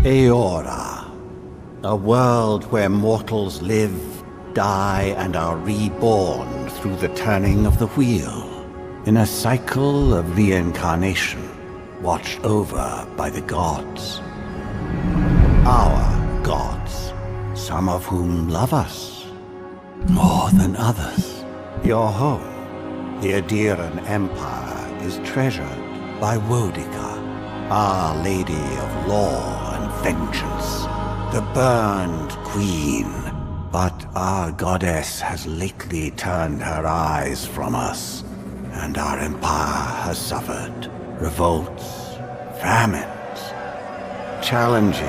Eora, a world where mortals live, die, and are reborn through the turning of the wheel, in a cycle of reincarnation, watched over by the gods. Our gods, some of whom love us more than others. Your home, the Adiran Empire, is treasured by Wodica, Our Lady of Law and Vengeance, the Burned Queen. But our goddess has lately turned her eyes from us, and our empire has suffered revolts, famines, challenges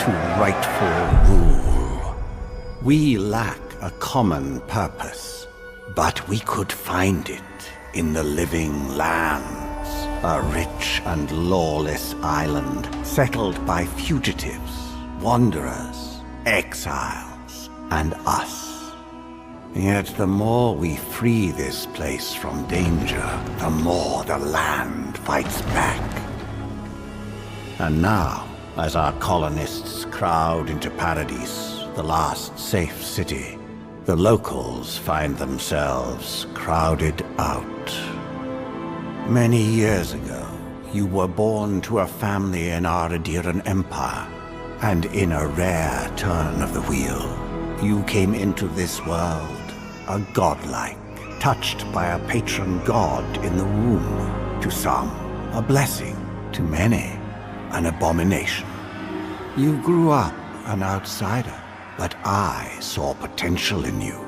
to rightful rule. We lack a common purpose, but we could find it in the living lands, a rich and lawless island settled by fugitives, wanderers, exiles, and us. Yet the more we free this place from danger, the more the land fights back. And now, as our colonists crowd into Paradise, the last safe city, the locals find themselves crowded out. Many years ago, you were born to a family in our Adiran Empire, and in a rare turn of the wheel, you came into this world, a godlike, touched by a patron god in the womb. To some, a blessing; to many, an abomination. You grew up an outsider, but I saw potential in you.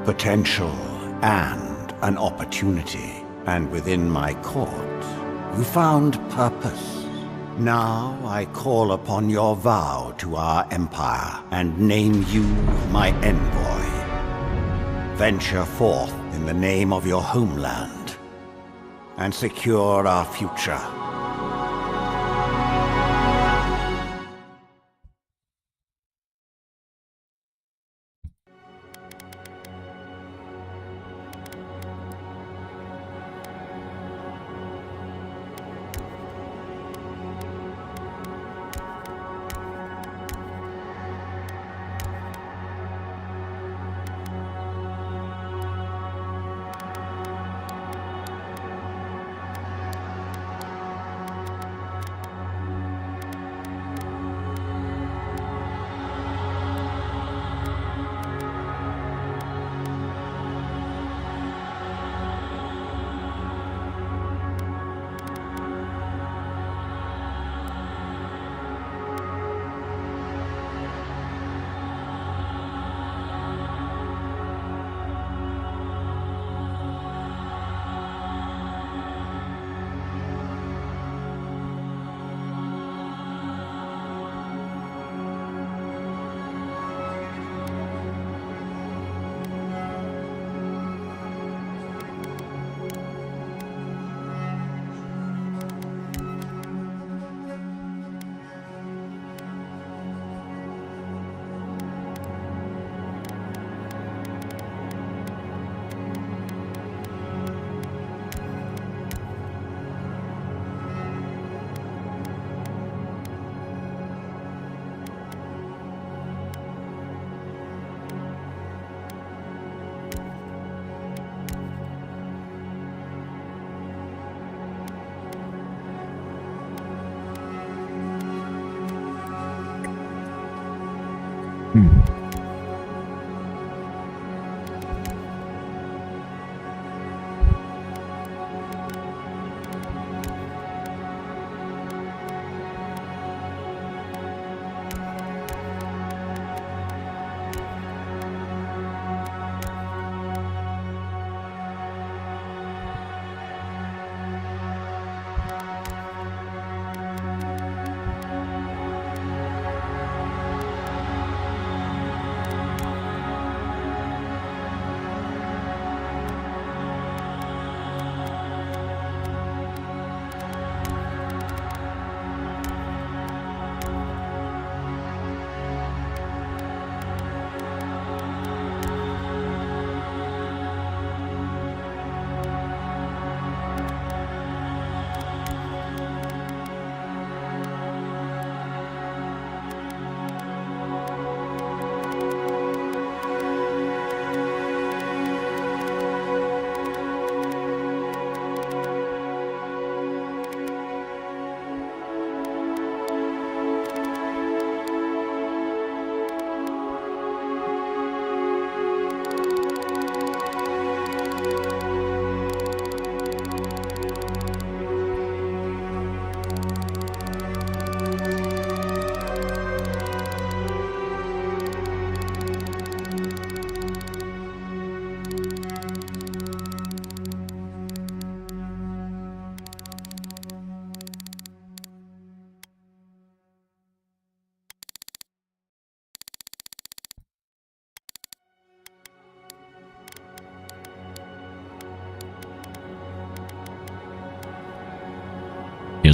Potential and an opportunity. And within my court, you found purpose. Now I call upon your vow to our empire and name you my envoy. Venture forth in the name of your homeland and secure our future.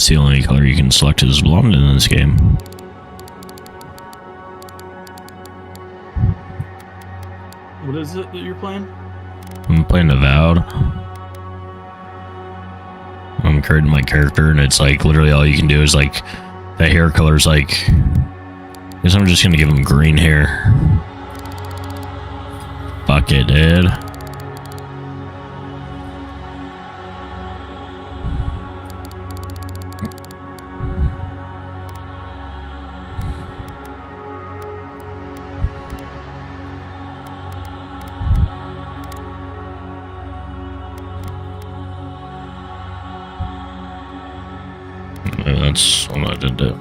It's the only color you can select as blonde in this game. What is it that you're playing? I'm playing Avowed. I'm creating my character, and it's like literally all you can do is like the hair color's like. I guess I'm just gonna give him green hair. Fuck it, dude. That's what I did do.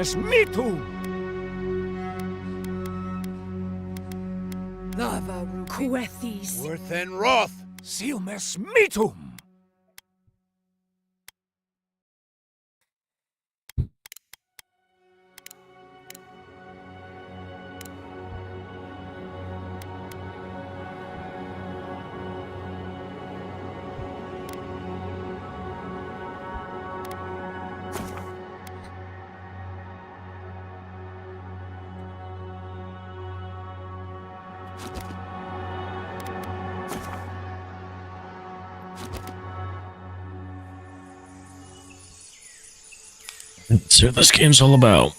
Silmes mitum! Quethis. Worth and Roth! Silmes mitum! Let's see what this game's all about.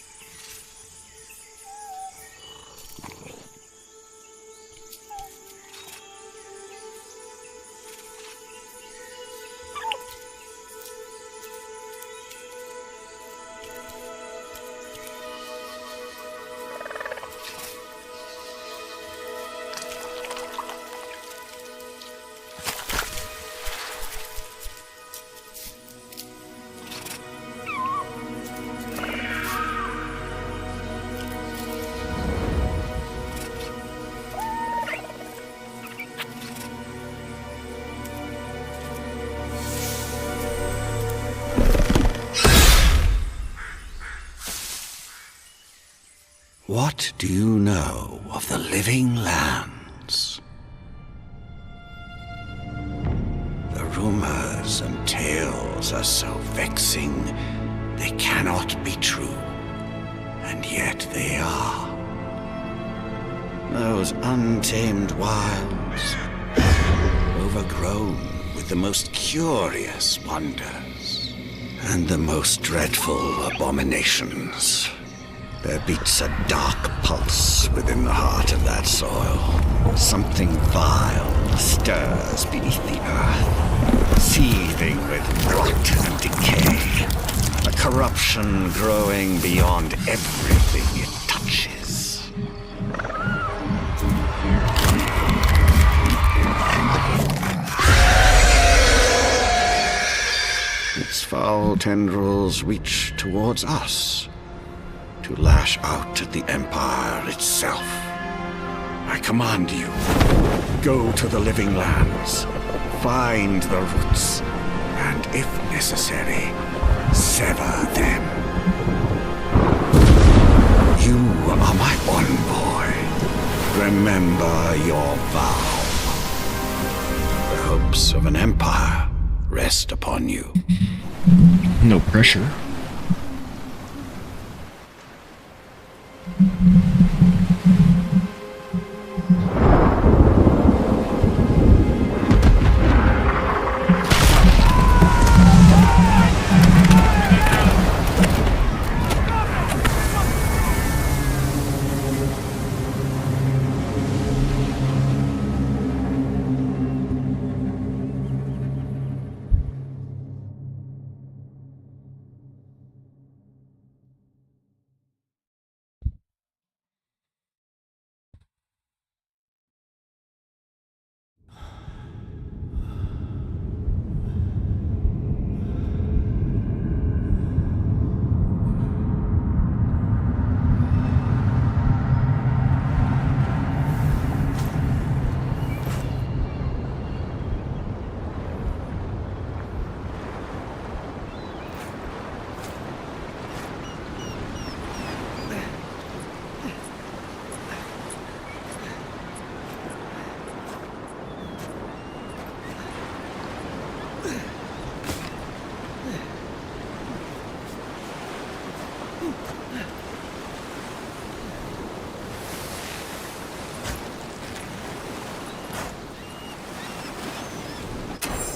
What do you know of the living lands? The rumors and tales are so vexing, they cannot be true, and yet they are. Those untamed wilds, overgrown with the most curious wonders and the most dreadful abominations. There beats a dark pulse within the heart of that soil. Something vile stirs beneath the earth, seething with rot and decay. A corruption growing beyond everything it touches. Its foul tendrils reach towards us, to lash out at the Empire itself. I command you, go to the living lands, find the roots, and if necessary, sever them. You are my one boy. Remember your vow. The hopes of an empire rest upon you. No pressure.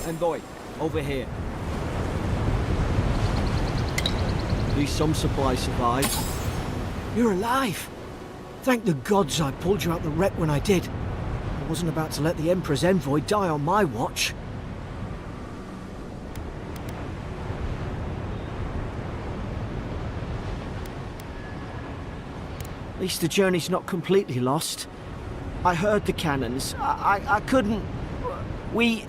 Envoy, over here. At least some supplies survived. You're alive! Thank the gods I pulled you out the wreck when I did. I wasn't about to let the Emperor's envoy die on my watch. At least the journey's not completely lost. I heard the cannons. I couldn't... We...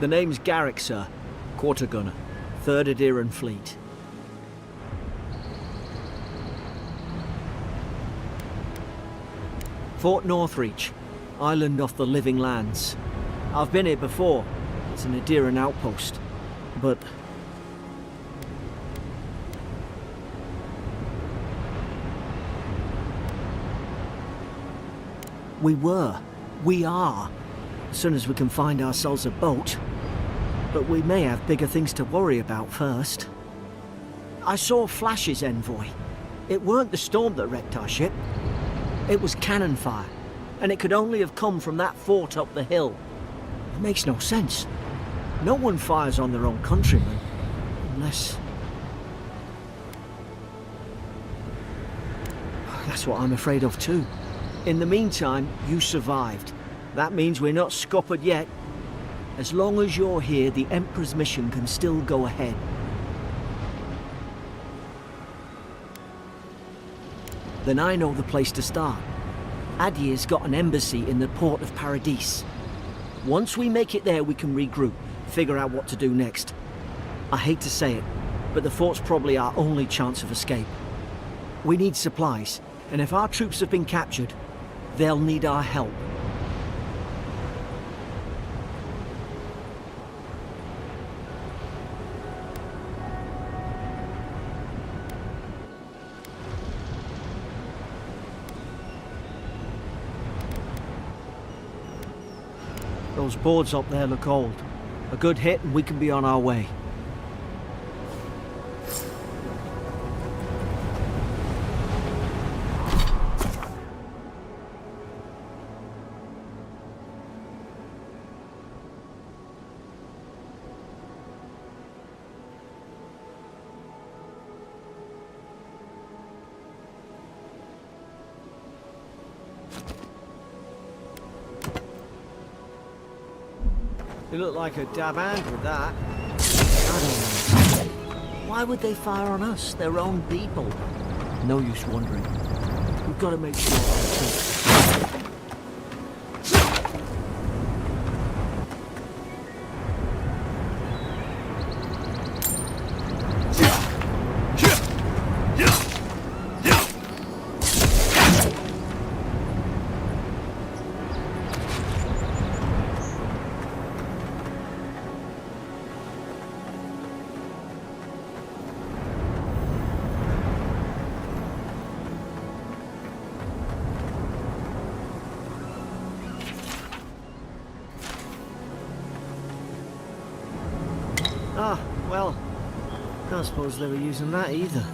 The name's Garrick, sir. Quarter gunner. 3rd Adheran Fleet. Fort Northreach. Island off the Living Lands. I've been here before. It's an Adheran outpost. But... We are. As soon as we can find ourselves a boat. But we may have bigger things to worry about first. I saw flashes, Envoy. It weren't the storm that wrecked our ship. It was cannon fire. And it could only have come from that fort up the hill. It makes no sense. No one fires on their own countrymen. Unless... That's what I'm afraid of too. In the meantime, you survived. That means we're not scuppered yet. As long as you're here, the Emperor's mission can still go ahead. Then I know the place to start. Adir's got an embassy in the port of Paradis. Once we make it there, we can regroup, figure out what to do next. I hate to say it, but the fort's probably our only chance of escape. We need supplies, and if our troops have been captured, they'll need our help. Those boards up there look old. A good hit and we can be on our way. You look like a dab hand with that. I don't know. Why would they fire on us, their own people? No use wondering. We've got to make sure. Ah, well, can't suppose they were using that either.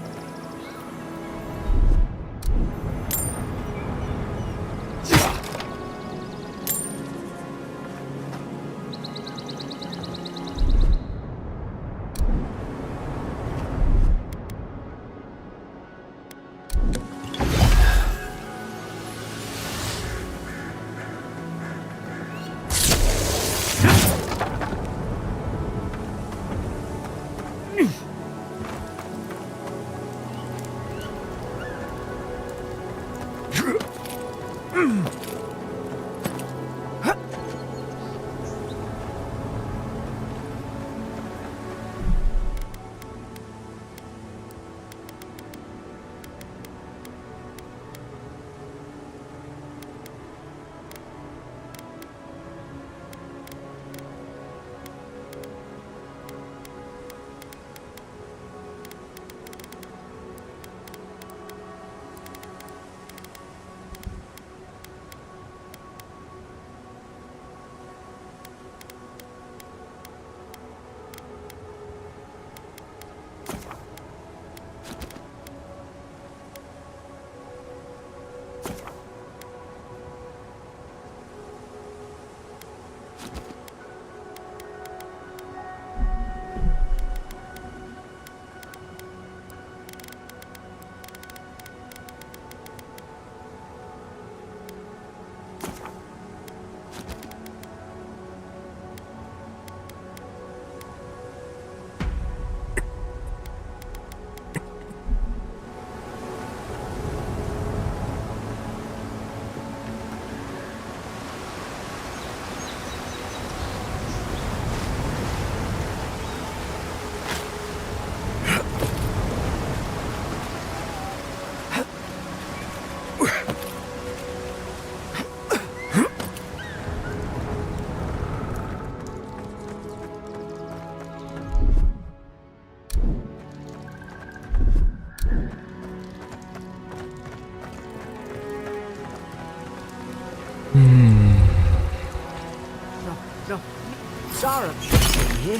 Sarum should be here.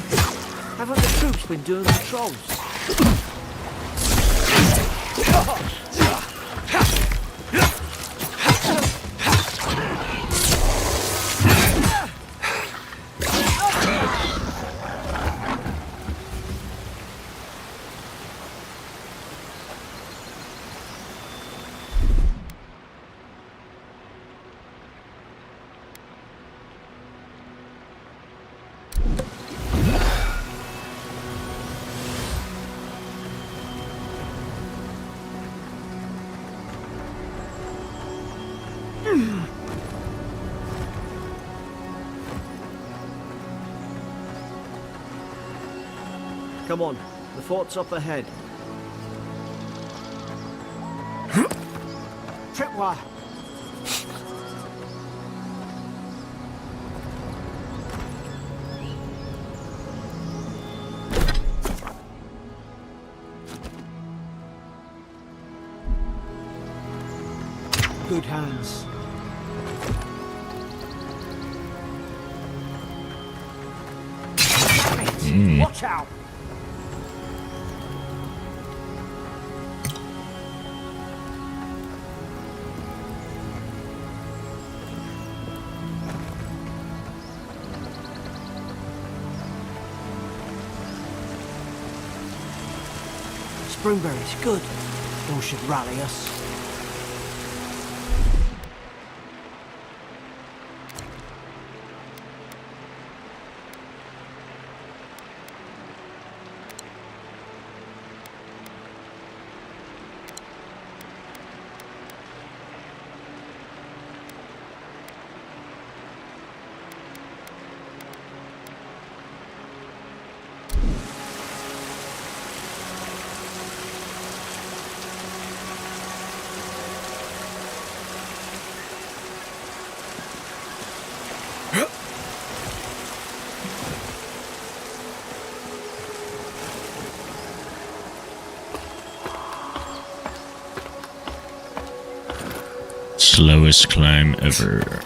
Haven't the troops been doing patrols? Come on, the fort's up ahead. Tripwire! Good hands. Watch out! Springberry's good. Those should rally us. Slowest climb ever.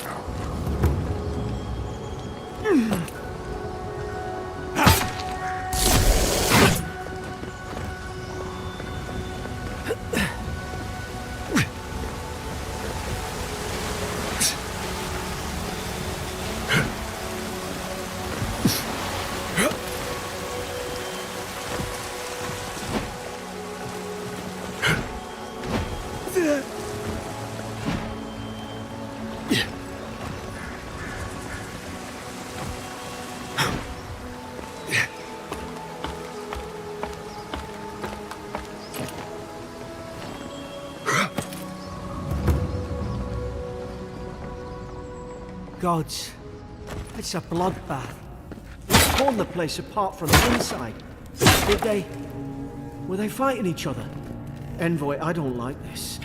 Gods, it's a bloodbath. They torn the place apart from the inside. Did they? Were they fighting each other? Envoy, I don't like this.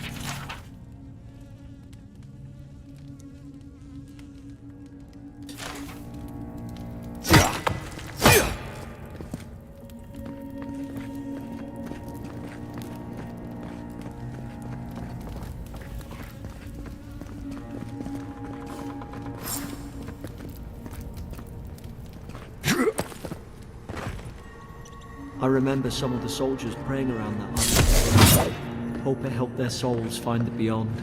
I remember some of the soldiers praying around that light. Hope it helped their souls find the beyond.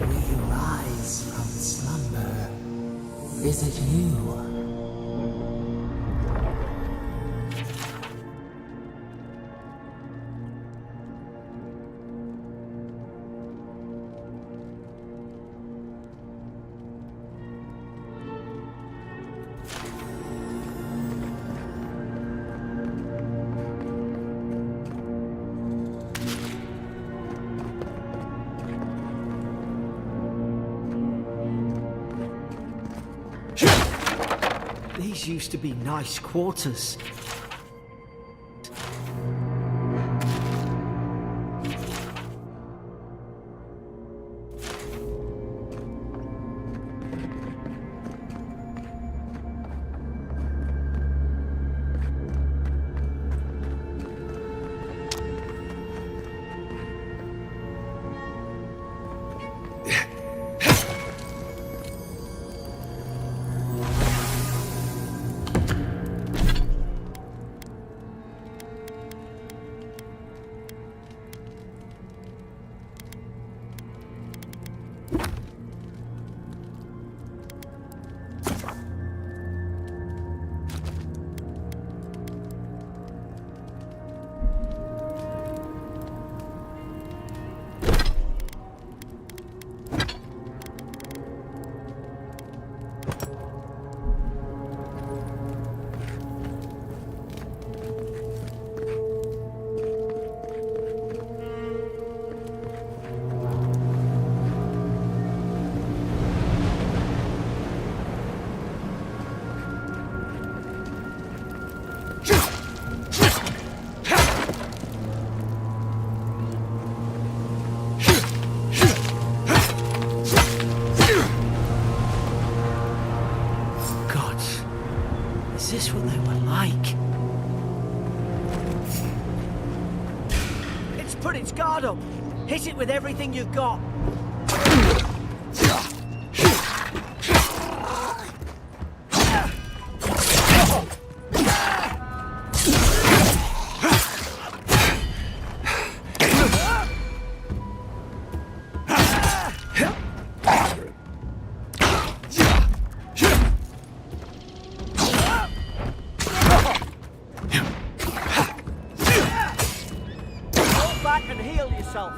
We rise from slumber. Is it you? These used to be nice quarters. Put its guard up. Hit it with everything you've got. Back and heal yourself.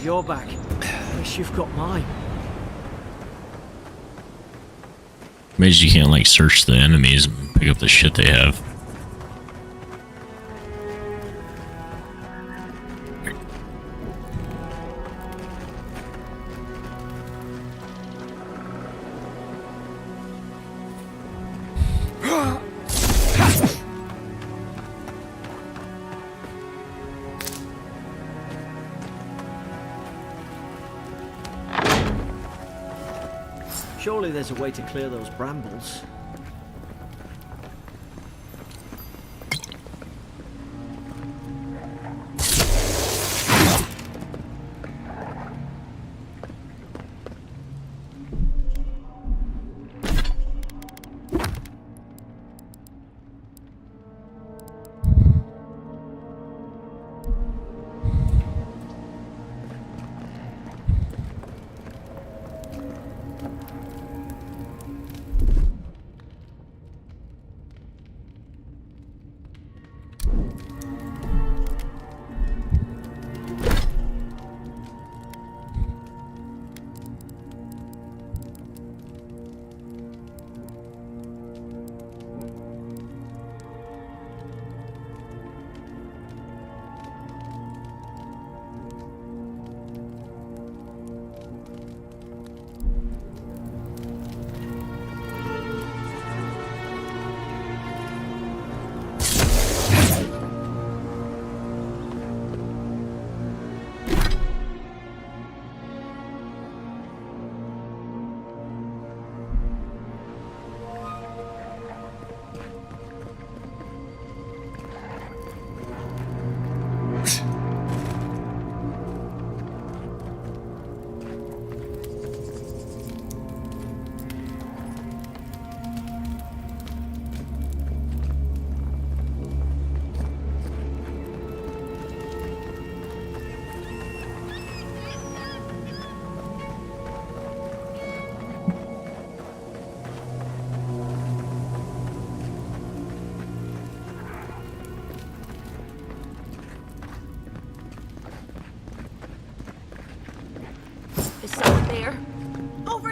Your back. At least you've got mine. Amazed you can't like search the enemies and pick up the shit they have. Surely there's a way to clear those brambles.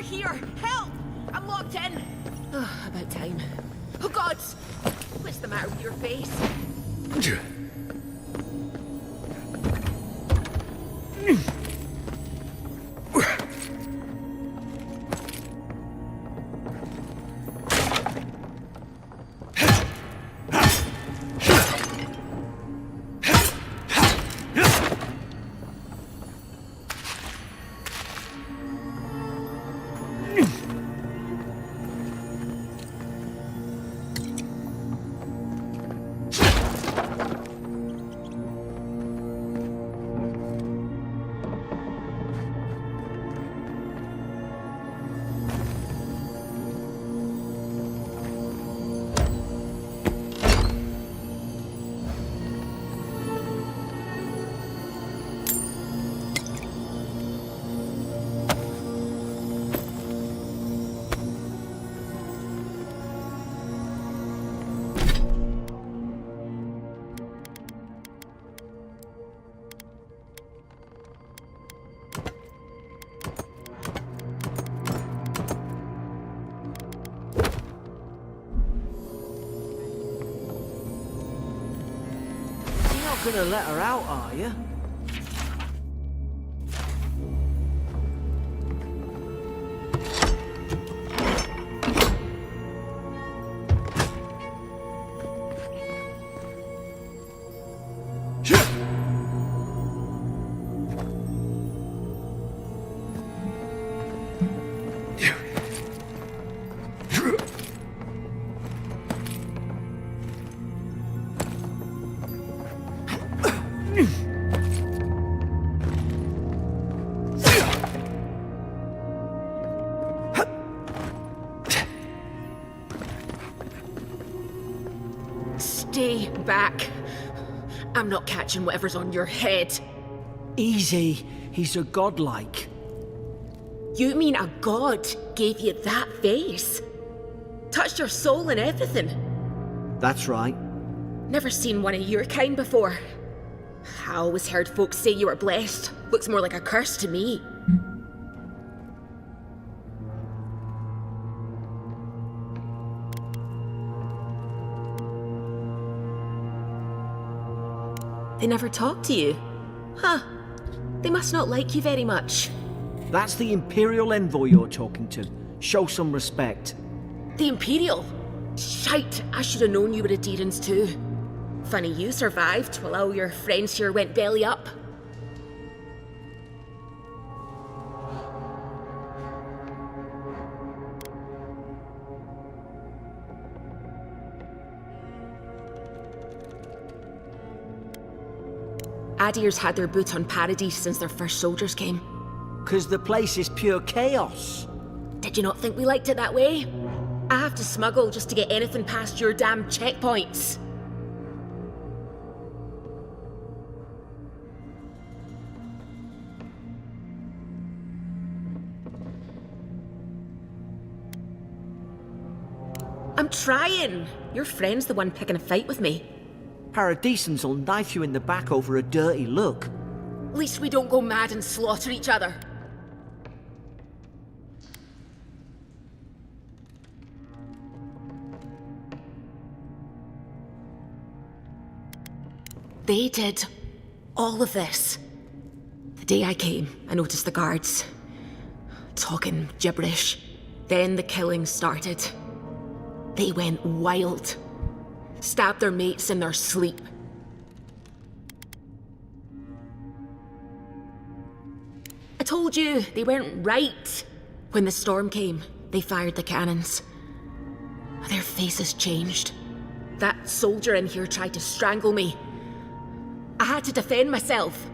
here! Help! I'm locked in! Oh, about time. Oh, God! What's the matter with your face? You're not gonna let her out, are you? Stay back. I'm not catching whatever's on your head. Easy. He's a godlike. You mean a god gave you that face? Touched your soul and everything? That's right. Never seen one of your kind before. I always heard folks say you were blessed. Looks more like a curse to me. They never talk to you? Huh. They must not like you very much. That's the Imperial envoy you're talking to. Show some respect. The Imperial? Shite, I should have known you were a Deerans too. Funny you survived while all your friends here went belly up. Adir's had their boot on Paradise since their first soldiers came. 'Cause the place is pure chaos. Did you not think we liked it that way? I have to smuggle just to get anything past your damn checkpoints. I'm trying. Your friend's the one picking a fight with me. Paradisans will knife you in the back over a dirty look. At least we don't go mad and slaughter each other. They did all of this. The day I came, I noticed the guards talking gibberish. Then the killing started. They went wild. Stabbed their mates in their sleep. I told you, they weren't right. When the storm came, they fired the cannons. Their faces changed. That soldier in here tried to strangle me. I had to defend myself.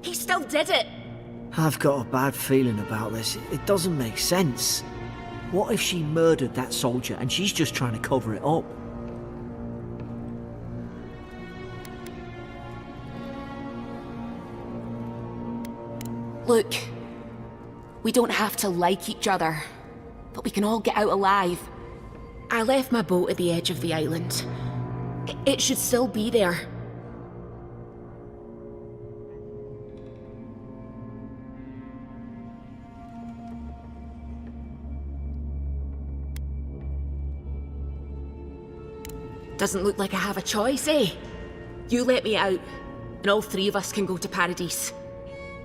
He still did it. I've got a bad feeling about this. It doesn't make sense. What if she murdered that soldier and she's just trying to cover it up? Look, we don't have to like each other. but we can all get out alive. I left my boat at the edge of the island. It should still be there. Doesn't look like I have a choice, eh? You let me out, and all three of us can go to Paradise.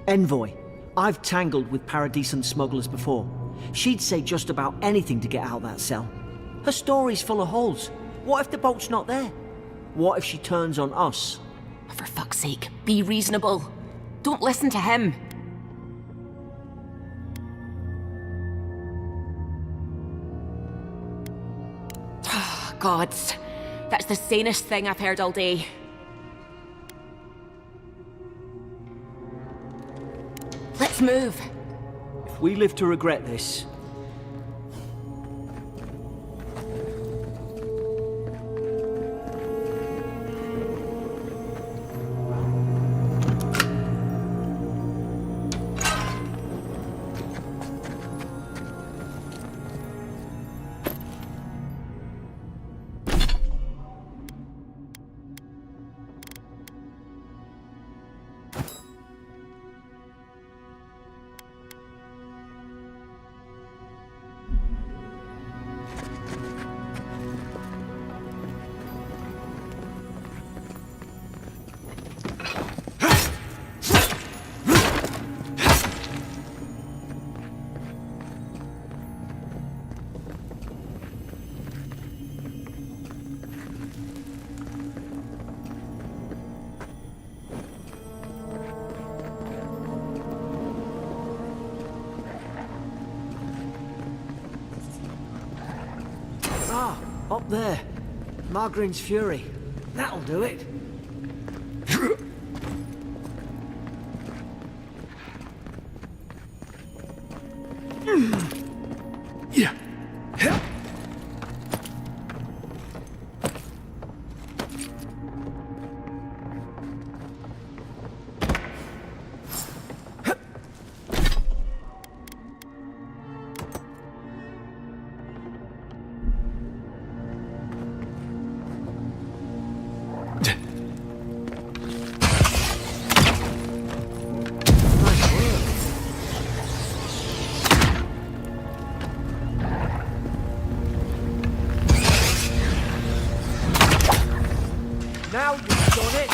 Envoy, I've tangled with Paradisant smugglers before. She'd say just about anything to get out that cell. Her story's full of holes. What if the boat's not there? What if she turns on us? For fuck's sake, be reasonable. Don't listen to him. Gods, that's the sanest thing I've heard all day. Let's move. If we live to regret this... Ah, up there. Margarine's Fury. That'll do it. Yeah. Now you've done it!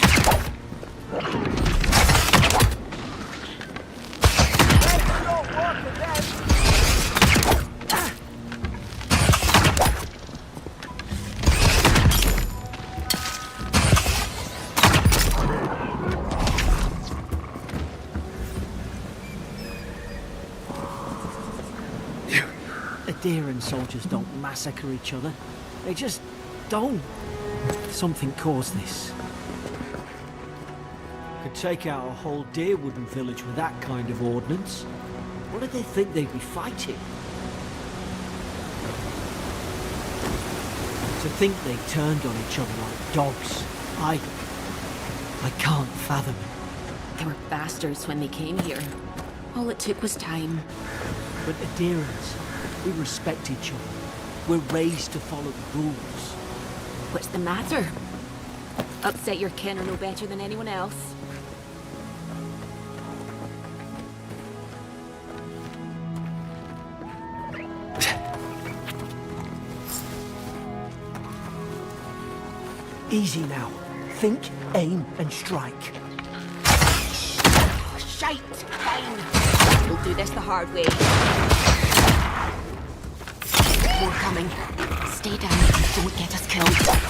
Let's not work with them! Adherent soldiers don't massacre each other. They just don't. Something caused this. Could take out a whole Deerwooden village with that kind of ordnance. What did they think they'd be fighting? To think they turned on each other like dogs. I can't fathom it. They were bastards when they came here. All it took was time. But adherents, we respect each other. We're raised to follow the rules. What's the matter? Upset your kin are no better than anyone else. Easy now. Think, aim, and strike. Oh, shite! Fine. We'll do this the hard way. More coming. Stay down and don't get us killed.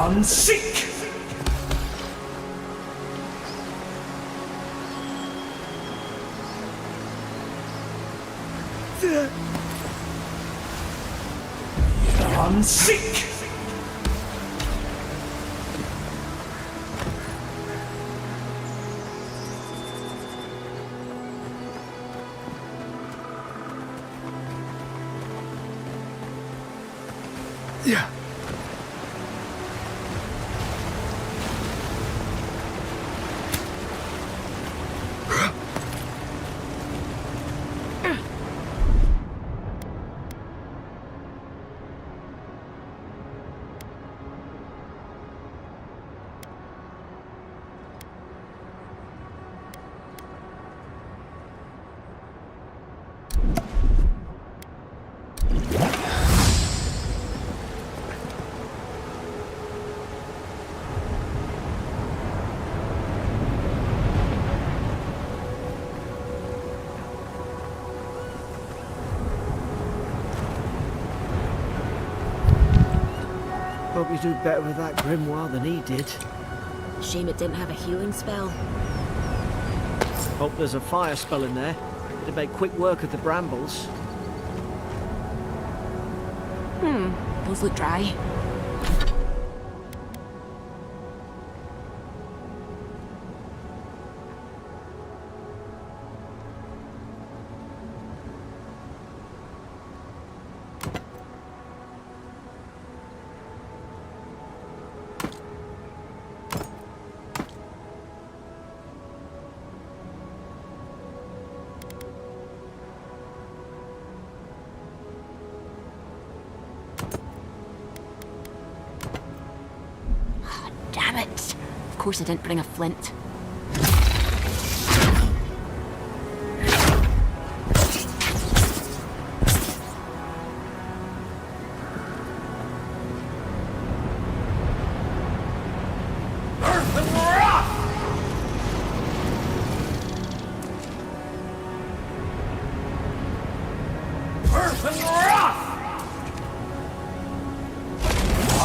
Unseek! Unseek! Yeah. Hope you do better with that grimoire than he did. Shame it didn't have a healing spell. Hope there's a fire spell in there. It'd make quick work of the brambles. Those look dry. Damn it! Of course I didn't bring a flint.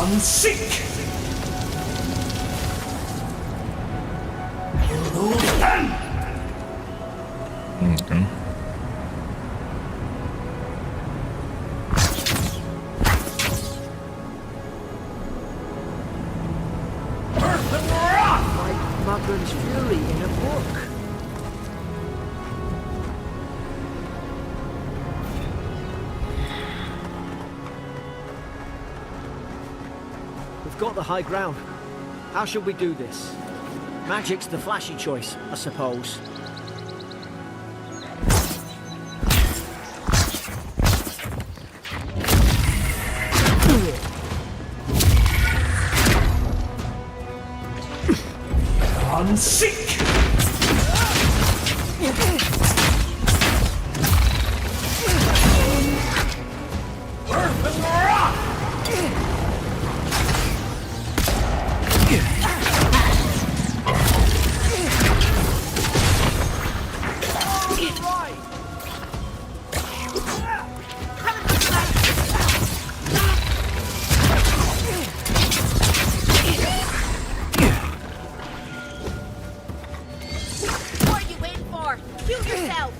Unseek! Okay. Like Magran's Fury in a book. We've got the high ground. How should we do this? Magic's the flashy choice, I suppose. Unseek! What are you waiting for? Heal yourself!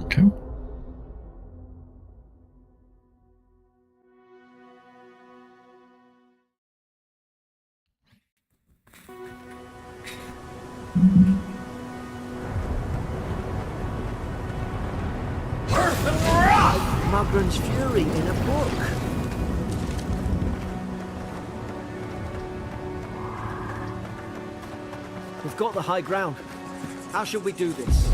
Okay. Magran's fury in a book. We've got the high ground. How should we do this?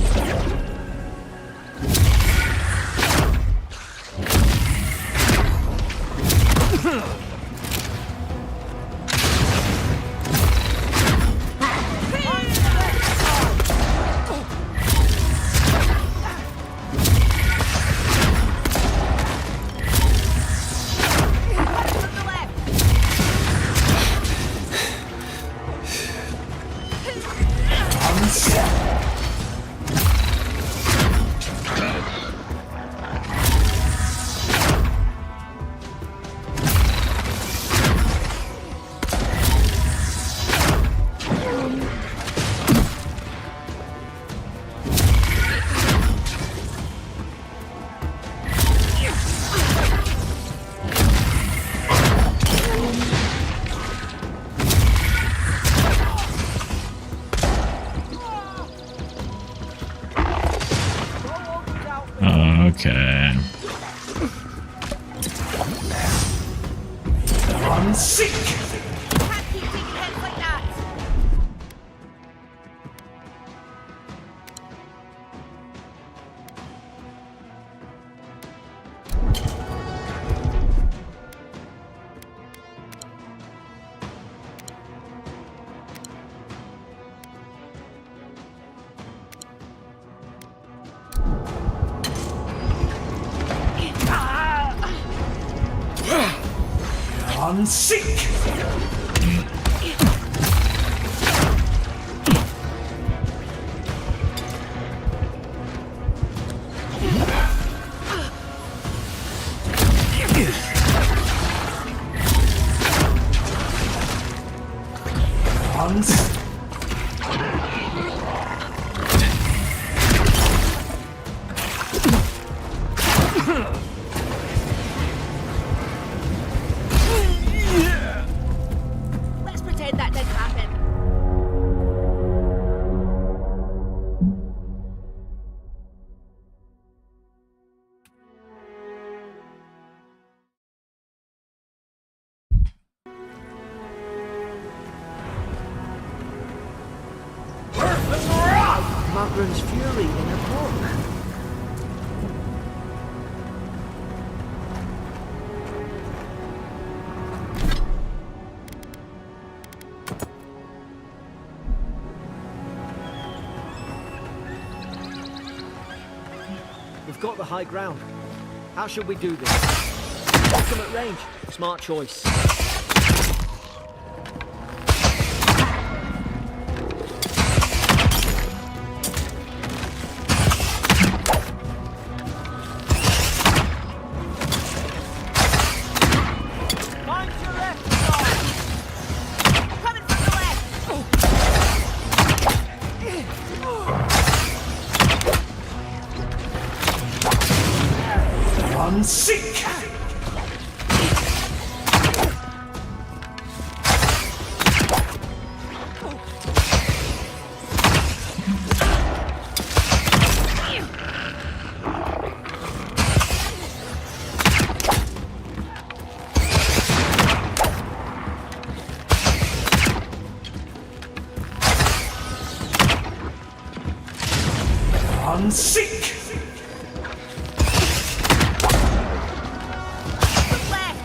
Okay. Unseek! Can't keep taking hits like that. Unseek! Unseek! Let's pretend that didn't happen. Magran's fury in a book. We've got the high ground. How should we do this? Ultimate range. Smart choice. Mind your left side. Coming from the left. Unseek! Unseek! Left.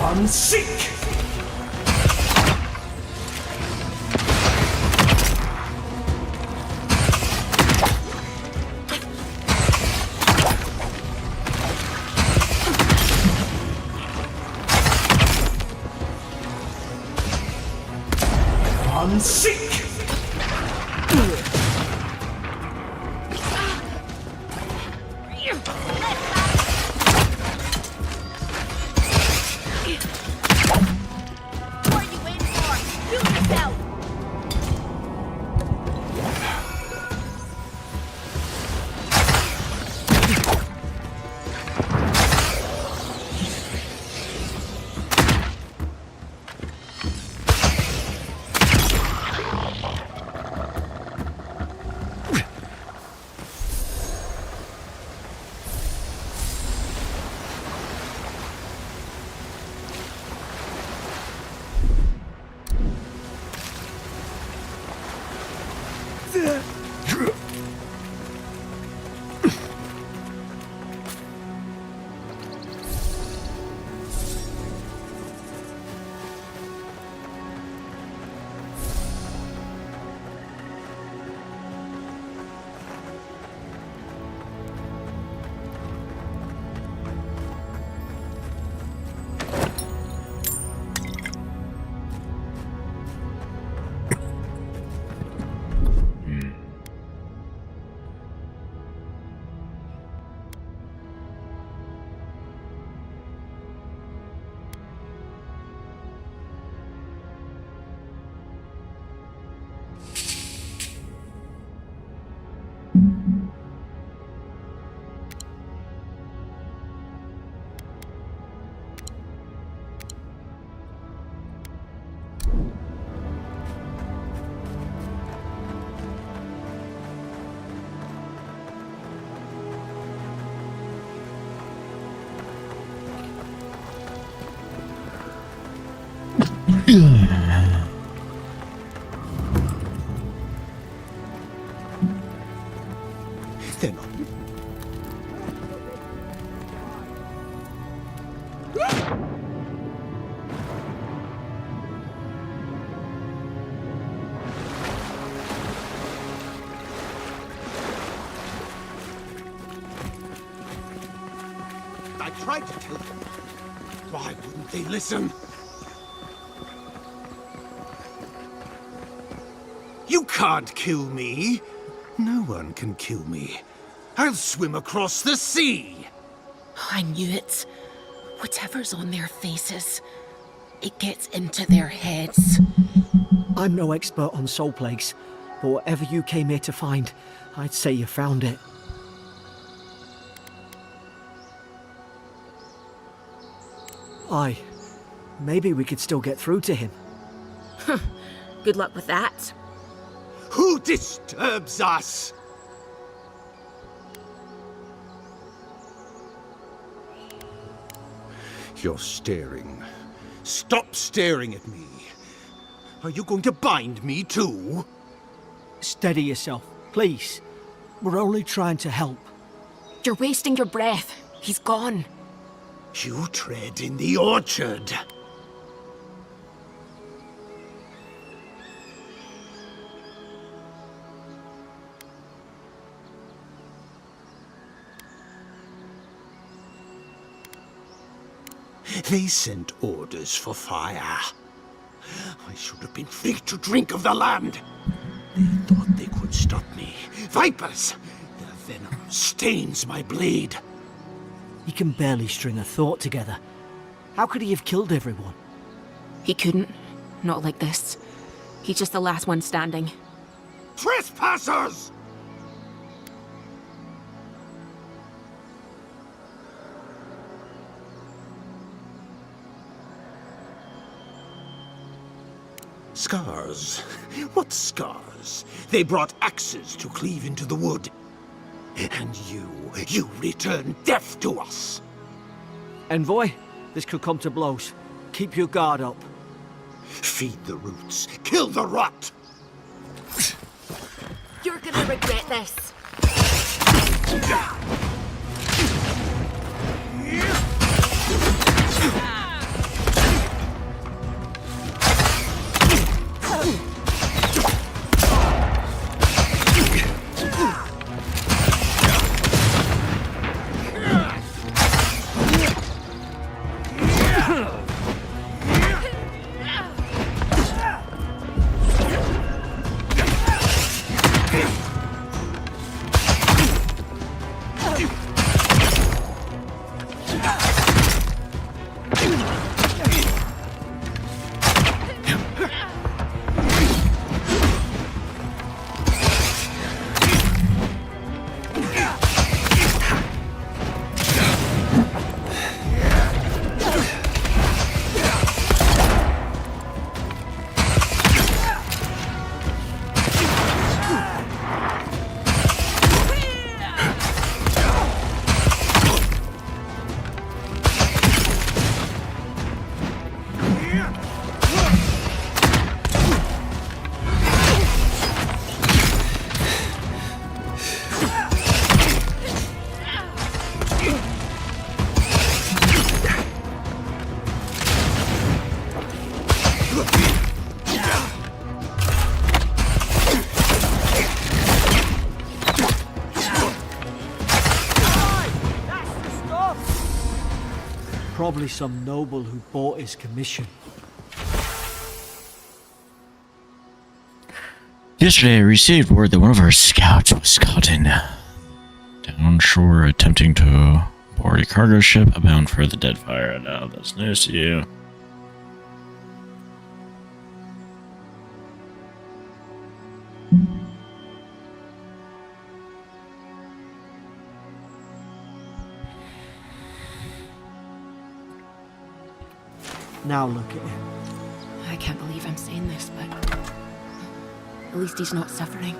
Unseek! Unseek! What are you waiting for? Do it yourself. They're not. I tried to tell them. Why wouldn't they listen? You can't kill me. No one can kill me. I'll swim across the sea. I knew it. Whatever's on their faces, it gets into their heads. I'm no expert on soul plagues, but whatever you came here to find, I'd say you found it. Aye. Maybe we could still get through to him. Good luck with that. Who disturbs us? You're staring. Stop staring at me. Are you going to bind me too? Steady yourself, please. We're only trying to help. You're wasting your breath. He's gone. You tread in the orchard. They sent orders for fire. I should have been free to drink of the land. They thought they could stop me. Vipers! Their venom stains my blade. He can barely string a thought together. How could he have killed everyone? He couldn't. Not like this. He's just the last one standing. Trespassers! Scars? What scars? They brought axes to cleave into the wood. And you return death to us. Envoy, this could come to blows. Keep your guard up. Feed the roots, kill the rot! You're gonna regret this. Probably some noble who bought his commission. Yesterday, I received word that one of our scouts was scouting downshore, attempting to board a cargo ship bound for the Deadfire. Now, that's news to you. Now look at him. I can't believe I'm saying this, but at least he's not suffering.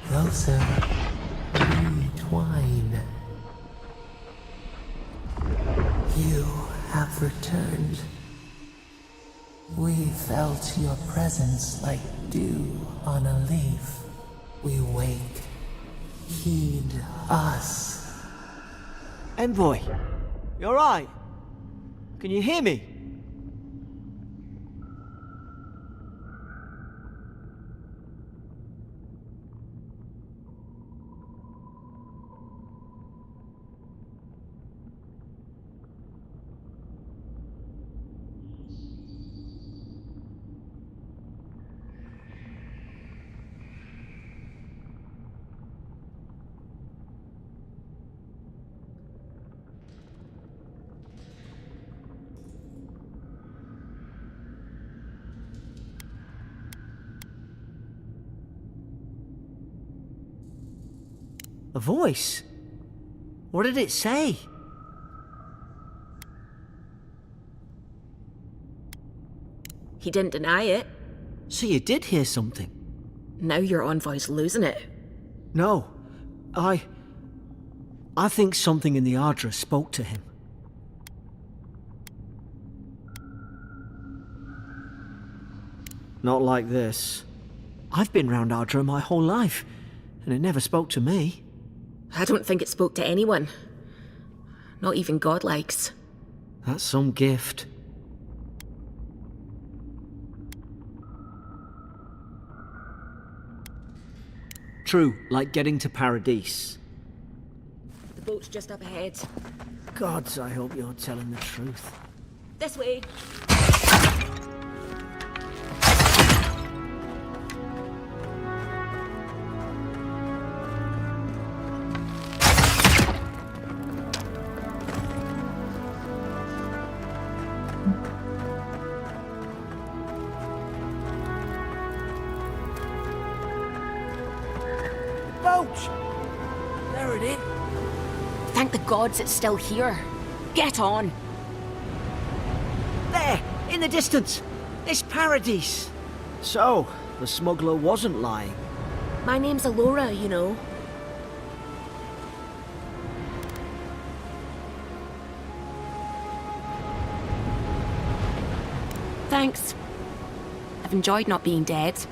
Closer, we twine. You have returned. We felt your presence like dew on a leaf. We wake. Heed us. Envoy, you alright? Can you hear me? A voice? What did it say? He didn't deny it. So you did hear something? Now your envoy's losing it. No. I think something in the Ardra spoke to him. Not like this. I've been round Ardra my whole life, and it never spoke to me. I don't think it spoke to anyone. Not even godlikes. That's some gift. True, like getting to Paradise. The boat's just up ahead. Gods, I hope you're telling the truth. This way. Boat! There it is. Thank the gods it's still here. Get on. There, in the distance. It's Paradise. So, the smuggler wasn't lying. My name's Alora, you know. Thanks. I've enjoyed not being dead.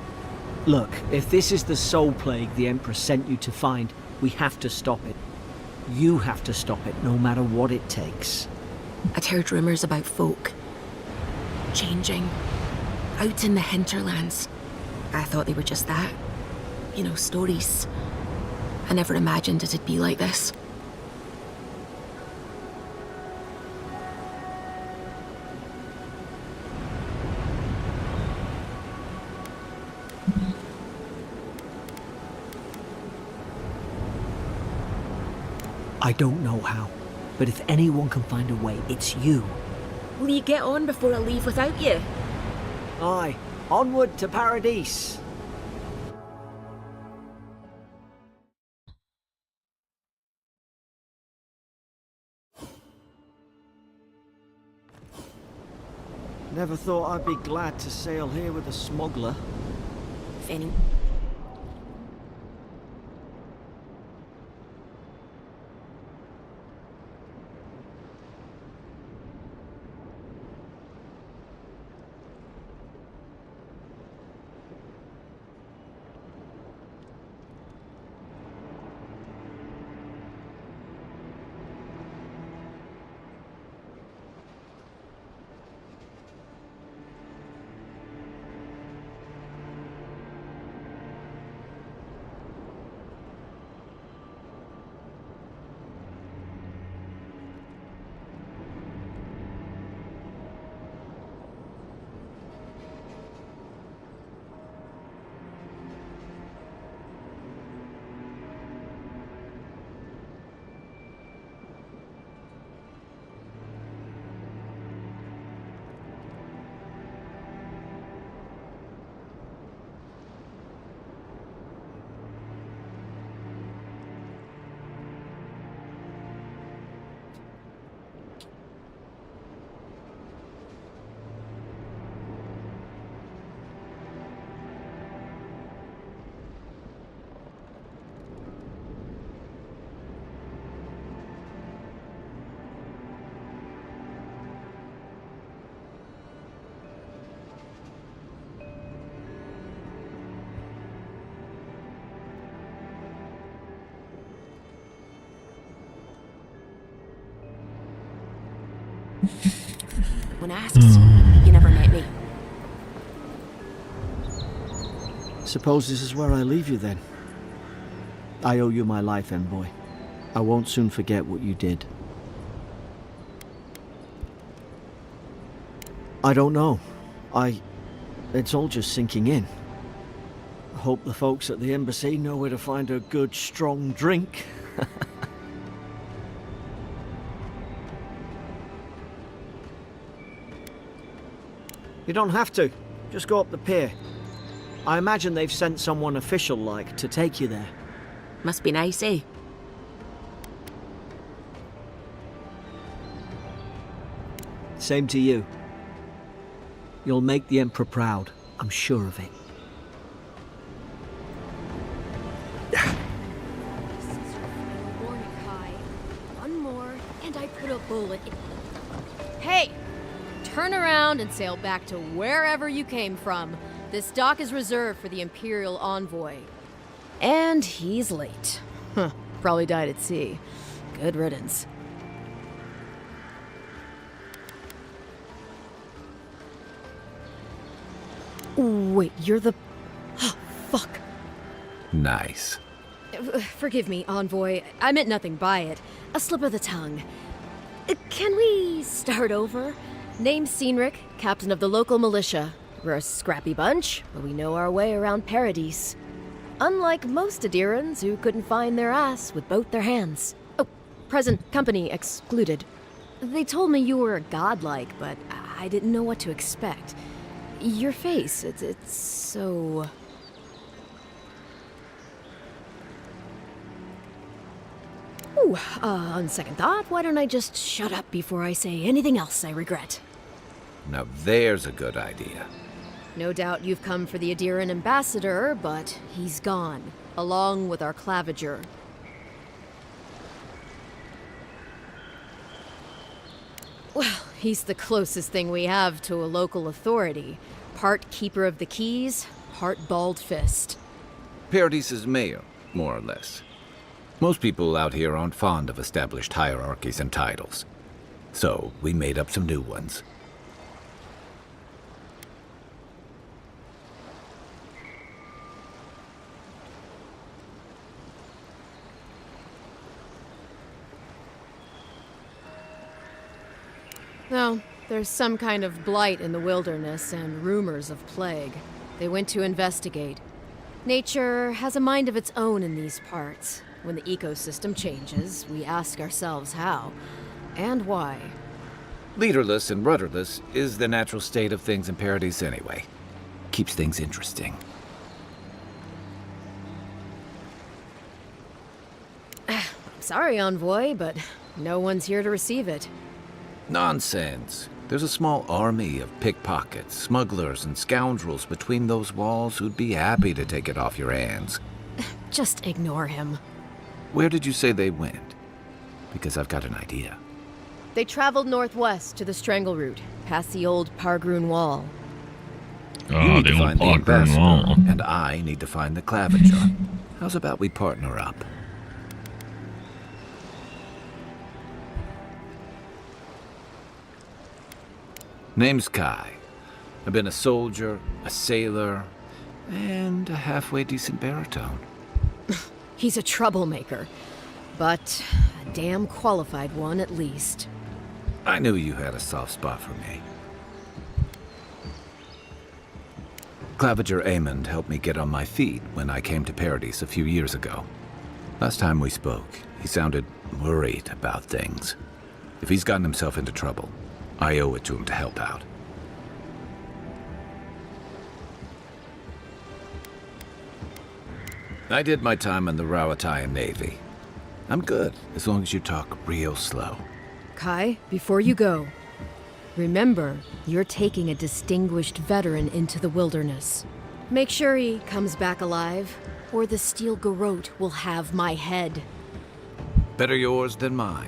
Look, if this is the soul plague the Emperor sent you to find, we have to stop it. You have to stop it, no matter what it takes. I'd heard rumours about folk changing out in the hinterlands. I thought they were just that. You know, stories. I never imagined it'd be like this. I don't know how, but if anyone can find a way, it's you. Will you get on before I leave without you? Aye, onward to Paradise. Never thought I'd be glad to sail here with a smuggler. If any... When asked, you never met me. Suppose this is where I leave you then. I owe you my life, envoy. I won't soon forget what you did. I don't know. It's all just sinking in. I hope the folks at the embassy know where to find a good, strong drink. You don't have to. Just go up the pier. I imagine they've sent someone official-like to take you there. Must be nice, eh? Same to you. You'll make the Emperor proud. I'm sure of it. Mordecai. One more, and I put a bullet in... Hey! Turn around and sail back to wherever you came from. This dock is reserved for the Imperial Envoy. And he's late. Huh. Probably died at sea. Good riddance. Wait, you're the... Fuck. Nice. Forgive me, Envoy. I meant nothing by it. A slip of the tongue. Can we start over? Name's Cynric, captain of the local militia. We're a scrappy bunch, but we know our way around Paradise. Unlike most Adirans who couldn't find their ass with both their hands. Oh, present company excluded. They told me you were godlike, but I didn't know what to expect. Your face, it's so... Ooh, on second thought, why don't I just shut up before I say anything else I regret? Now there's a good idea. No doubt you've come for the Adiran ambassador, but he's gone, along with our claviger. Well, he's the closest thing we have to a local authority. Part keeper of the keys, part bald fist. Paradise's mayor, more or less. Most people out here aren't fond of established hierarchies and titles. So we made up some new ones. No, there's some kind of blight in the wilderness and rumors of plague. They went to investigate. Nature has a mind of its own in these parts. When the ecosystem changes, we ask ourselves how and why. Leaderless and rudderless is the natural state of things in Paradise anyway. Keeps things interesting. I'm sorry, Envoy, but no one's here to receive it. Nonsense. There's a small army of pickpockets, smugglers, and scoundrels between those walls who'd be happy to take it off your hands. Just ignore him. Where did you say they went? Because I've got an idea. They traveled northwest to the Strangle Route, past the old Pargroon Wall. You Oh, need the to old find the Pargroon ambassador, Wall. and I need to find the claviger. How's about we partner up? Name's Kai. I've been a soldier, a sailor, and a halfway decent baritone. He's a troublemaker, but a damn qualified one at least. I knew you had a soft spot for me. Claviger Amond helped me get on my feet when I came to Paradise a few years ago. Last time we spoke, he sounded worried about things. If he's gotten himself into trouble, I owe it to him to help out. I did my time in the Rawatayan Navy. I'm good, as long as you talk real slow. Kai, before you go, remember, you're taking a distinguished veteran into the wilderness. Make sure he comes back alive, or the Steel Garrote will have my head. Better yours than mine.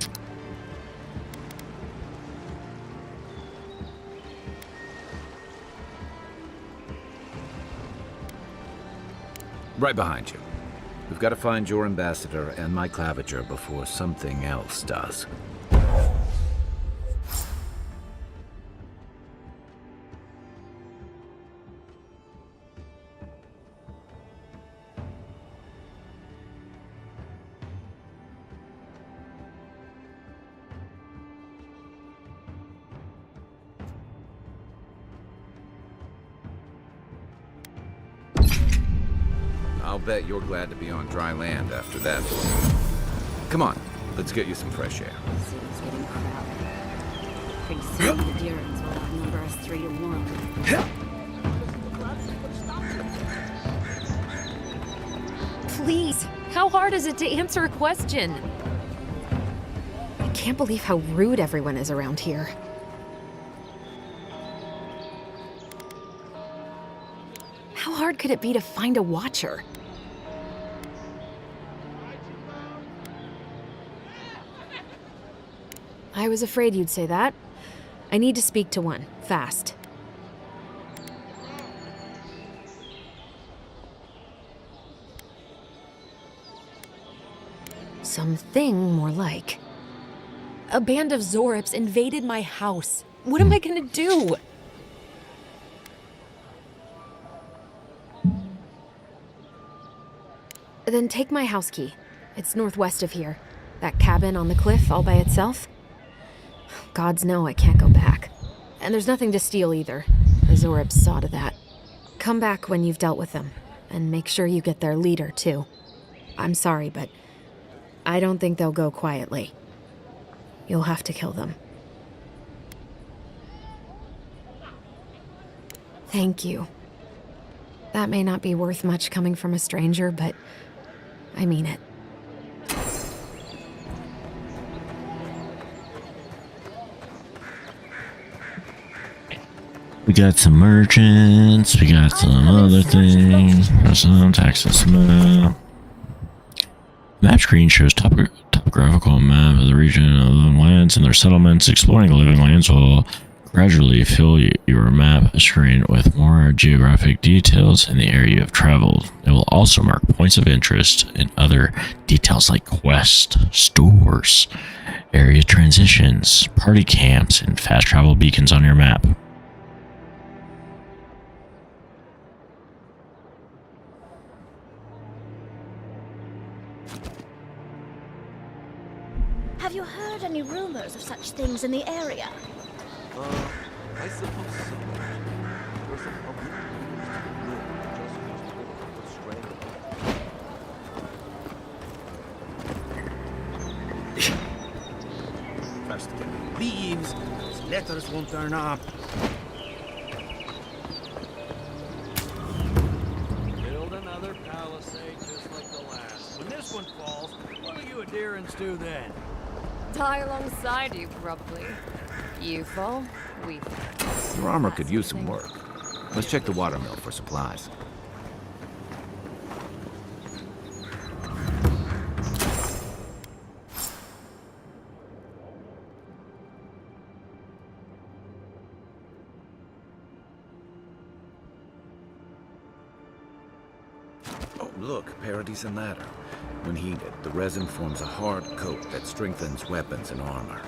Right behind you. We've got to find your ambassador and my claviger before something else does. I'll bet you're glad to be on dry land after that. Come on, let's get you some fresh air. City's getting crowded. Pretty soon the Deerins will outnumber us 3-1. Please, how hard is it to answer a question? I can't believe how rude everyone is around here. How hard could it be to find a watcher? I was afraid you'd say that. I need to speak to one, fast. Something more like. A band of Zorips invaded my house. What am I gonna do? Then take my house key. It's northwest of here. That cabin on the cliff all by itself. Gods know I can't go back. And there's nothing to steal either. The Zorips saw to that. Come back when you've dealt with them. And make sure you get their leader, too. I'm sorry, but I don't think they'll go quietly. You'll have to kill them. Thank you. That may not be worth much coming from a stranger, but I mean it. We got some merchants, we got some other things, some Texas map. Map screen shows topographical map of the region of living lands and their settlements. Exploring the living lands will gradually fill your map screen with more geographic details in the area you have traveled. It will also mark points of interest and other details like quests, stores, area transitions, party camps, and fast travel beacons on your map. Have you heard any rumors of such things in the area? I suppose so. There's a public First get leaves, his letters won't turn up. build another palisade just like the last. When this one falls, what do you Adherents do then? Die alongside you, probably. You fall, We Your armor could use some work. Let's check the watermill for supplies. Oh, look, Parady's and ladder. When heated, the resin forms a hard coat that strengthens weapons and armor.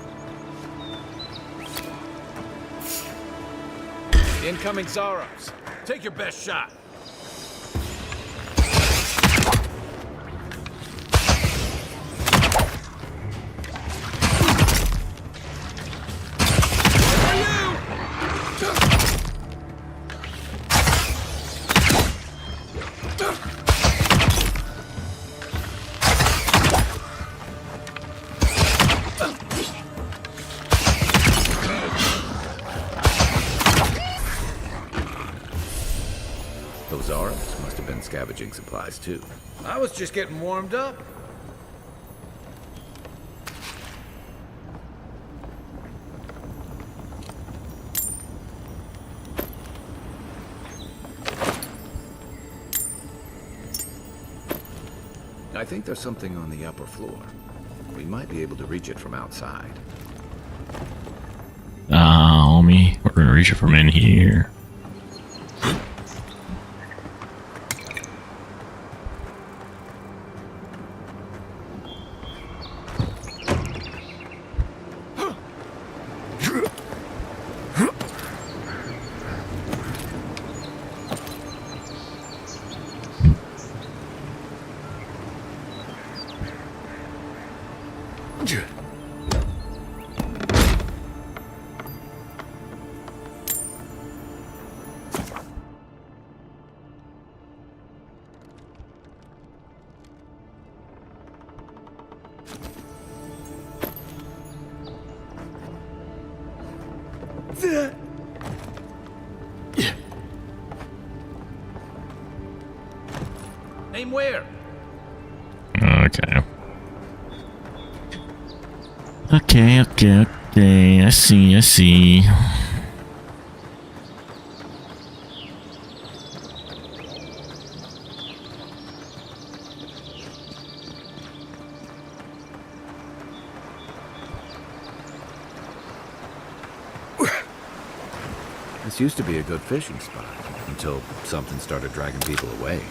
Incoming Zaros. Take your best shot. Those Zaros must have been scavenging supplies too. I was just getting warmed up. I think there's something on the upper floor. We might be able to reach it from outside. Homie, we're gonna reach it from in here. Aim where? Okay. Okay. I see. This used to be a good fishing spot until something started dragging people away.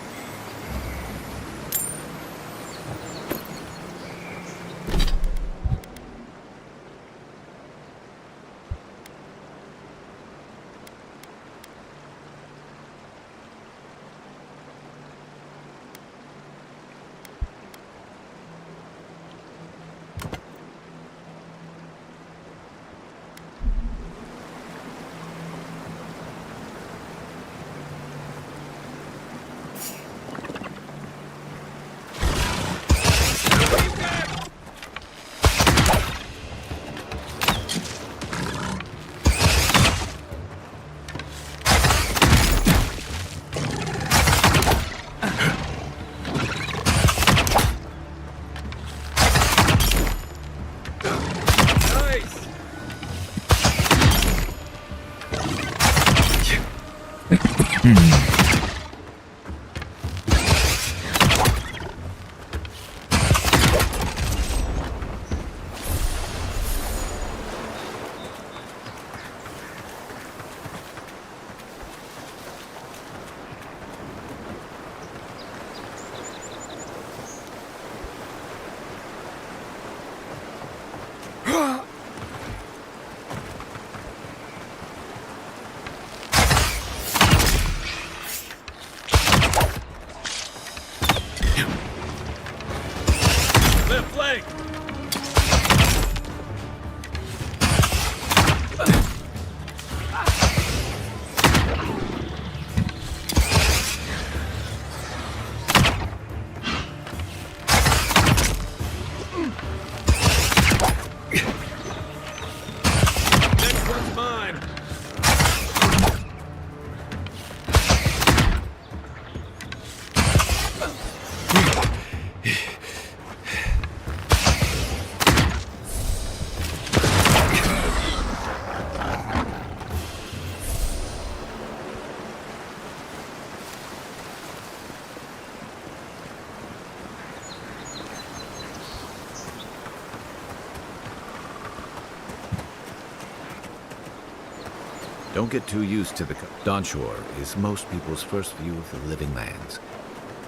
Don't get too used to the... Dawnshore is most people's first view of the living lands.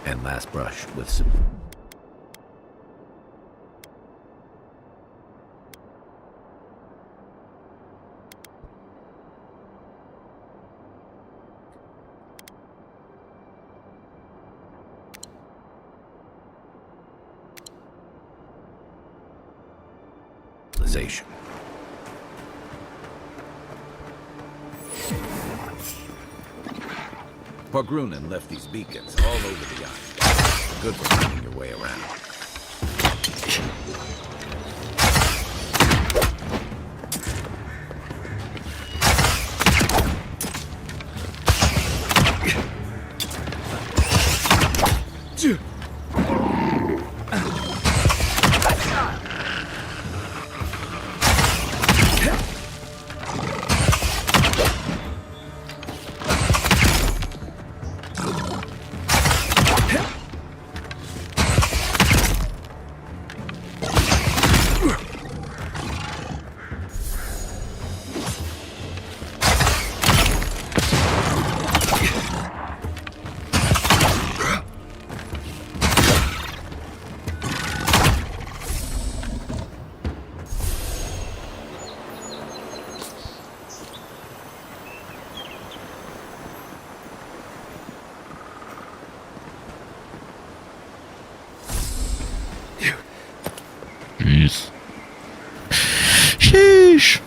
And last brush with... civilization. Pargrunen left these beacons all over the island. Good for finding your way around. Jeez. Sheesh.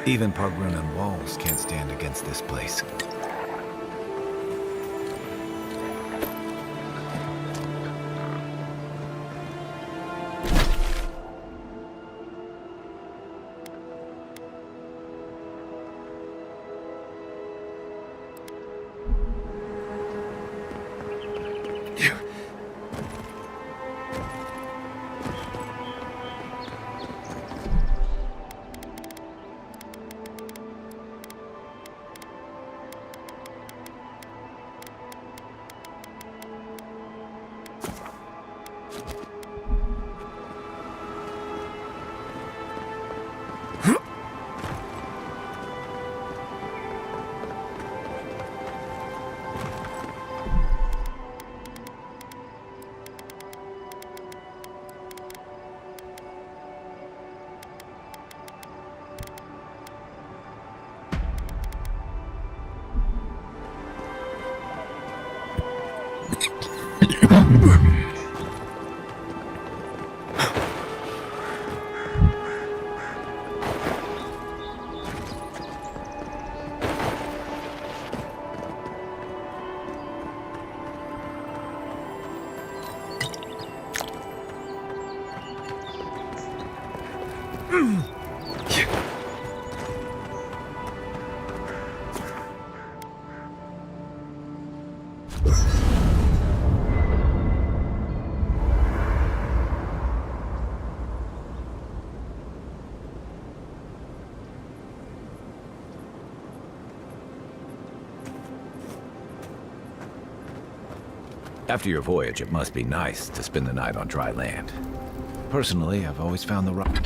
Even Pargrunen walls can't stand against this place. After your voyage, it must be nice to spend the night on dry land. Personally, I've always found the rock.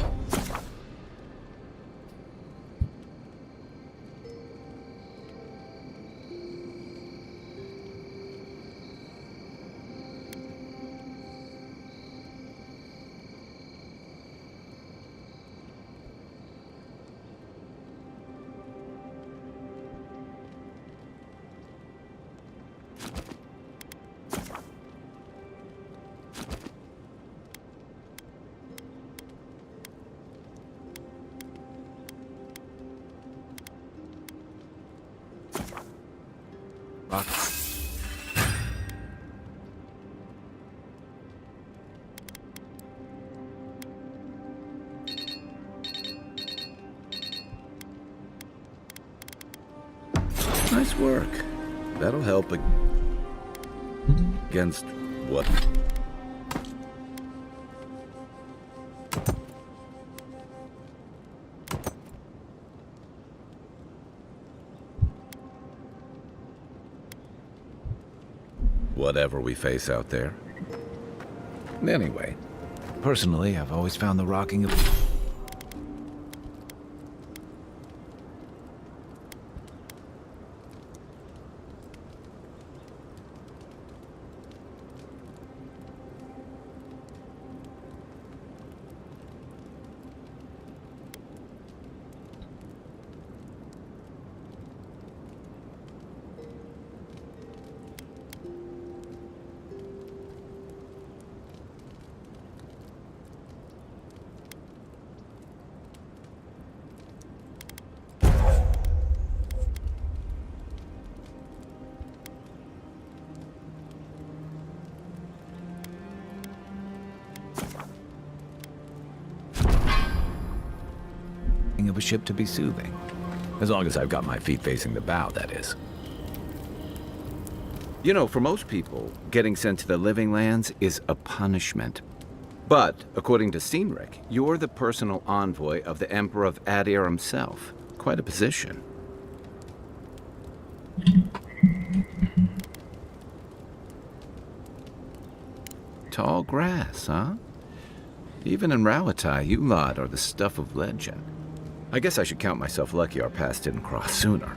Nice work. That'll help against what? Whatever we face out there. Anyway, personally, I've always found the rocking of... of a ship to be soothing. As long as I've got my feet facing the bow, that is. You know, for most people, getting sent to the living lands is a punishment. But, according to Cynric, you're the personal envoy of the Emperor of Adir himself. Quite a position. Tall grass, huh? Even in Rawatai, you lot are the stuff of legend. I guess I should count myself lucky our paths didn't cross sooner.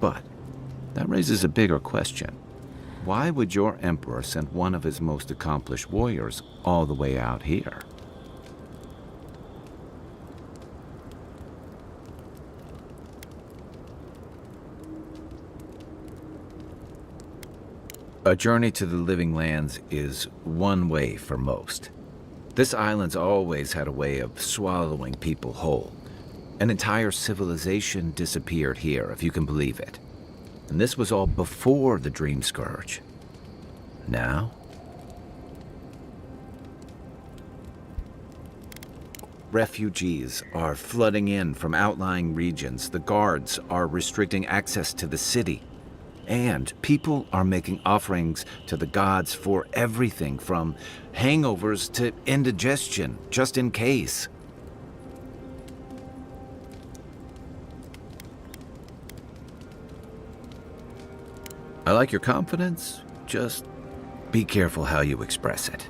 But that raises a bigger question. Why would your emperor send one of his most accomplished warriors all the way out here? A journey to the living lands is one way for most. This island's always had a way of swallowing people whole. An entire civilization disappeared here, if you can believe it. And this was all before the Dream Scourge. Now? Refugees are flooding in from outlying regions. The guards are restricting access to the city. And people are making offerings to the gods for everything from hangovers to indigestion, just in case. I like your confidence, just be careful how you express it.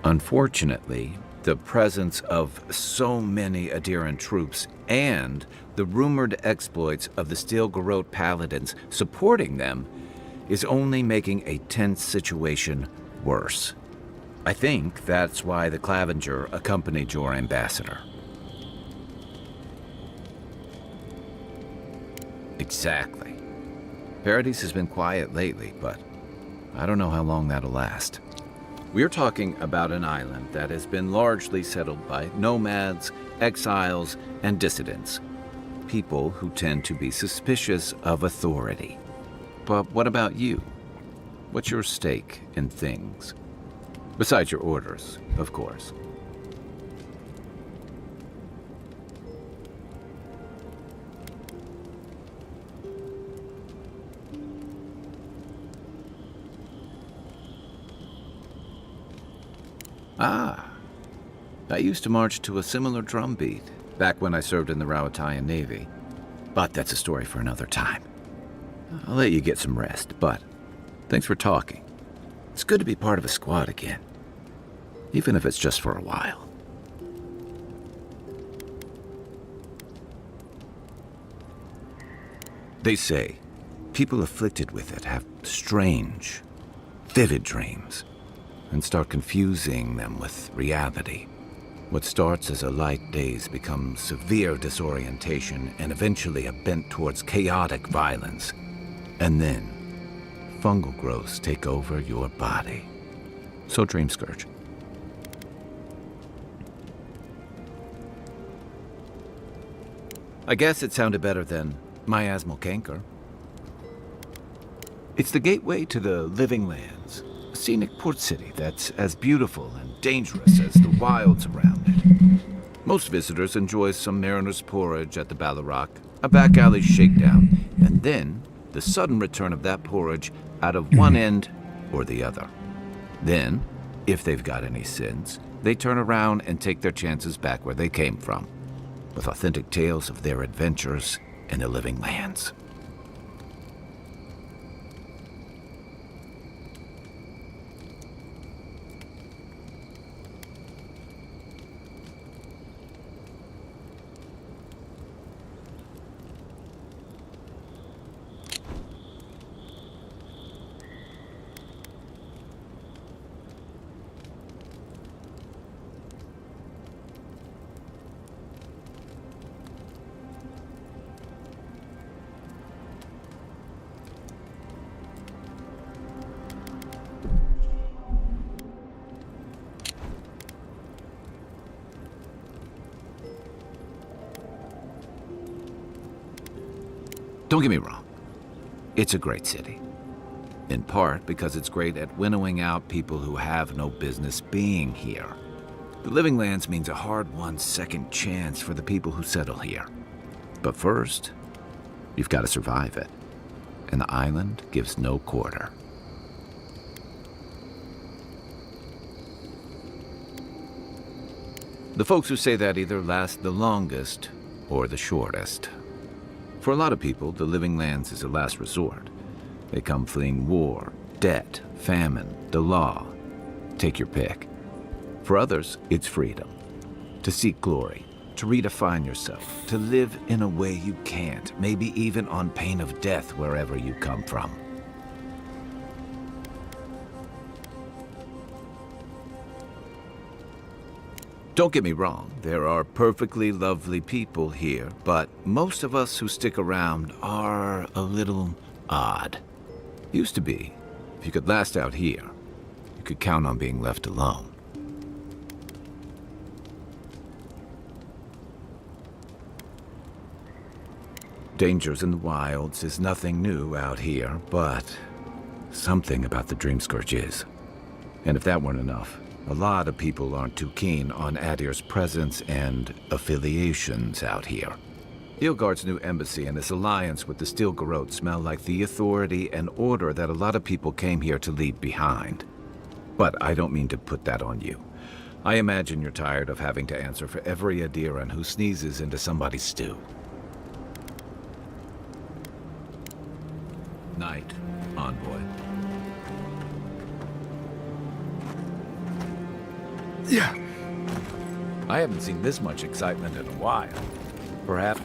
Unfortunately, the presence of so many Adiran troops and the rumored exploits of the Steel Garrote paladins supporting them is only making a tense situation worse. I think that's why the Clavenger accompanied your ambassador. Exactly. Paradise has been quiet lately, but I don't know how long that'll last. We're talking about an island that has been largely settled by nomads, exiles, and dissidents. People who tend to be suspicious of authority. But what about you? What's your stake in things? Besides your orders, of course. Ah, I used to march to a similar drumbeat back when I served in the Rawatayan Navy. But that's a story for another time. I'll let you get some rest, but thanks for talking. It's good to be part of a squad again, even if it's just for a while. They say people afflicted with it have strange, vivid dreams and start confusing them with reality. What starts as a light daze becomes severe disorientation and eventually a bent towards chaotic violence. And then, fungal growths take over your body. So Dream Scourge. I guess it sounded better than miasmal canker. It's the gateway to the living lands. A scenic port city that's as beautiful and dangerous as the wilds around it. Most visitors enjoy some mariner's porridge at the Ballarrock, a back alley shakedown, and then the sudden return of that porridge out of one end or the other. Then, if they've got any sense, they turn around and take their chances back where they came from, with authentic tales of their adventures in the living lands. Don't get me wrong, it's a great city. In part because it's great at winnowing out people who have no business being here. The Living Lands means a hard-won second chance for the people who settle here. But first, you've got to survive it. And the island gives no quarter. The folks who say that either last the longest or the shortest. For a lot of people, the Living Lands is a last resort. They come fleeing war, debt, famine, the law. Take your pick. For others, it's freedom. To seek glory, to redefine yourself, to live in a way you can't, maybe even on pain of death wherever you come from. Don't get me wrong, there are perfectly lovely people here, but most of us who stick around are a little odd. Used to be. If you could last out here, you could count on being left alone. Dangers in the wilds is nothing new out here, but something about the Dream Scourge is. And if that weren't enough, a lot of people aren't too keen on Adir's presence and affiliations out here. Hilgard's new embassy and his alliance with the Steel Garrote smell like the authority and order that a lot of people came here to leave behind. But I don't mean to put that on you. I imagine you're tired of having to answer for every Adiran who sneezes into somebody's stew. Night, Envoy. Yeah. I haven't seen this much excitement in a while. Perhaps...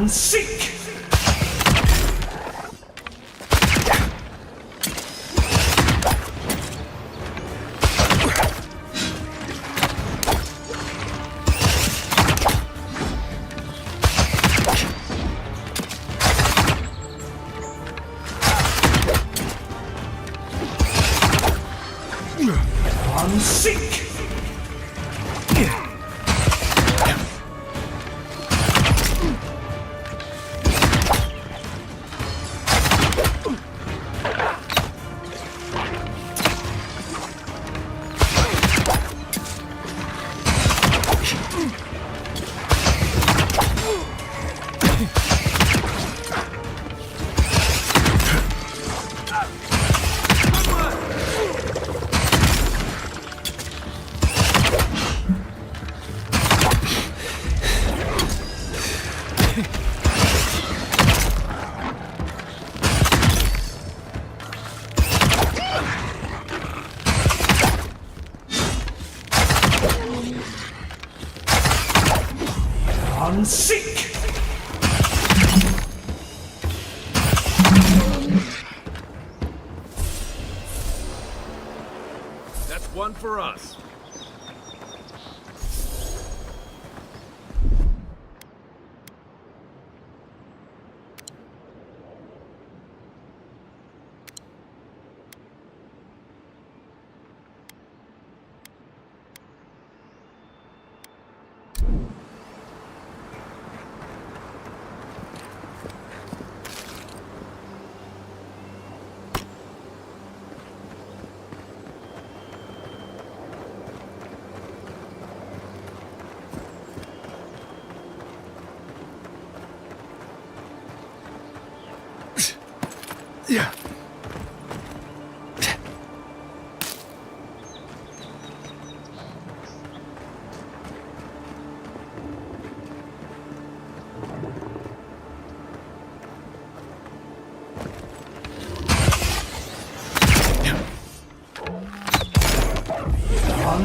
Seek! Seek! Seek! That's one for us. Yeah.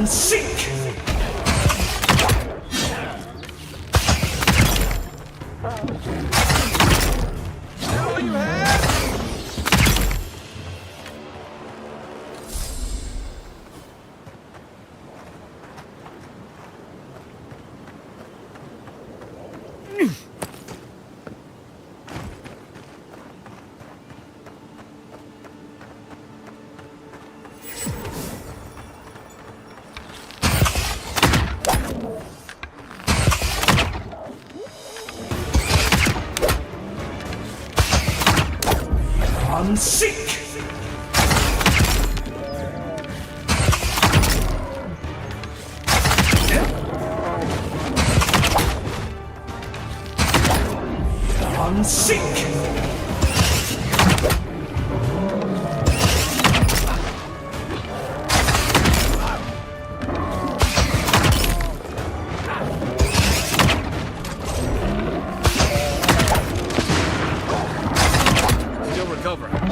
Seek! I'm sick! I'm sick! Still recovering.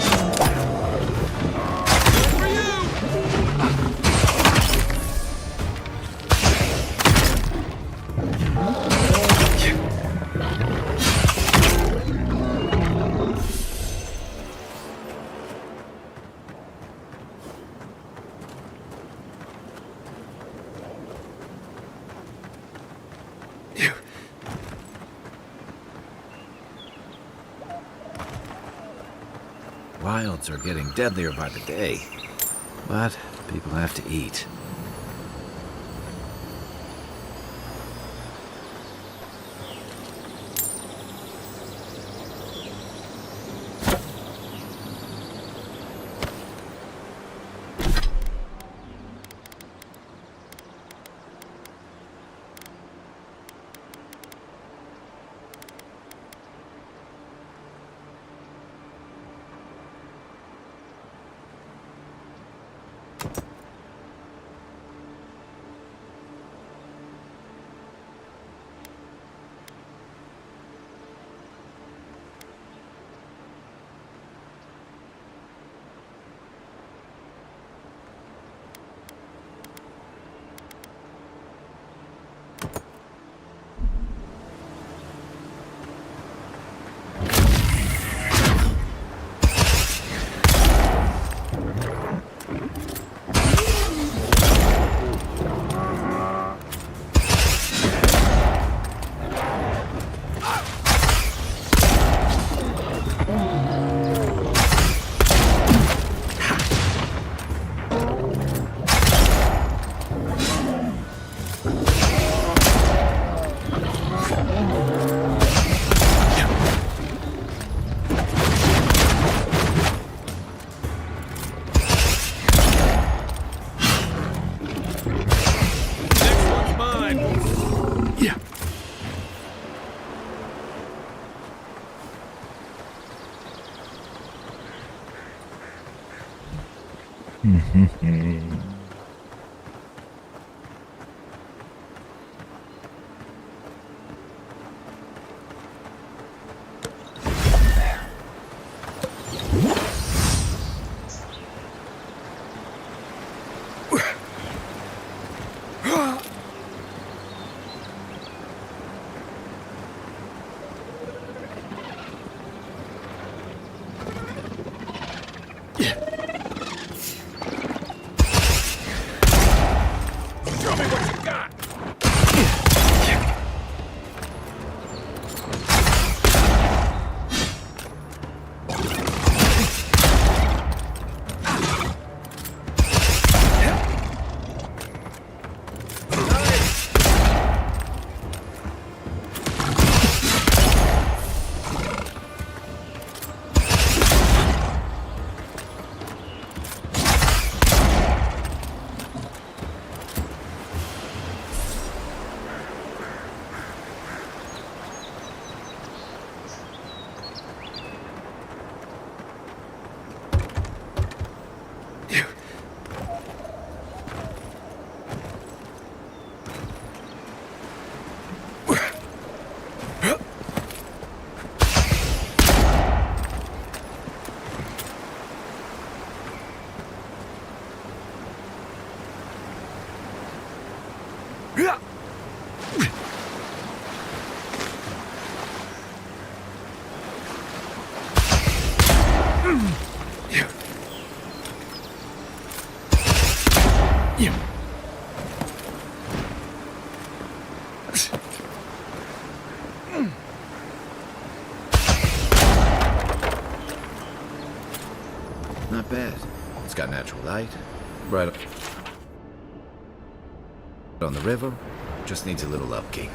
Wilds are getting deadlier by the day. But people have to eat. Not bad. It's got natural light. Right on the river. Just needs a little upkeep.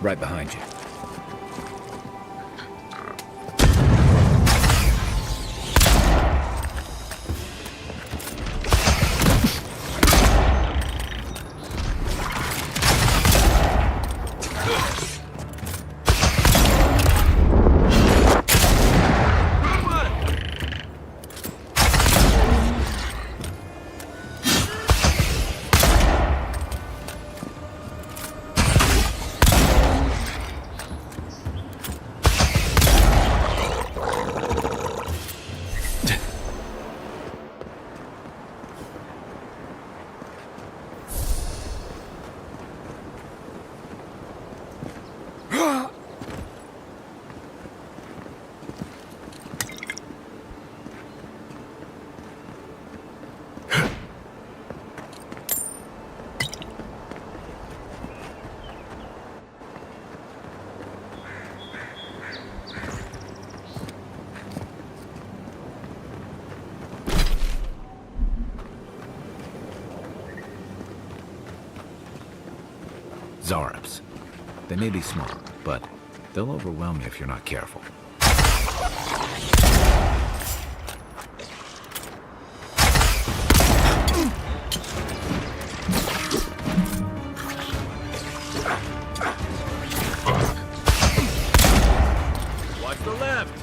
Right behind you. Zarabs. They may be small, but they'll overwhelm you if you're not careful. Watch the left!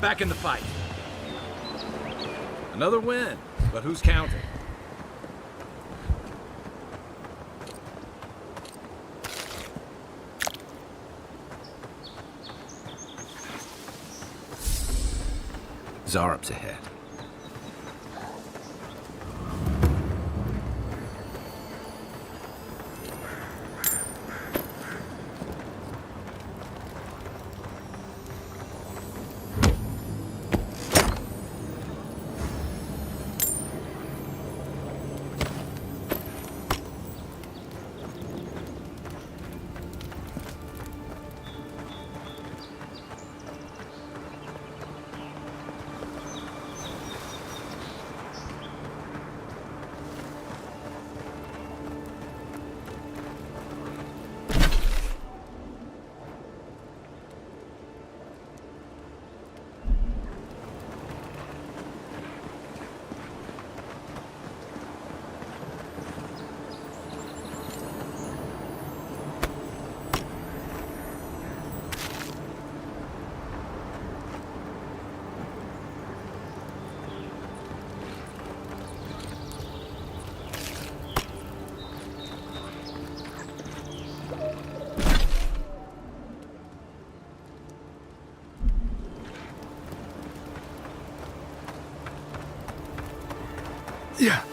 Back in the fight. Another win, but who's counting? Zarup's ahead. Yeah.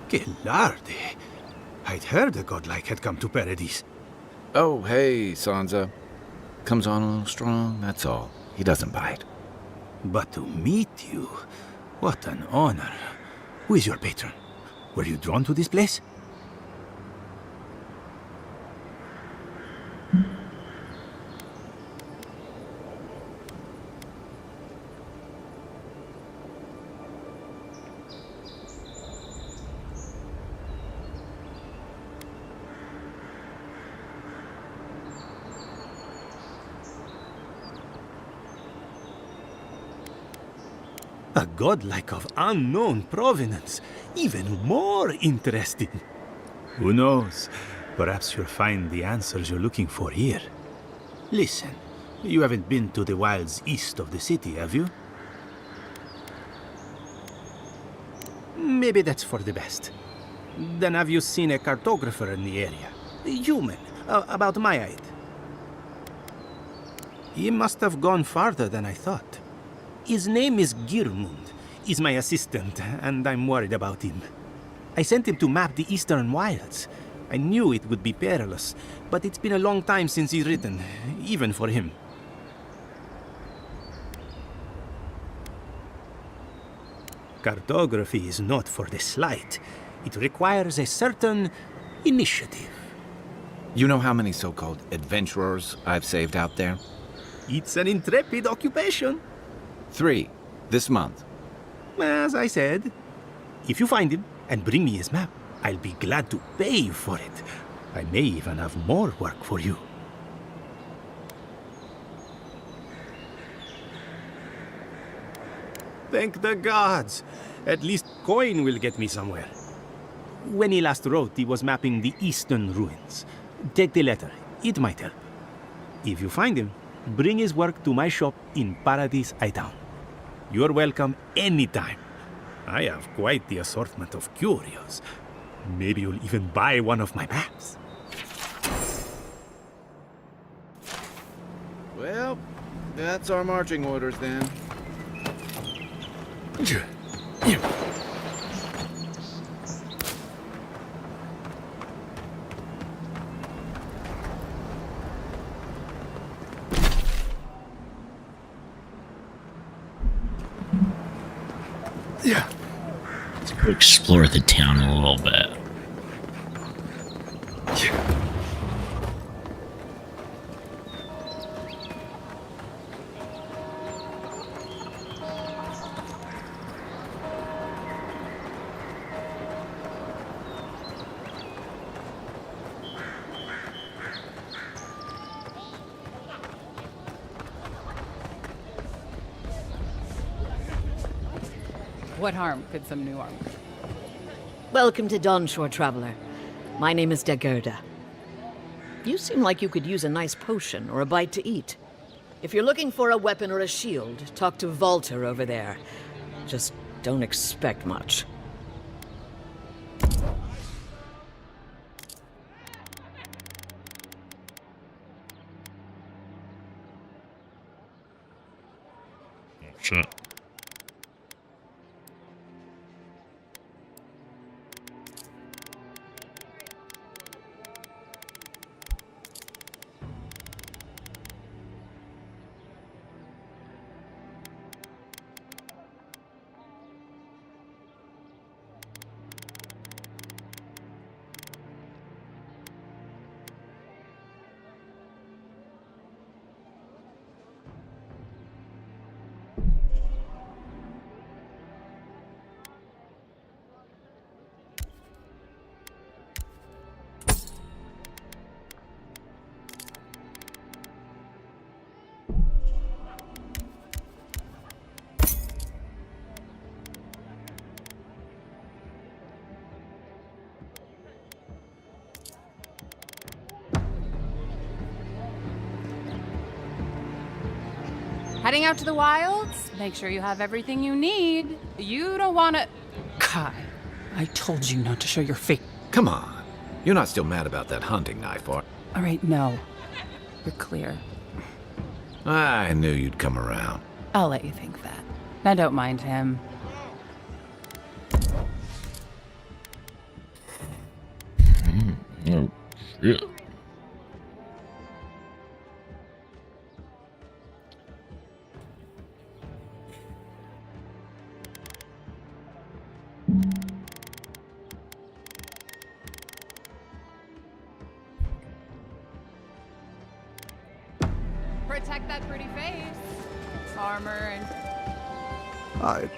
Gelarde. I'd heard the godlike had come to Paradise. Oh, hey, Sansa. Comes on a little strong, that's all. He doesn't bite. But to meet you, what an honor. Who is your patron? Were you drawn to this place? A godlike of unknown provenance. Even more interesting. Who knows? Perhaps you'll find the answers you're looking for here. Listen, you haven't been to the wilds east of the city, have you? Maybe that's for the best. Then have you seen a cartographer in the area? A human, about my height. He must have gone farther than I thought. His name is Girmund. He's my assistant, and I'm worried about him. I sent him to map the eastern wilds. I knew it would be perilous, but it's been a long time since he's written, even for him. Cartography is not for the slight. It requires a certain initiative. You know how many so-called adventurers I've saved out there? It's an intrepid occupation. 3, this month. As I said, if you find him and bring me his map, I'll be glad to pay you for it. I may even have more work for you. Thank the gods! At least coin will get me somewhere. When he last wrote, he was mapping the eastern ruins. Take the letter. It might help. If you find him, bring his work to my shop in Paradise Town. You're welcome anytime. I have quite the assortment of curios. Maybe you'll even buy one of my maps. Well, that's our marching orders then. Yeah. Let's go explore the town a little bit. What harm could some new armor? Welcome to Dawnshore, traveler. My name is Dagerda. You seem like you could use a nice potion or a bite to eat. If you're looking for a weapon or a shield, talk to Valter over there. Just don't expect much. Shit. Heading out to the wilds? Make sure you have everything you need. You don't want to... Kai, I told you not to show your face. Come on. You're not still mad about that hunting knife, are... All right, no. You're clear. I knew you'd come around. I'll let you think that. Now don't mind him. Yeah. Protect that pretty face. Armor and... I...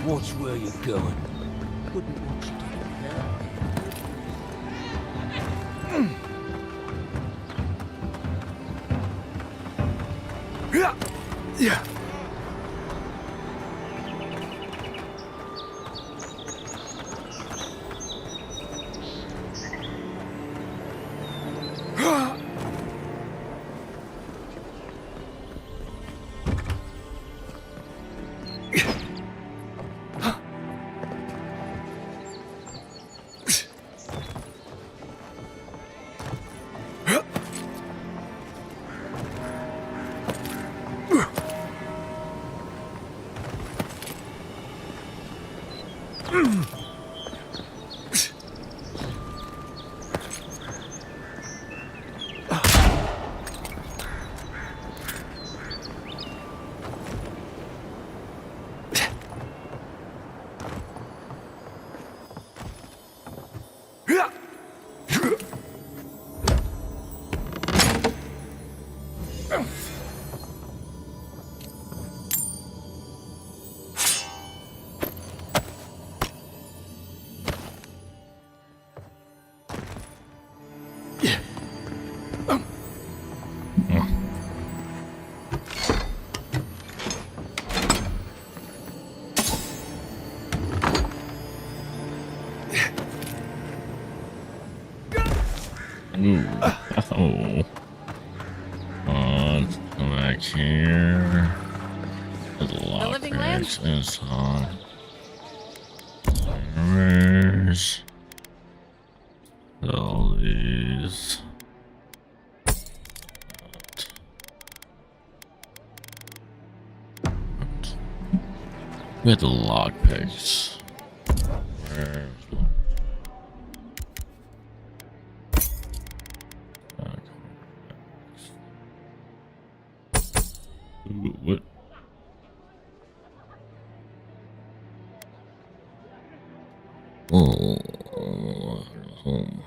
Watch where you're going. Wouldn't want you to Yeah. Ooh. Oh. Come back here. The lockpicks is on. Where's all these? We had the lockpicks. Where's what? Oh, home.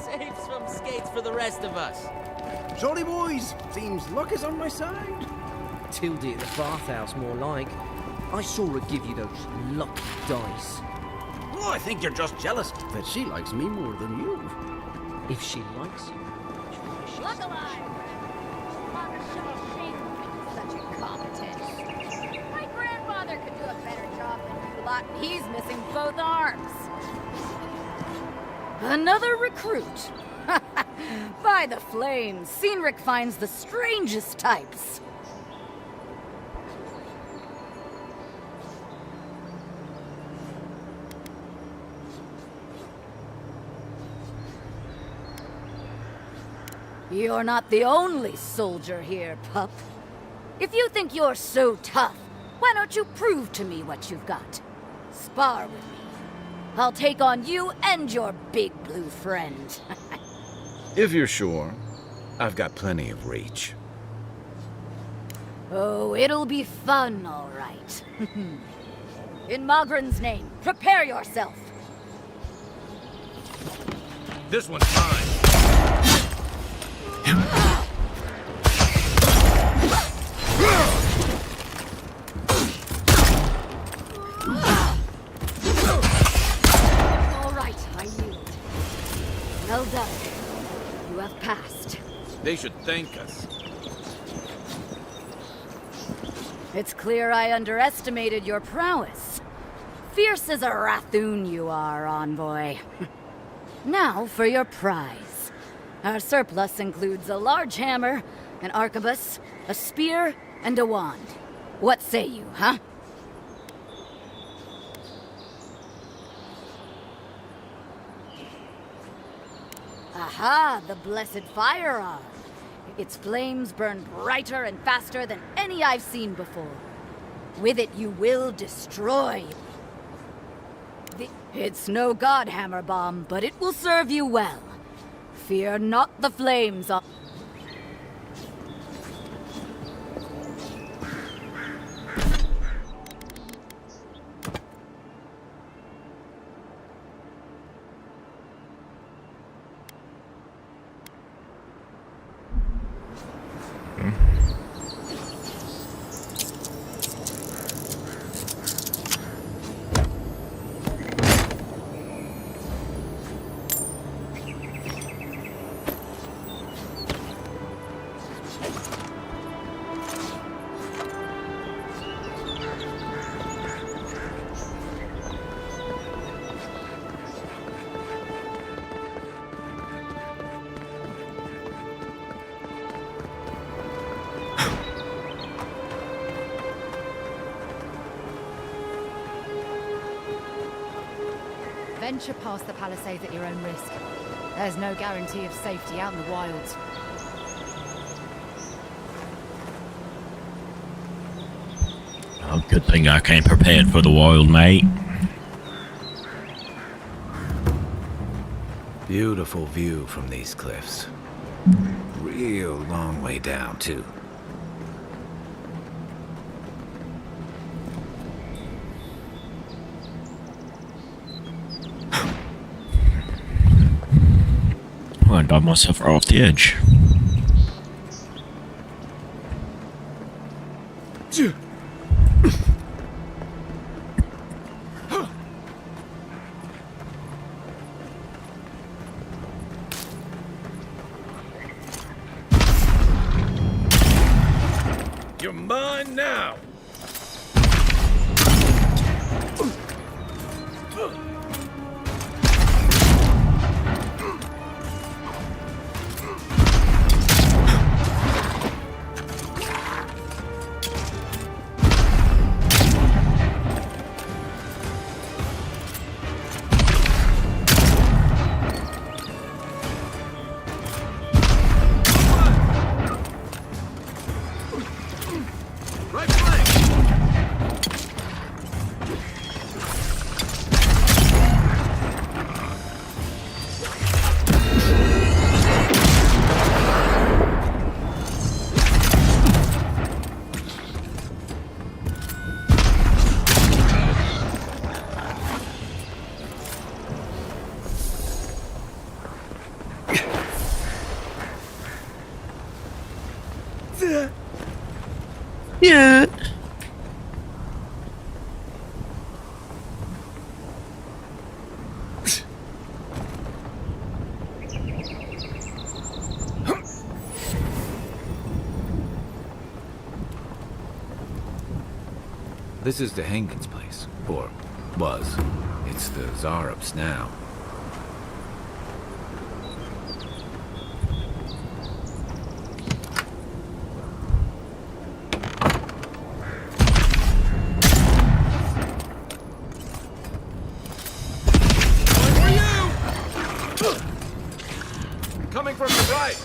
Save some skates for the rest of us. Jolly boys! Seems luck is on my side. Tildy at the bathhouse, more like. I saw her give you those lucky dice. Oh, I think you're just jealous that she likes me more than you. If she likes you. Look alive! Father show shame such incompetence. My grandfather could do a better job than you lot. He's missing both arms. Another recruit. By the flames, Cynric finds the strangest types. You're not the only soldier here, pup. If you think you're so tough, why don't you prove to me what you've got? Spar with me. I'll take on you and your big blue friend. If you're sure, I've got plenty of reach. Oh, it'll be fun, all right. In Magrin's name, prepare yourself. This one's mine. All right, I yield. Well done. You have passed. They should thank us. It's clear I underestimated your prowess. Fierce as a Rathoon you are, envoy. Now for your prize. Our surplus includes a large hammer, an arquebus, a spear, and a wand. What say you, huh? Aha, the blessed firearm. Its flames burn brighter and faster than any I've seen before. With it you will destroy. It's no godhammer bomb, but it will serve you well. Fear not the flames of... Venture past the palisades at your own risk. There's no guarantee of safety out in the wilds. Oh, good thing I came prepared for the wild, mate. Beautiful view from these cliffs. Real long way down, too. Oh, I dived myself right off the edge. You're mine now! Yeah. This is the Hankins place. Or was. It's the Zarups now. Coming from the right!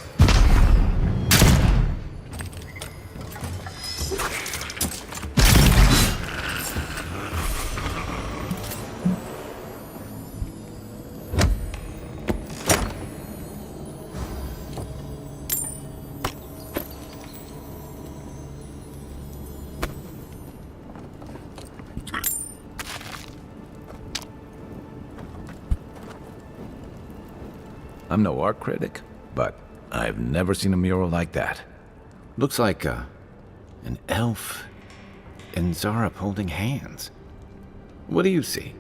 I'm no art critic, but I've never seen a mural like that. Looks like an elf and Zarup holding hands. What do you see?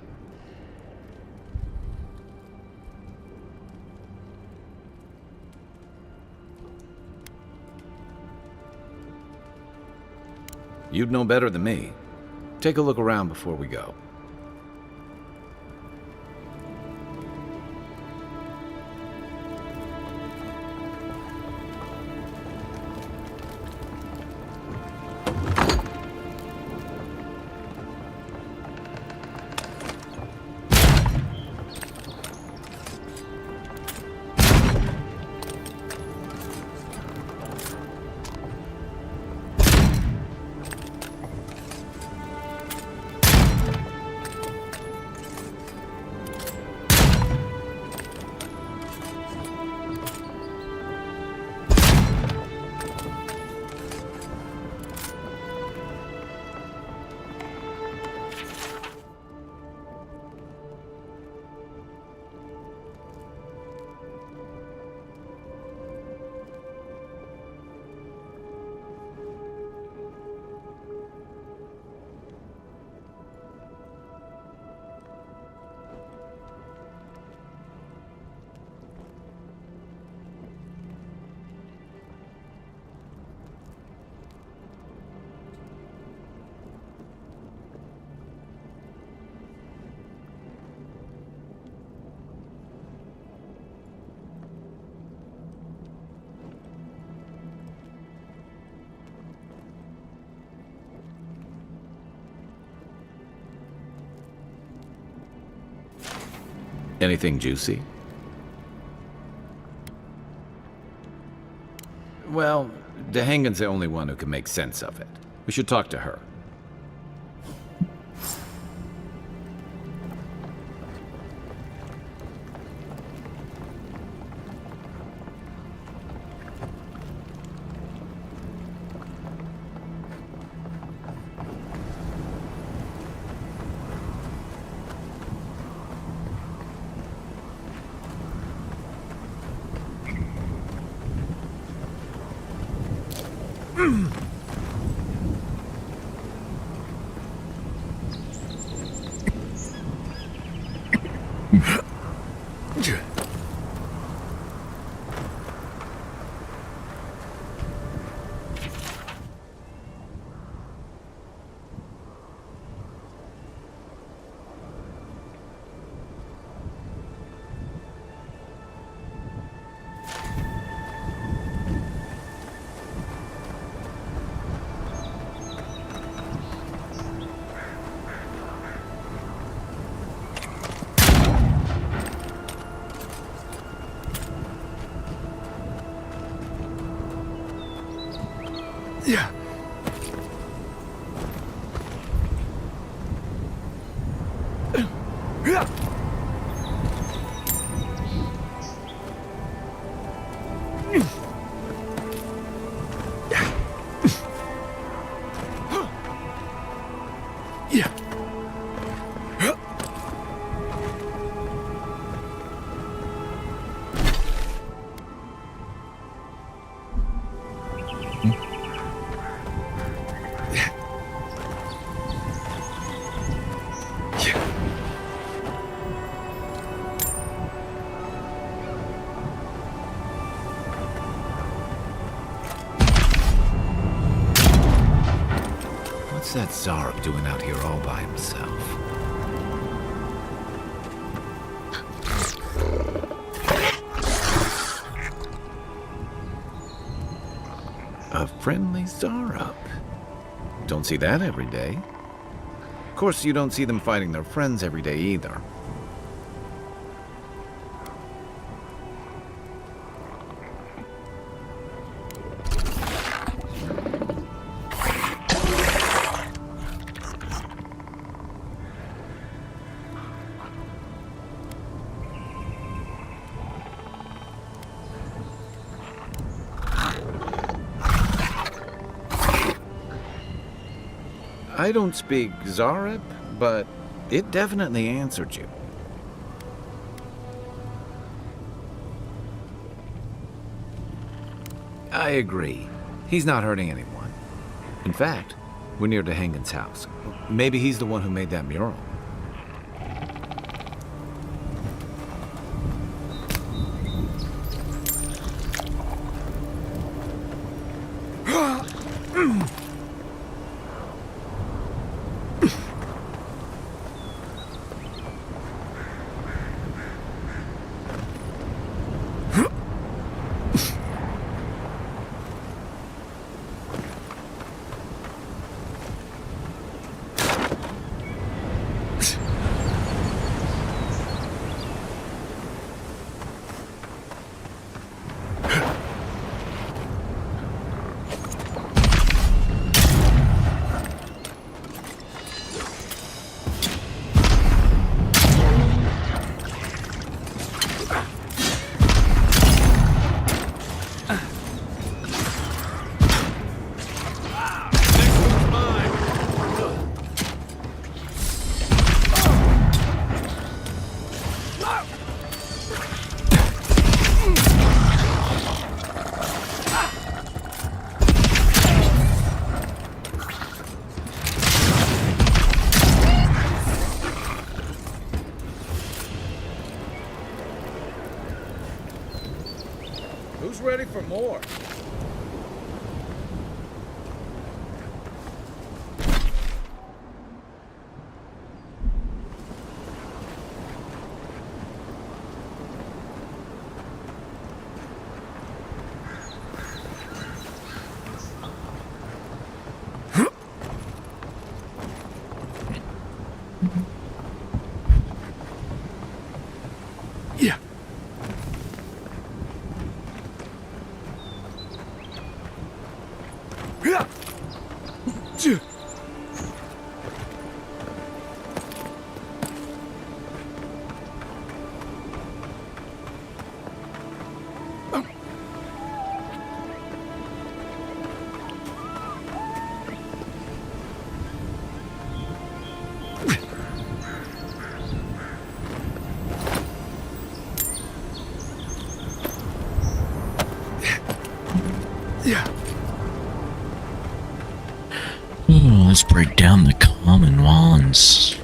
You'd know better than me. Take a look around before we go. Anything juicy? Well, Dehangan's the only one who can make sense of it. We should talk to her. Yeah. What's that Zarb doing out here all by himself? A friendly Zarb. Don't see that every day. Of course, you don't see them fighting their friends every day either. I don't speak Zarab, but it definitely answered you. I agree. He's not hurting anyone. In fact, we're near Dehangan's house. Maybe he's the one who made that mural. Who's ready for more? Ooh, let's break down the common wands.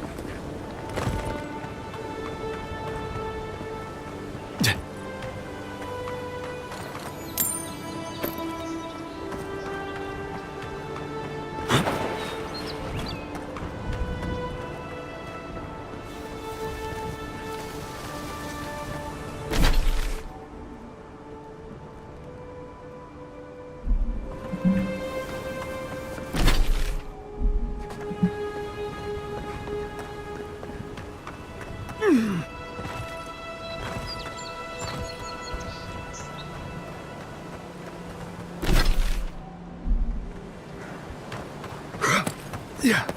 Yeah.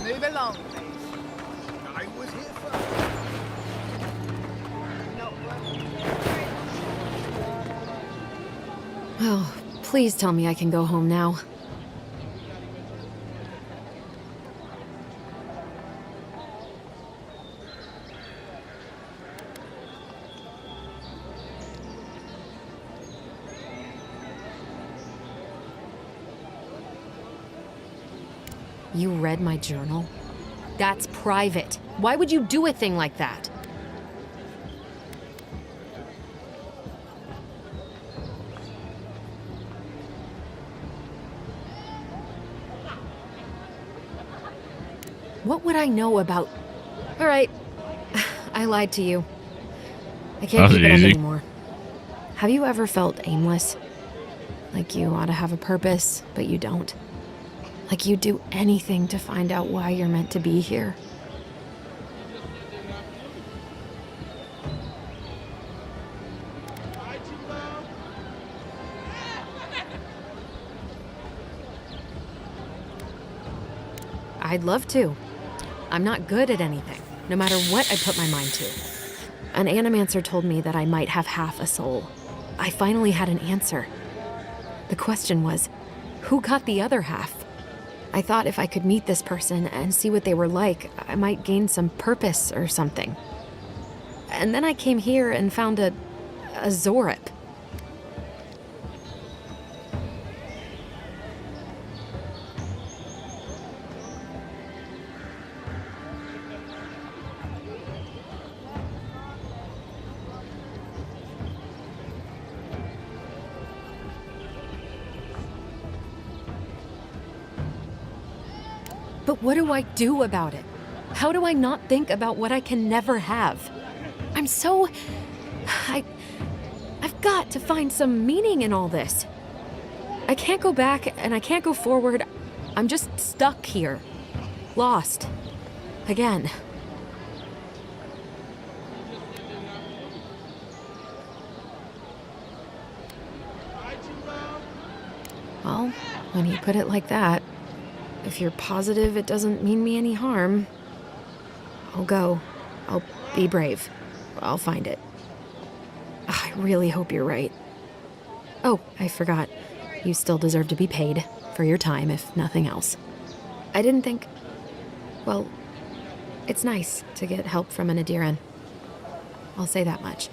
Move along, please. I was here first. Oh, please tell me I can go home now. You read my journal? That's private. Why would you do a thing like that? What would I know about... All right, I lied to you. I can't keep it up anymore. Have you ever felt aimless? Like you ought to have a purpose, but you don't? Like you'd do anything to find out why you're meant to be here? I'd love to. I'm not good at anything, no matter what I put my mind to. An animancer told me that I might have half a soul. I finally had an answer. The question was, who got the other half? I thought if I could meet this person and see what they were like, I might gain some purpose or something. And then I came here and found a Zorip. But what do I do about it? How do I not think about what I can never have? I'm so... I've got to find some meaning in all this. I can't go back and I can't go forward. I'm just stuck here. Lost. Again. Well, when you put it like that, if you're positive it doesn't mean me any harm, I'll go. I'll be brave. I'll find it. I really hope you're right. Oh, I forgot. You still deserve to be paid for your time, if nothing else. I didn't think... Well, it's nice to get help from an Adiran. I'll say that much.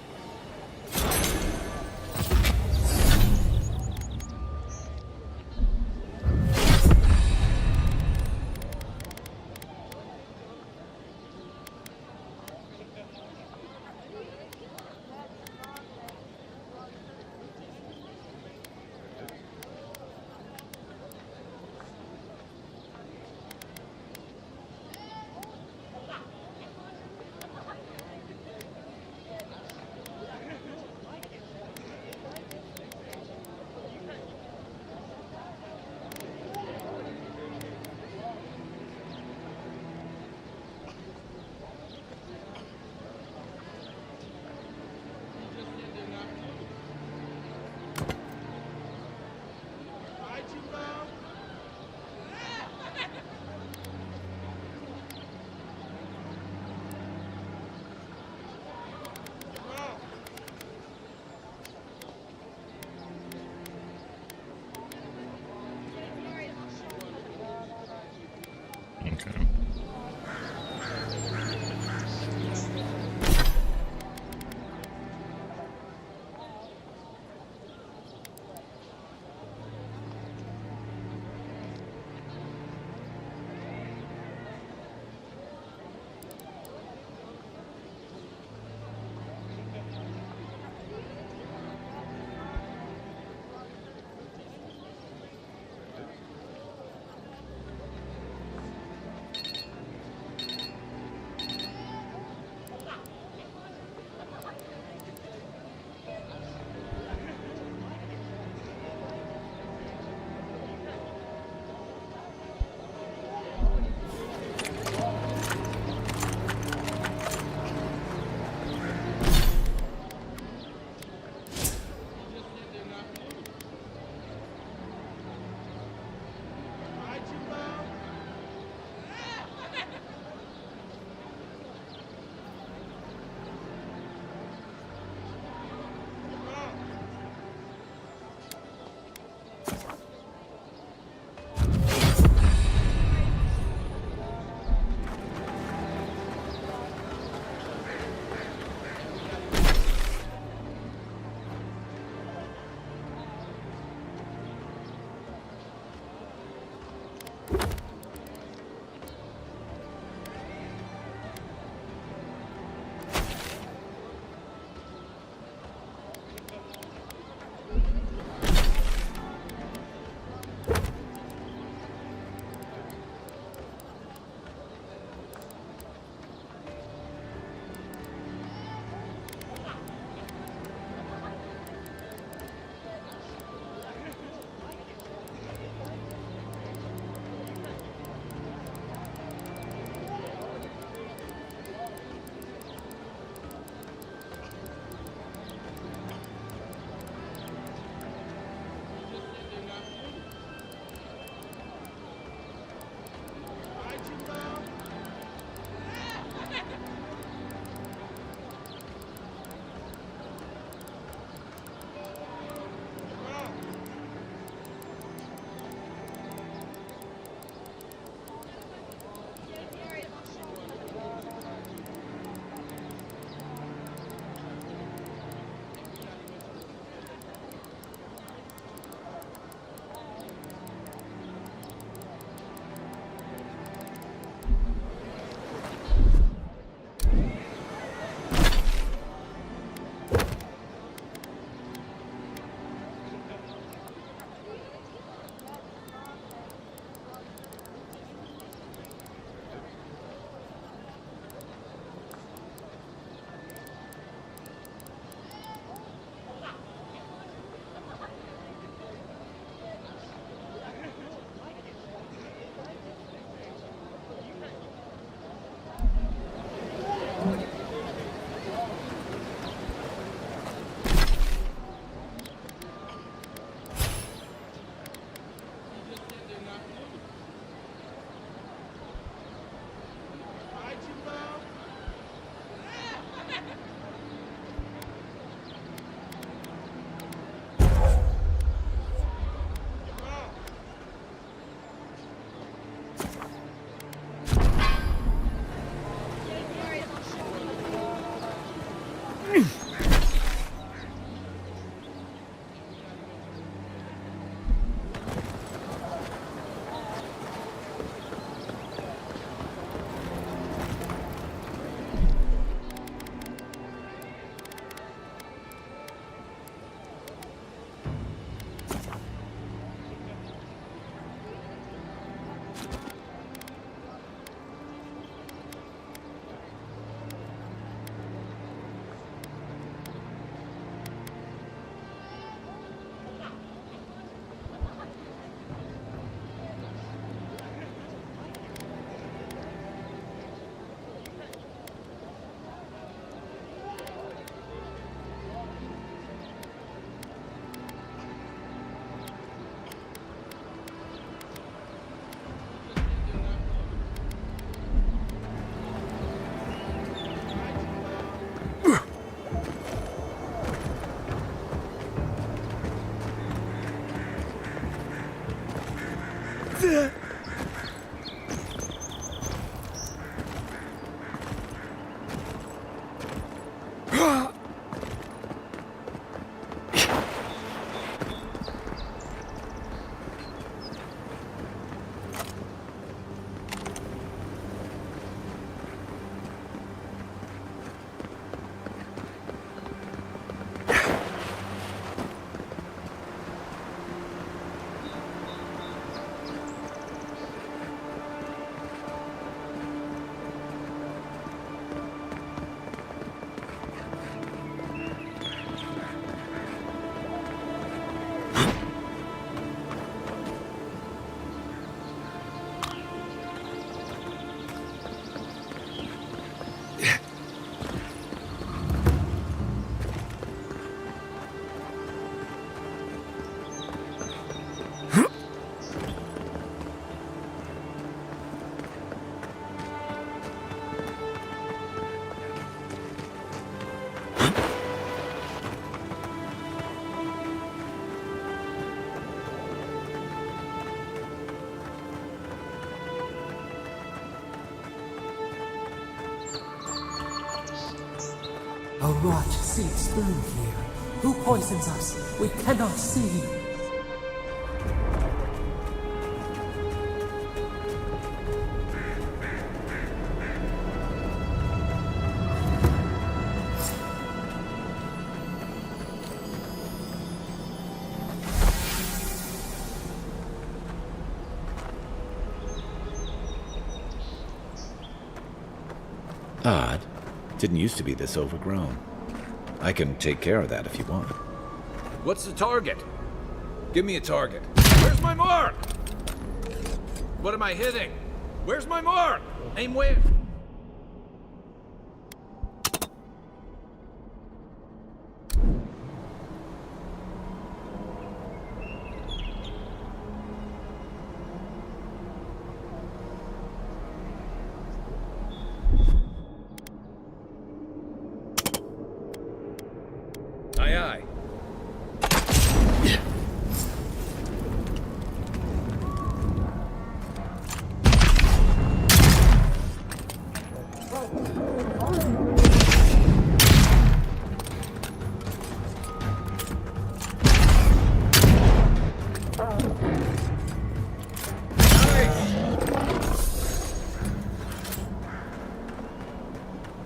A rot seeps through here. Who poisons us? We cannot see. Odd. Didn't used to be this overgrown. I can take care of that if you want. What's the target? Give me a target. Where's my mark? What am I hitting? Where's my mark? Aim where? Aye, aye.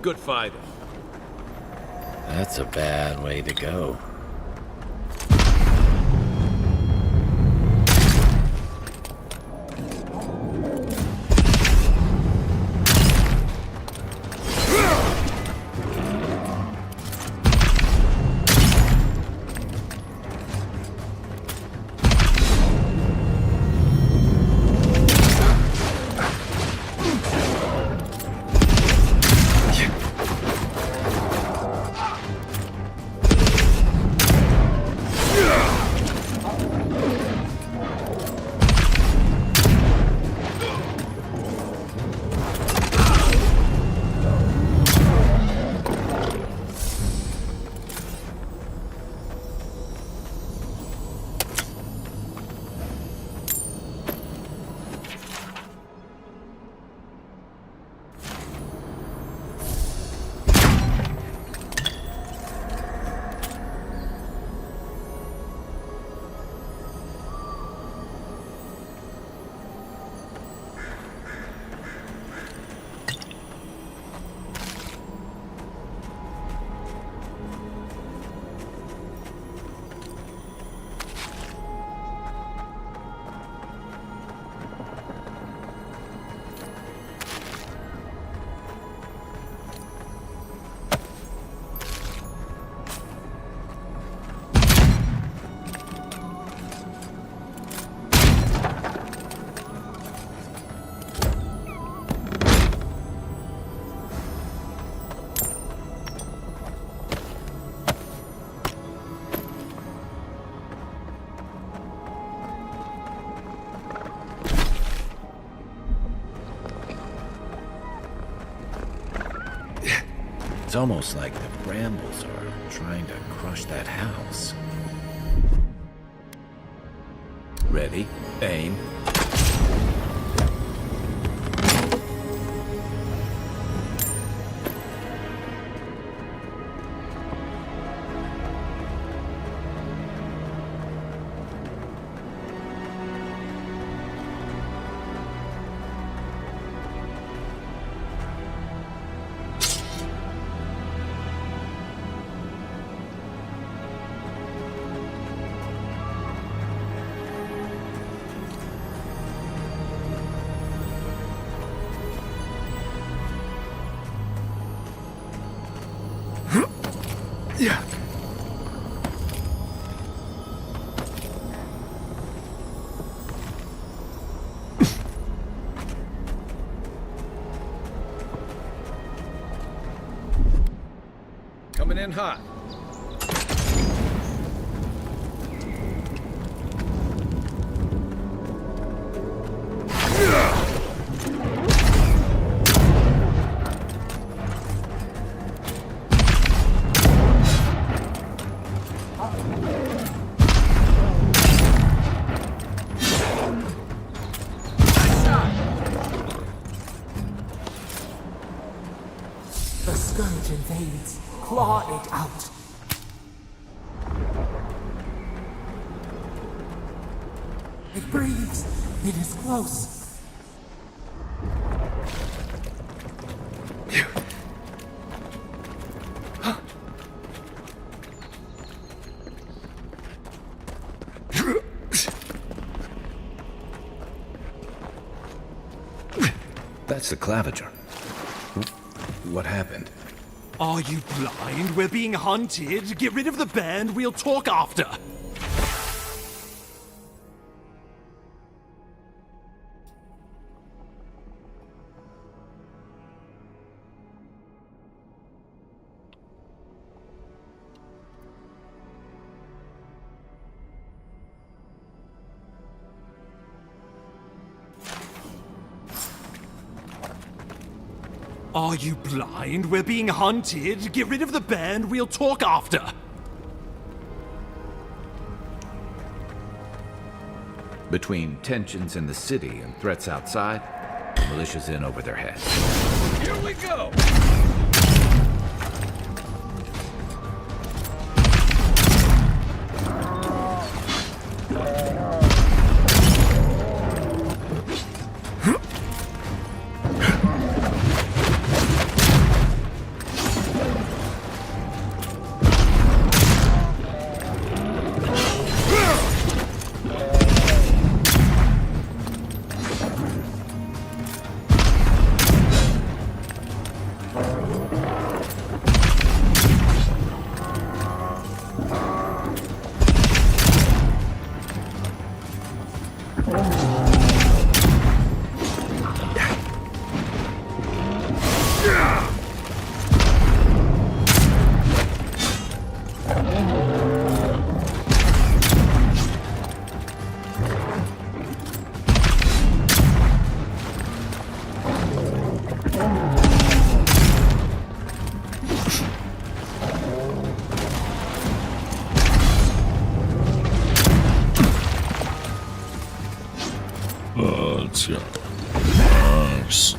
Good fighting. That's a bad way to go. It's almost like the brambles are trying to crush that house. Ready, aim. Coming in hot. The scourge invades. Claw it out. It breathes. It is close. That's the Claviger. What happened? Are you blind? We're being hunted. Get rid of the band. We'll talk after. Are you blind? We're being hunted. Get rid of the band. We'll talk after. Between tensions in the city and threats outside, the militia's in over their heads. Here we go! Let's go. Nice.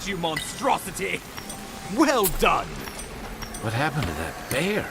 You monstrosity! Well done! What happened to that bear?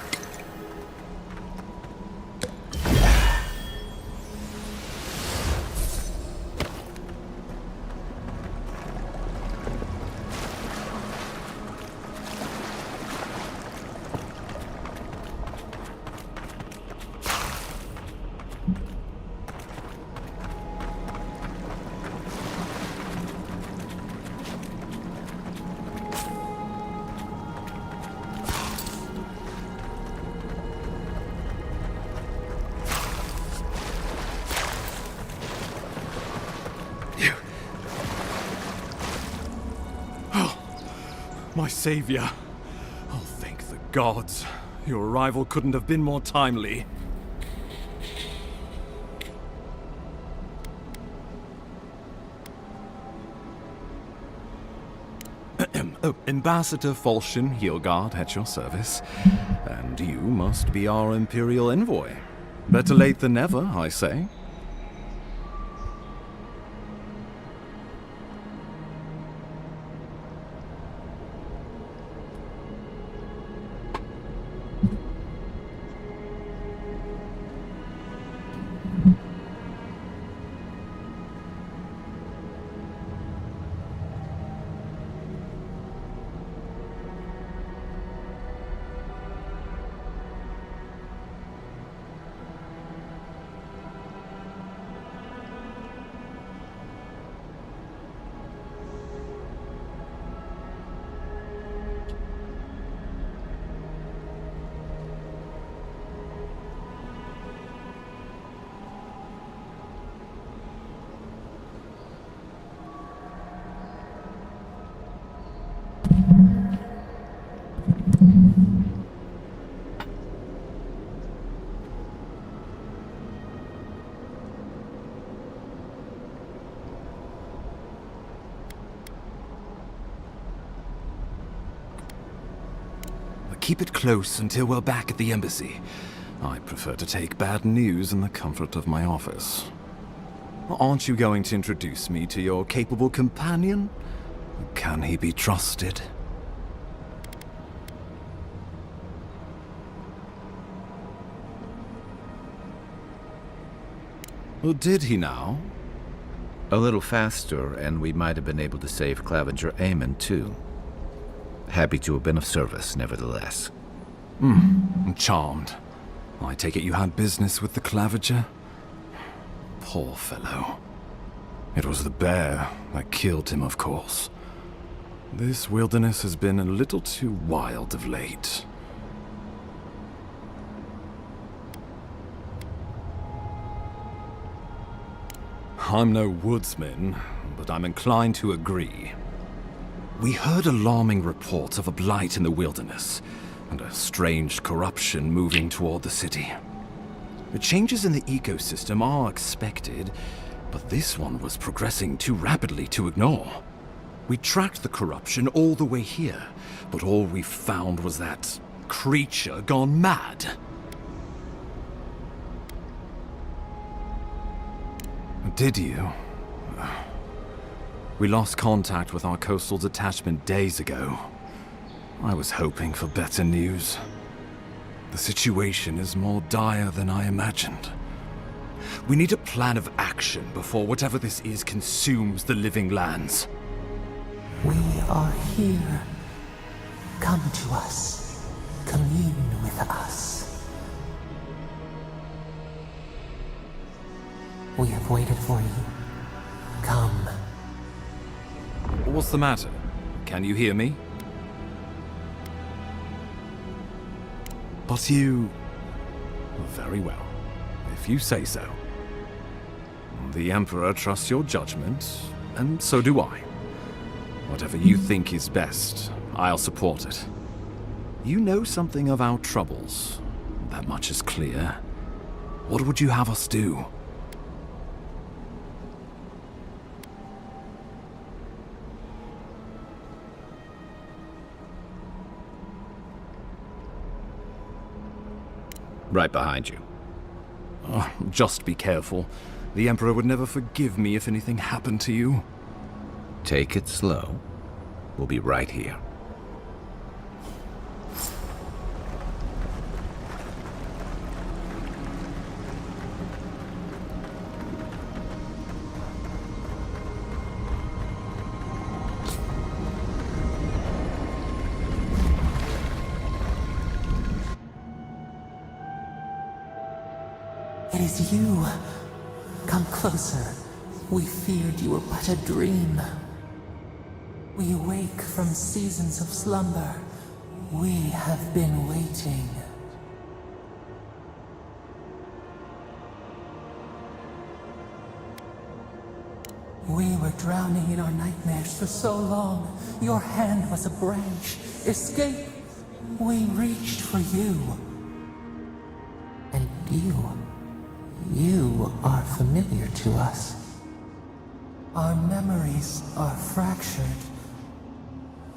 My savior. Oh, thank the gods. Your arrival couldn't have been more timely. Oh, Ambassador Falchion Heelguard at your service. And you must be our Imperial envoy. Better late than never, I say. Keep it close until we're back at the embassy. I prefer to take bad news in the comfort of my office. Aren't you going to introduce me to your capable companion? Can he be trusted? Or did he now? A little faster, and we might have been able to save Clavenger Aemon, too. Happy to have been of service, nevertheless. I'm charmed. I take it you had business with the Clavenger? Poor fellow. It was the bear that killed him, of course. This wilderness has been a little too wild of late. I'm no woodsman, but I'm inclined to agree. We heard alarming reports of a blight in the wilderness, and a strange corruption moving toward the city. The changes in the ecosystem are expected, but this one was progressing too rapidly to ignore. We tracked the corruption all the way here, but all we found was that creature gone mad. Did you? We lost contact with our coastal detachment days ago. I was hoping for better news. The situation is more dire than I imagined. We need a plan of action before whatever this is consumes the living lands. We are here. Come to us. Commune with us. We have waited for you. Come. What's the matter? Can you hear me? But you... Very well, if you say so. The Emperor trusts your judgment, and so do I. Whatever you think is best, I'll support it. You know something of our troubles. That much is clear. What would you have us do? Right behind you. Oh, just be careful. The Emperor would never forgive me if anything happened to you. Take it slow. We'll be right here. It is you. Come closer. We feared you were but a dream. We awake from seasons of slumber. We have been waiting. We were drowning in our nightmares for so long. Your hand was a branch. Escape! We reached for you. And you are familiar to us. Our memories are fractured.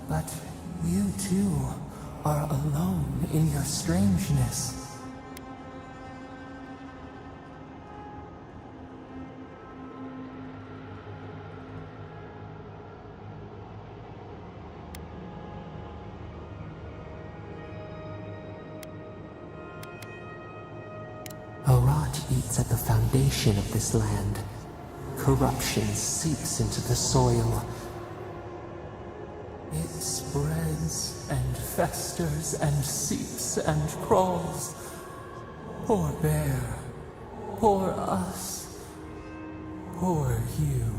But you too are alone in your strangeness. A rot eats at the foundation of this land. Corruption seeps into the soil. It spreads and festers and seeps and crawls. Poor bear. Poor us. Poor you.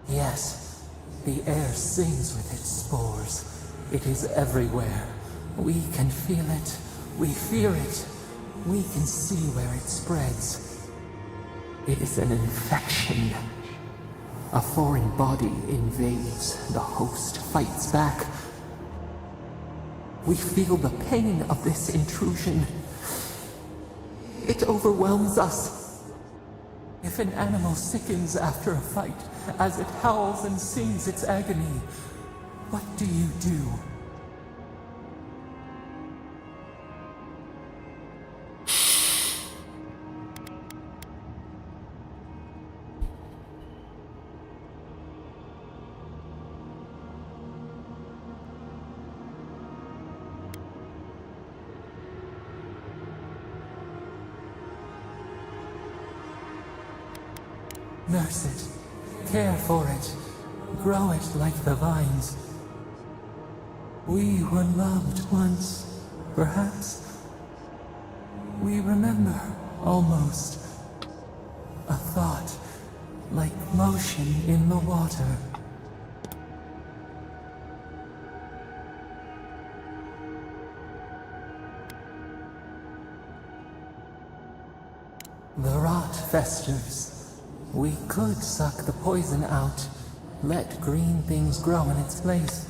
Yes, the air sings with its spores. It is everywhere. We can feel it. We fear it. We can see where it spreads. It is an infection. A foreign body invades. The host fights back. We feel the pain of this intrusion. It overwhelms us. If an animal sickens after a fight, as it howls and sings its agony, what do you do? Nurse it, care for it, grow it like the vines. We were loved once, perhaps. We remember, almost. A thought, like motion in the water. The rot festers. We could suck the poison out, let green things grow in its place,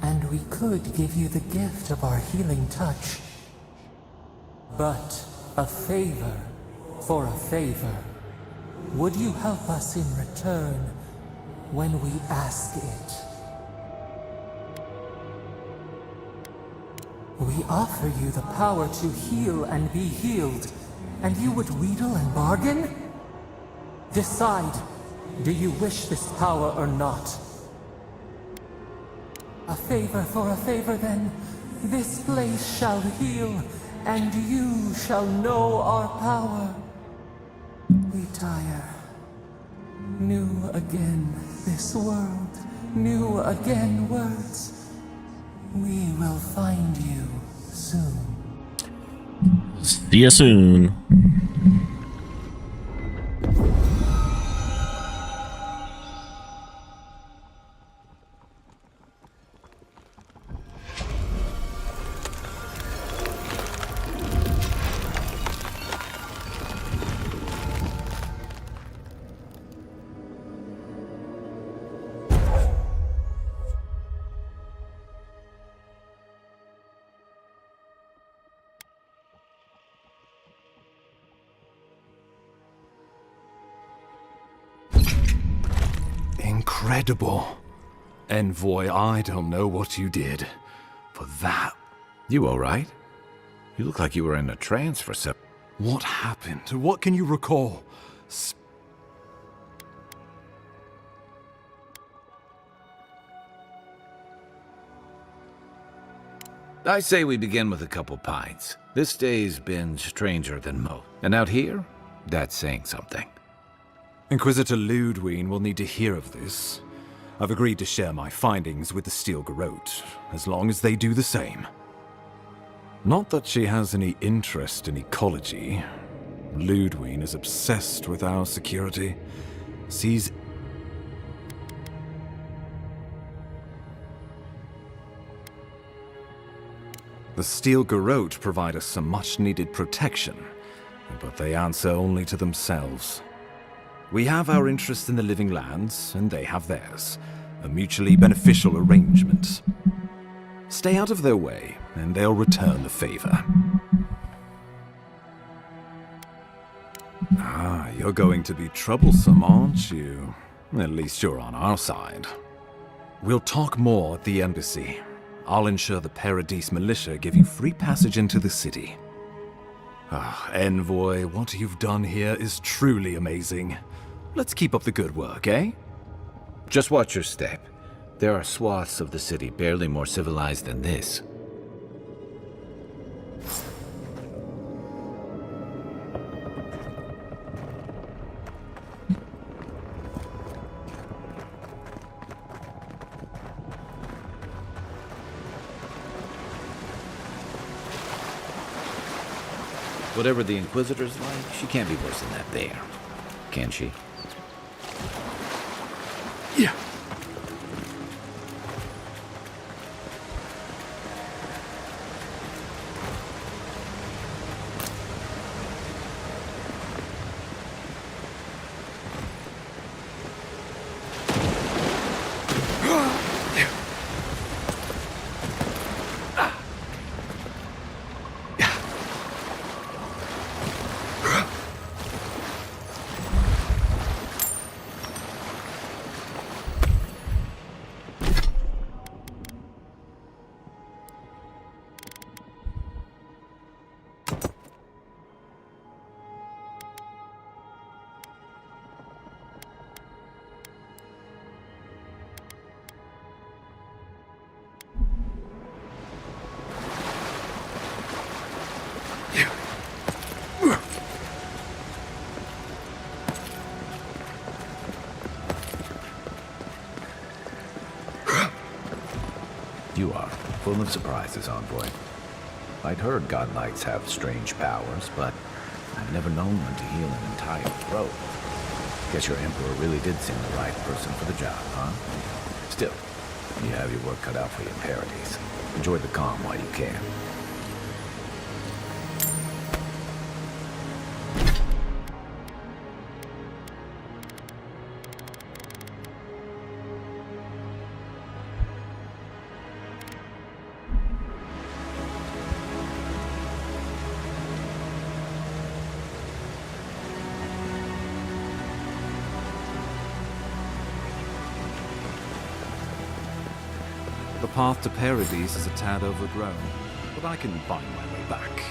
and we could give you the gift of our healing touch. But a favor for a favor. Would you help us in return when we ask it? We offer you the power to heal and be healed, and you would wheedle and bargain? Decide, do you wish this power or not? A favor for a favor then. This place shall heal, and you shall know our power. We tire. New again this world, new again words. We will find you soon. See you soon. Incredible. Envoy, I don't know what you did, but that... You alright? You look like you were in a trance for some... What happened? What can you recall? I say we begin with a couple pints. This day's been stranger than most. And out here, that's saying something. Inquisitor Ludwine will need to hear of this. I've agreed to share my findings with the Steel Garrote, as long as they do the same. Not that she has any interest in ecology. Ludwine is obsessed with our security. Sees... The Steel Garrote provide us some much-needed protection, but they answer only to themselves. We have our interest in the living lands, and they have theirs. A mutually beneficial arrangement. Stay out of their way, and they'll return the favor. Ah, you're going to be troublesome, aren't you? At least you're on our side. We'll talk more at the embassy. I'll ensure the Paradise militia give you free passage into the city. Ah, Envoy, what you've done here is truly amazing. Let's keep up the good work, eh? Just watch your step. There are swaths of the city barely more civilized than this. Whatever the Inquisitor's like, she can't be worse than that there. Can she? Yeah. You are full of surprises, Envoy. I'd heard God Knights have strange powers, but I've never known one to heal an entire throat. Guess your Emperor really did seem the right person for the job, huh? Still, you have your work cut out for you in Paradise. Enjoy the calm while you can. The path to Paradise is a tad overgrown, but I can find my way back.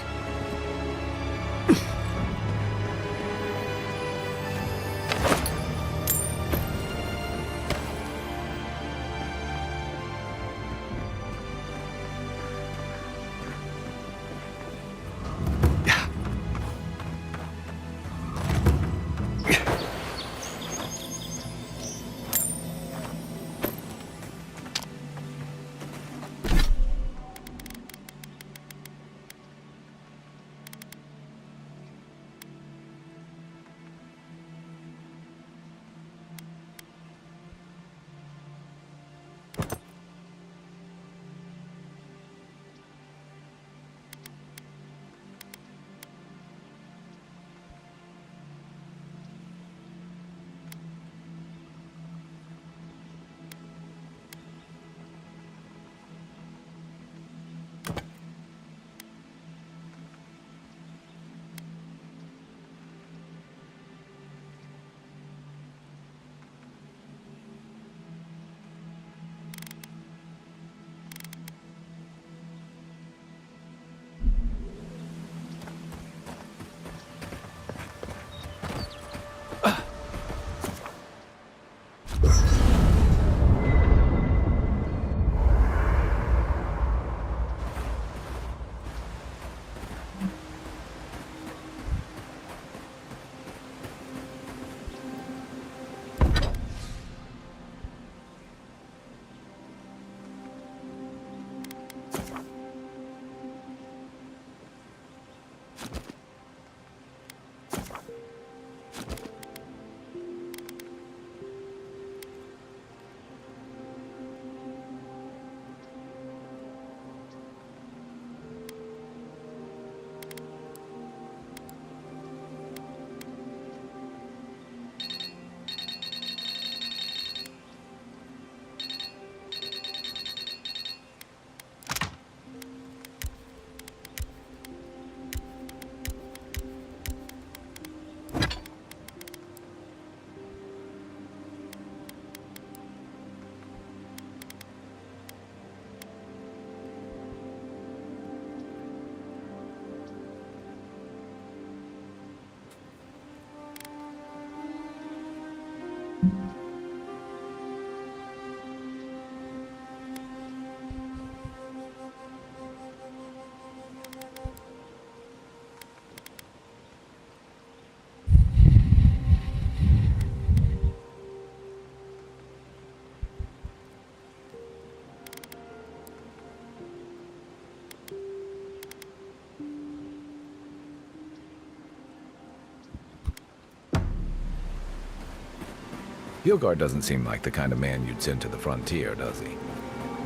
Hilgard doesn't seem like the kind of man you'd send to the frontier, does he?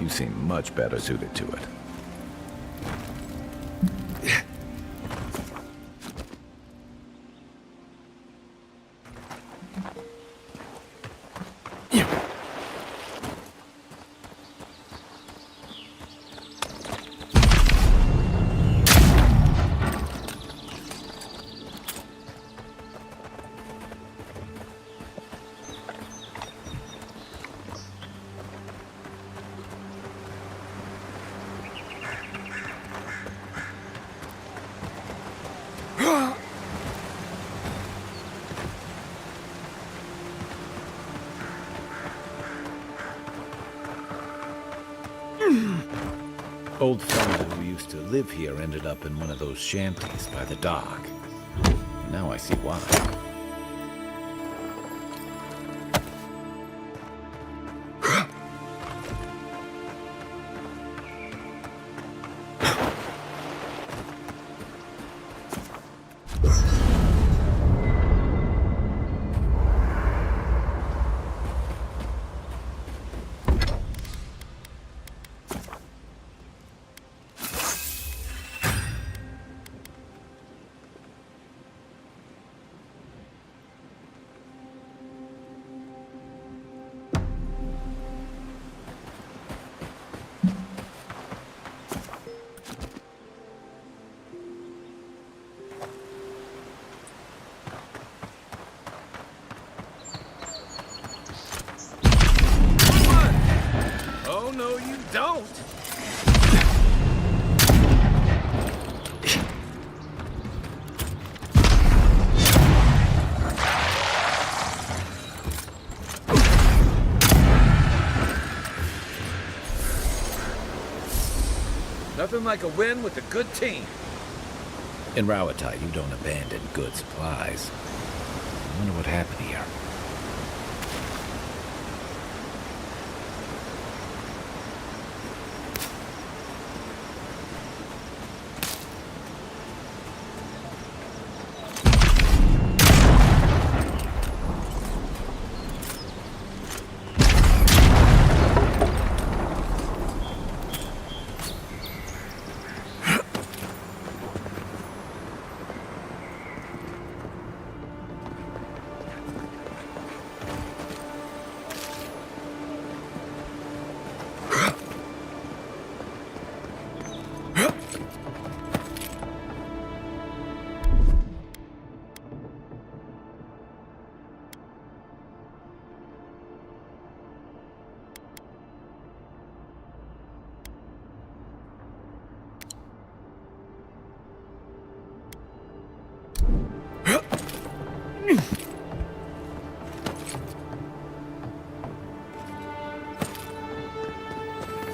You seem much better suited to it. Old fellow who used to live here ended up in one of those shanties by the dock. Now I see why. Oh, no, you don't! Nothing like a win with a good team. In Rawatai, you don't abandon good supplies. I wonder what happened here.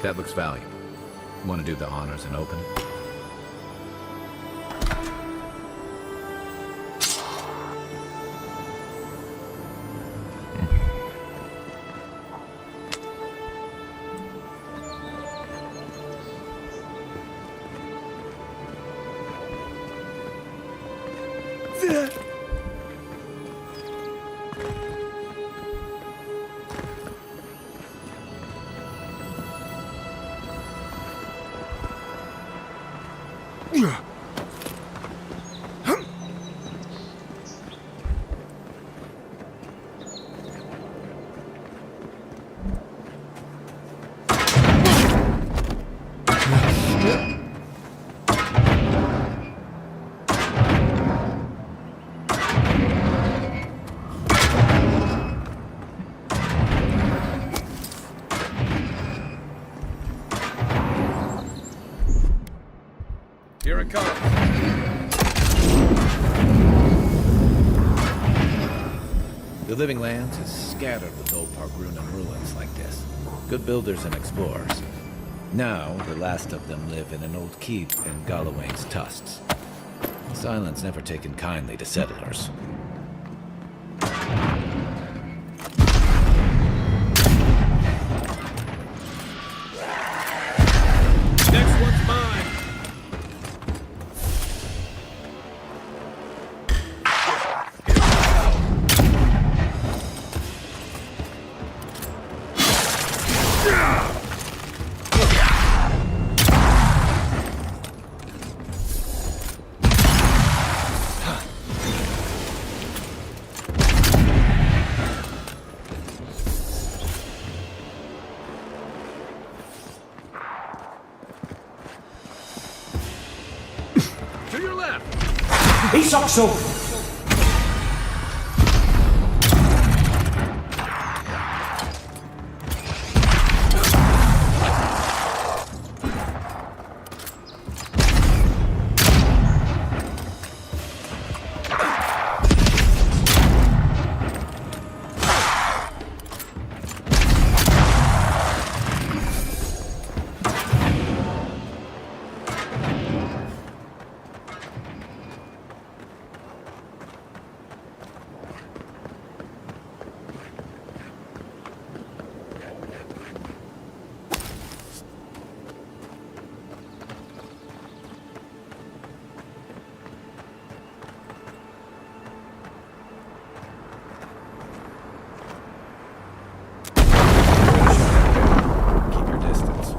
That looks valuable. Want to do the honors and open it? Here it comes. The Living Lands is scattered with old Pargrunan ruins like this. Good builders and explorers. Now, the last of them live in an old keep in Galloway's Tusks. This island's never taken kindly to settlers. Next one's mine. To your left! Isokso! Keep your distance.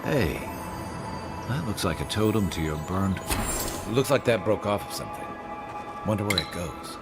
Hey, that looks like a totem to your burned... Looks like that broke off of something. Wonder where it goes.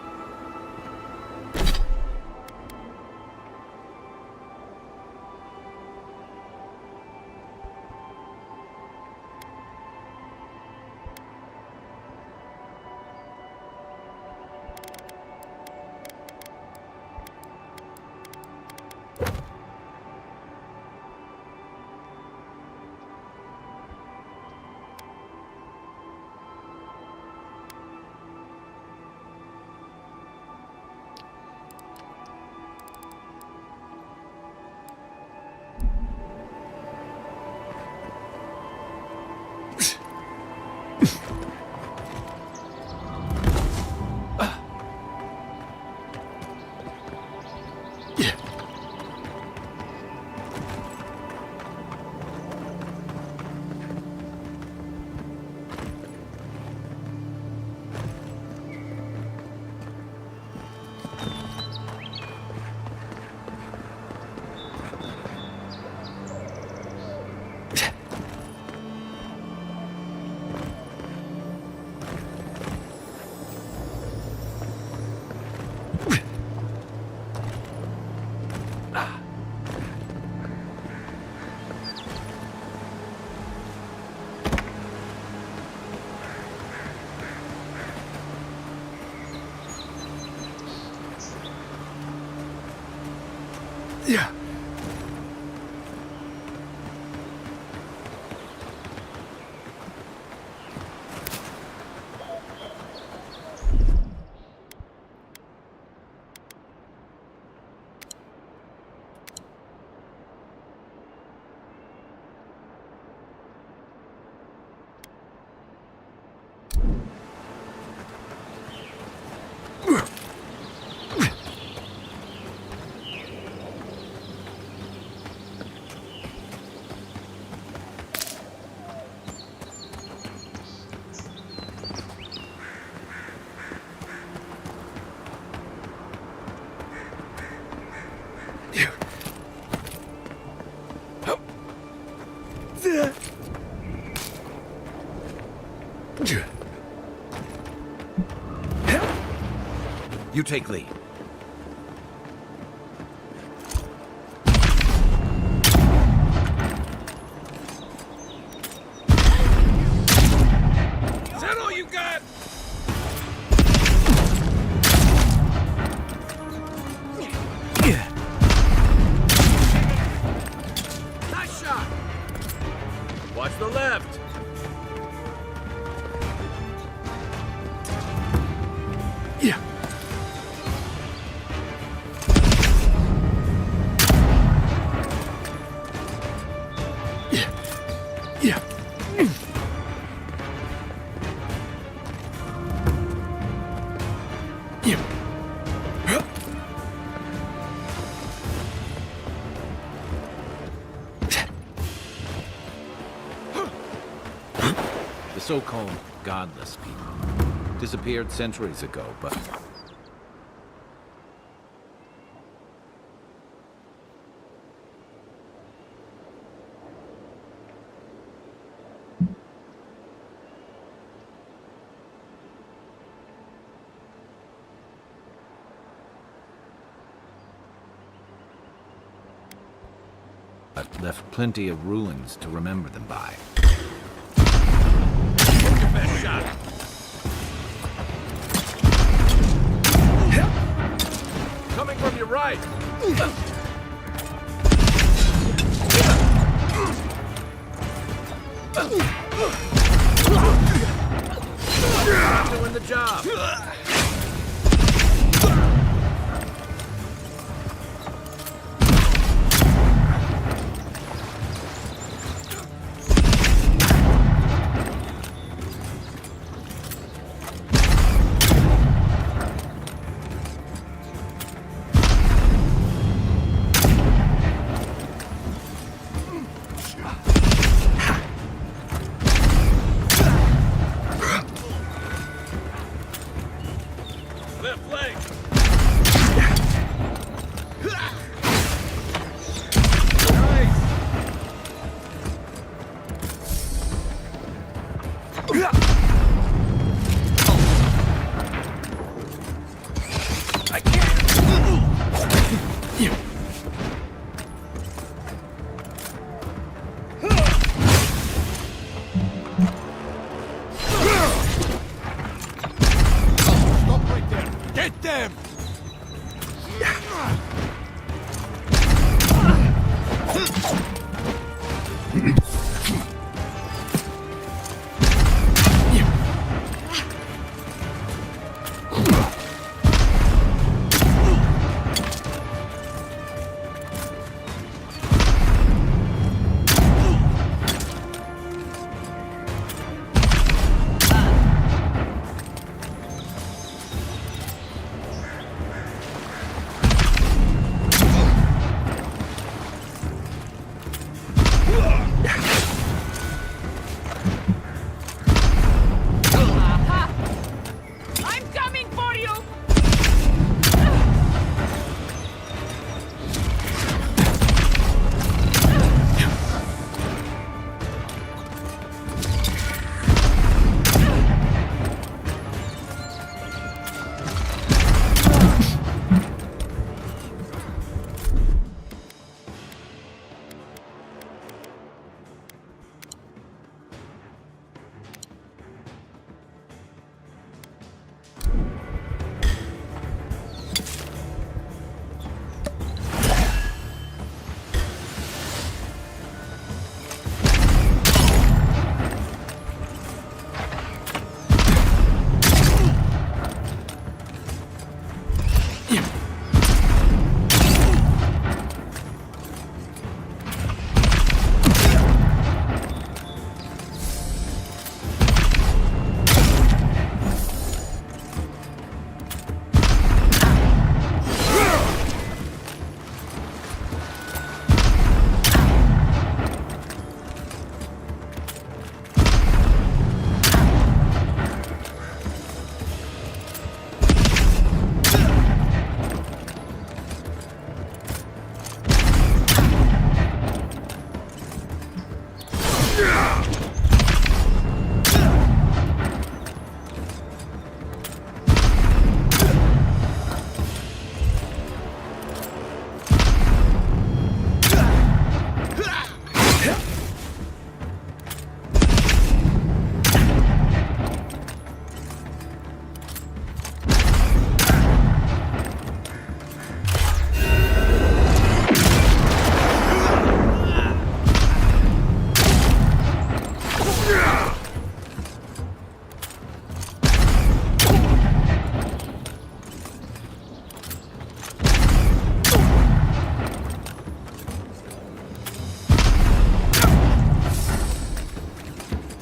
You take lead. Is that all you got? Nice shot. Watch the left. Yeah. Yeah. The so-called godless people disappeared centuries ago, but left plenty of ruins to remember them by. Your best shot. Coming from your right. Doing the job.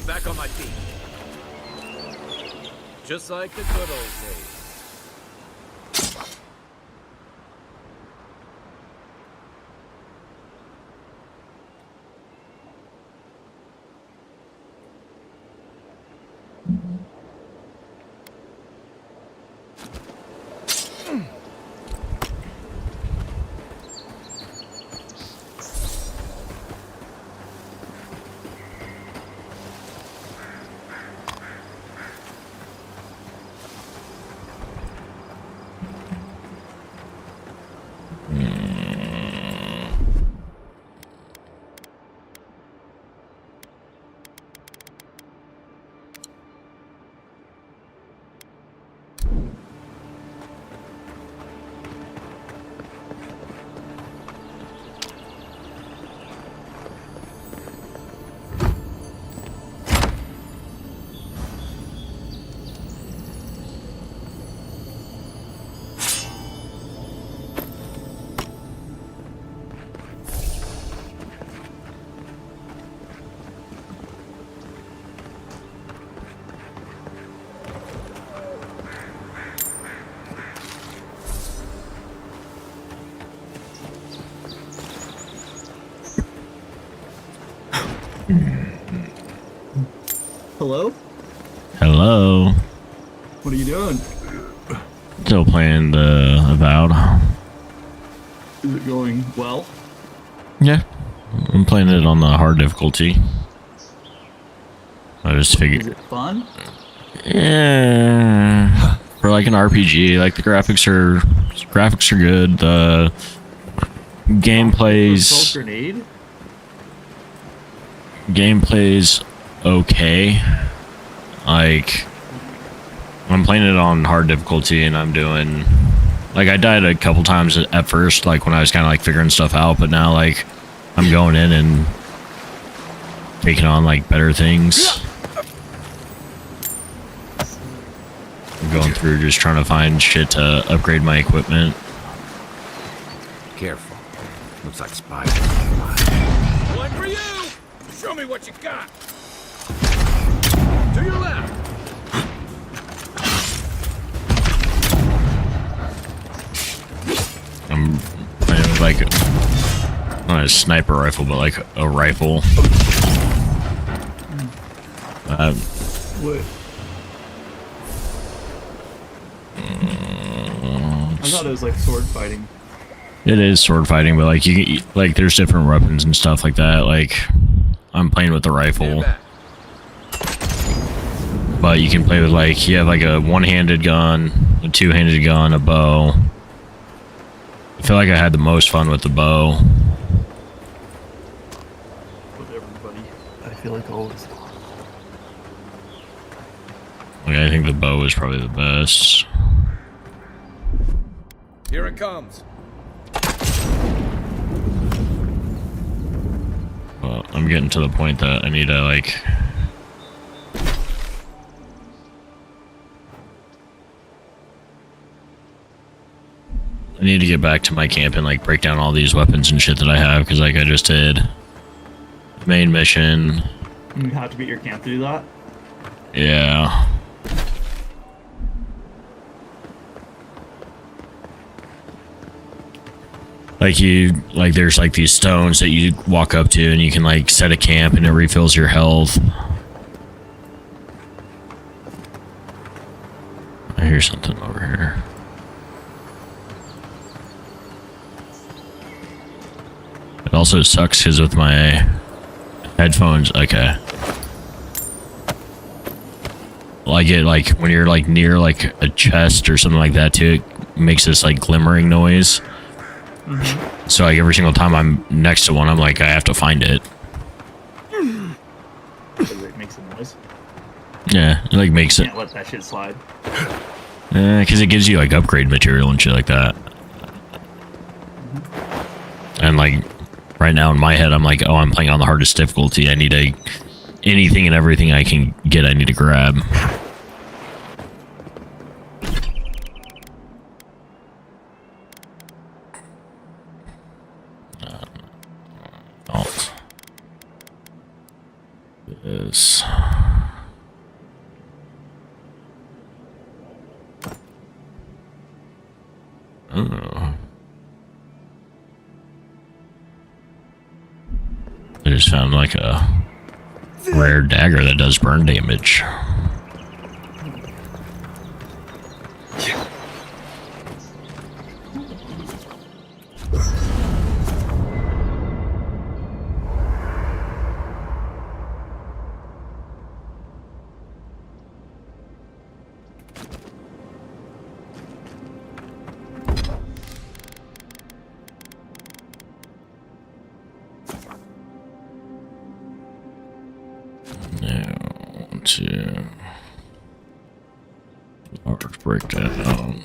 Back on my feet. Just like the good old days. Hello? Hello. What are you doing? Still playing the Avowed. Is it going well? Yeah. I'm playing it on the hard difficulty. I just figured. Is it fun? Yeah. For like an RPG, like the graphics are good. The Assault grenade? Gameplay's okay. Like, I'm playing it on hard difficulty and I'm doing, like, I died a couple times at first, like when I was kind of like figuring stuff out, but now like I'm going in and taking on like better things. I'm going through just trying to find shit to upgrade my equipment. Careful. Looks like spiders. One for you! Show me what you got! To your left! I'm playing like not a sniper rifle, but like a rifle. What? I thought it was like sword fighting. It is sword fighting, but like like there's different weapons and stuff like that. Like I'm playing with the rifle, but you can play with like you have like a one-handed gun, a two-handed gun, a bow. I feel like I had the most fun with the bow. With everybody, I feel like always. Like I think the bow is probably the best. Here it comes. Well, I'm getting to the point that I need to like I need to get back to my camp and like break down all these weapons and shit that I have, because like I just did main mission. You have to beat your camp to do that? Yeah. Like there's like these stones that you walk up to and you can like set a camp and it refills your health. I hear something over here. It also sucks because with my Headphones, okay. Like it, like when you're like near like a chest or something like that too, it makes this like glimmering noise. Mm-hmm. So like every single time I'm next to one, I'm like, I have to find it. It makes a noise. Yeah, it like makes it. Can't let that shit slide. Because it gives you like upgrade material and shit like that. And like right now in my head, I'm like, oh, I'm playing on the hardest difficulty. I need anything and everything I can get. I need to grab. Alt. This. Oh. I just found like a rare dagger that does burn damage. Now to art breakdown.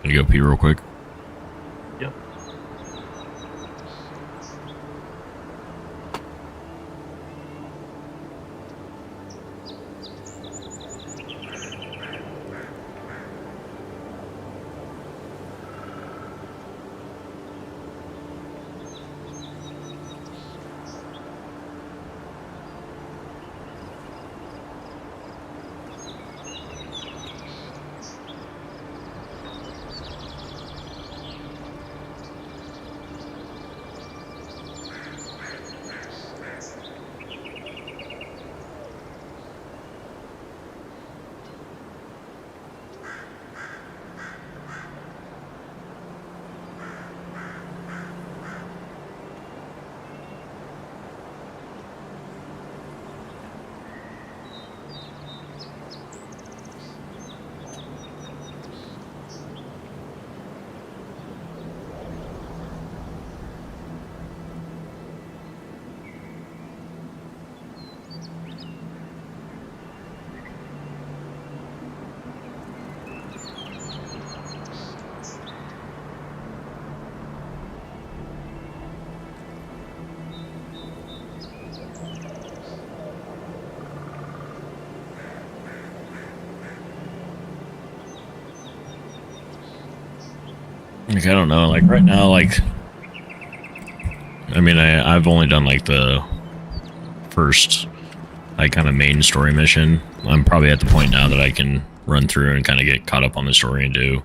Gonna go pee real quick. Yep. Like, I don't know, like right now, like, I mean, I've only done like the first, like, kind of main story mission. I'm probably at the point now that I can run through and kind of get caught up on the story and do.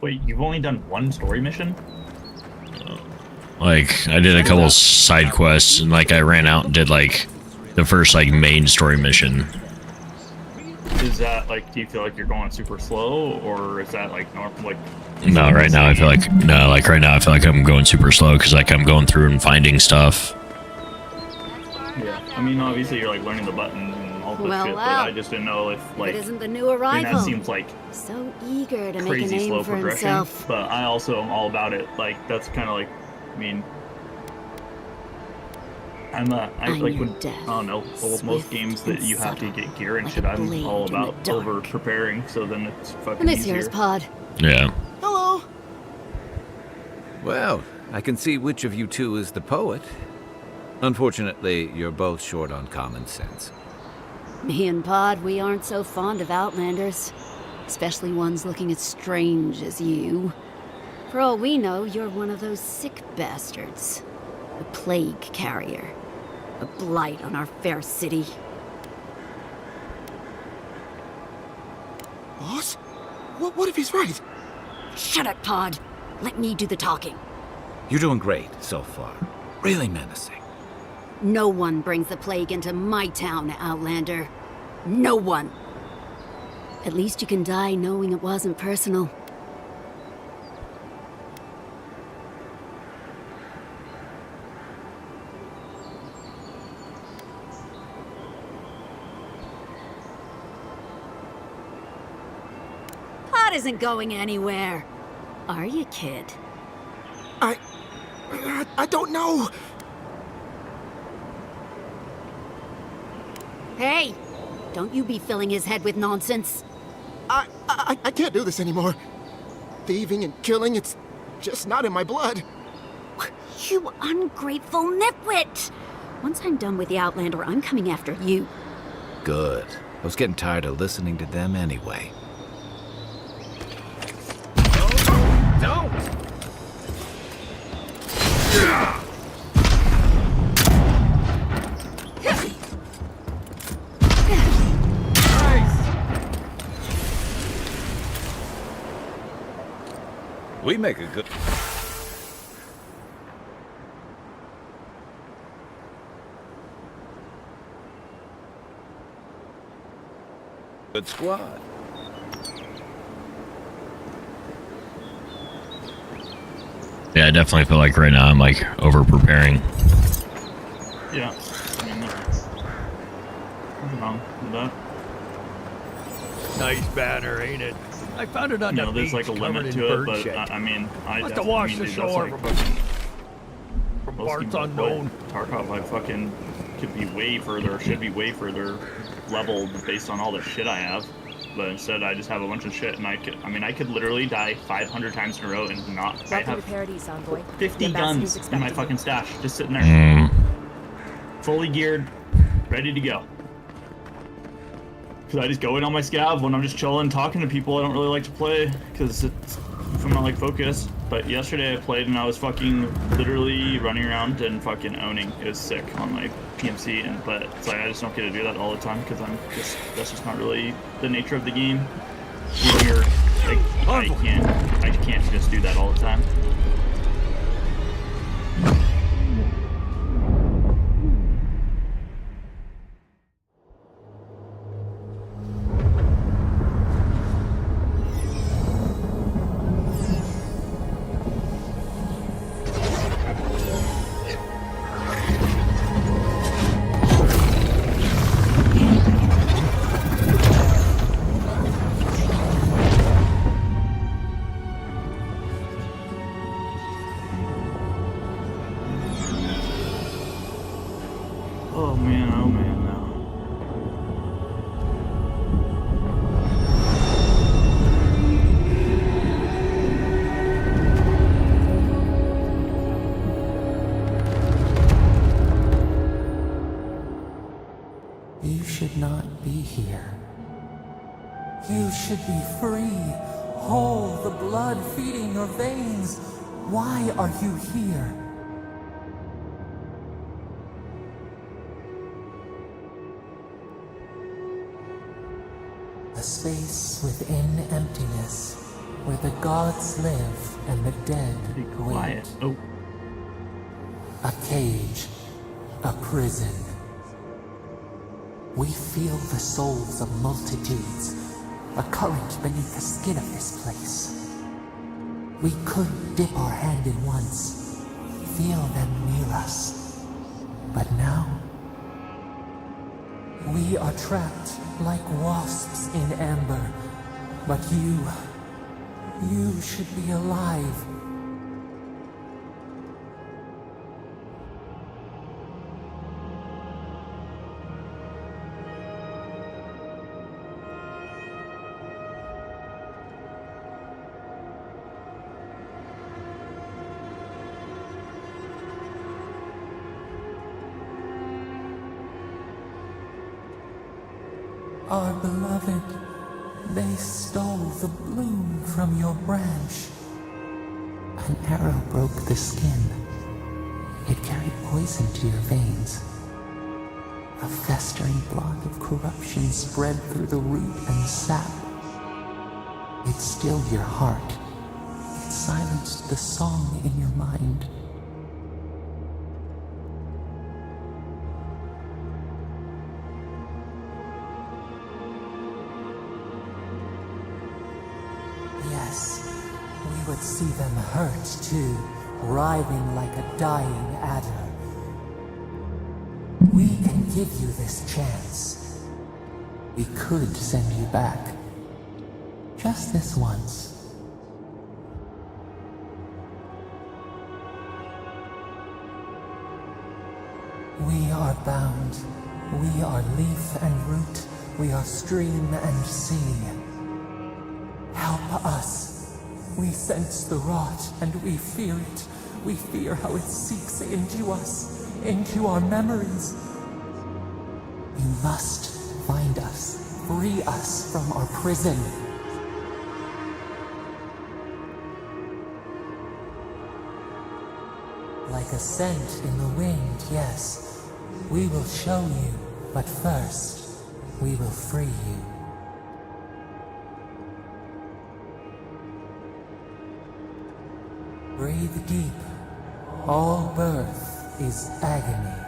Wait, you've only done one story mission? Like, I did a couple side quests, and like I ran out and did like the first like main story mission. Is that like, do you feel like you're going super slow, or is that like normal? Like, No, right now I feel like right now I feel like I'm going super slow because like I'm going through and finding stuff. yeah. I mean, obviously you're like learning the buttons and all this Well, shit, well. but I just didn't know if like. But isn't the new I mean, arrival? that seems like So eager to make a crazy name slow for progression. himself. But I also am all about it. Like that's kind of like, I mean. I like when, I don't know, well, most games that you have to get gear and shit, I'm all about over preparing, so then it's fucking And this easier. here's Pod. Yeah. Hello. Well, I can see which of you two is the poet. Unfortunately, you're both short on common sense. Me and Pod, we aren't so fond of Outlanders. Especially ones looking as strange as you. For all we know, you're one of those sick bastards. A plague carrier. A blight on our fair city. Boss? What if he's right? Shut up, Pod. Let me do the talking. You're doing great so far. Really menacing. No one brings the plague into my town, Outlander. No one. At least you can die knowing it wasn't personal. Pod isn't going anywhere. Are you, kid? I don't know. Hey! Don't you be filling his head with nonsense. I can't do this anymore. Thieving and killing, it's just not in my blood. You ungrateful nitwit! Once I'm done with the Outlander, I'm coming after you. Good. I was getting tired of listening to them anyway. Don't! We make a good... good squad. Yeah, I definitely feel like right now I'm like over preparing. Yeah. I mean, nothing wrong with that. Nice banner, ain't it? I found it on You the know, there's beach like a limit covered in to it, bird but shit. I mean, I Must have definitely washed mean, the dude, shore that's from, like fucking, from most parts people that unknown. play Tarkov, I fucking could be way further, should be way further leveled based on all the shit I have. But instead, I just have a bunch of shit, and I could literally die 500 times in a row and not. I Welcome have to Paradise, Envoy. 50 The guns ambassador's in my expecting fucking stash, just sitting there, fully geared, ready to go. Cause I just go in on my scav when I'm just chilling, talking to people. I don't really like to play, cause it's, if I'm not like focused. But yesterday I played and I was fucking literally running around and fucking owning. It was sick on my PMC, but it's like I just don't get to do that all the time because that's just not really the nature of the game. When you're like, I can't just do that all the time. Oh man, now. You should not be here. You should be free, whole, the blood feeding your veins. Why are you here? A space within emptiness, where the gods live and the dead wait. Oh. A cage, a prison. We feel the souls of multitudes, a current beneath the skin of this place. We could dip our hand in once, feel them near us. But now, we are trapped like wasps in amber. But you should be alive. Our beloved, they stole the bloom from your branch. An arrow broke the skin. It carried poison to your veins. A festering blot of corruption spread through the root and sap. It stilled your heart. It silenced the song in your mind. Yes, we would see them hurt too, writhing like a dying adder. We can give you this chance. We could send you back. Just this once. We are bound. We are leaf and root. We are stream and sea. Help us. We sense the rot and we fear it. We fear how it seeps into us, into our memories. You must find us, free us from our prison. Like a scent in the wind, yes. We will show you, but first, we will free you. Breathe deep. All birth is agony.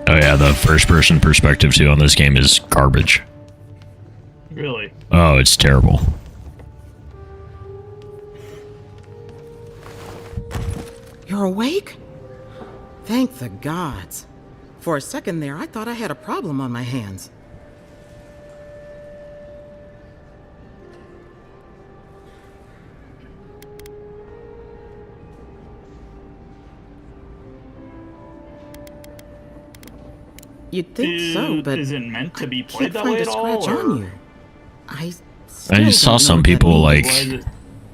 Oh yeah, the first-person perspective too on this game is garbage. Really? Oh, it's terrible. You're awake? Thank the gods. For a second there, I thought I had a problem on my hands. You'd think so, but is it meant to be I played can't that find way a at all? scratch Or? on you. I I just saw some people like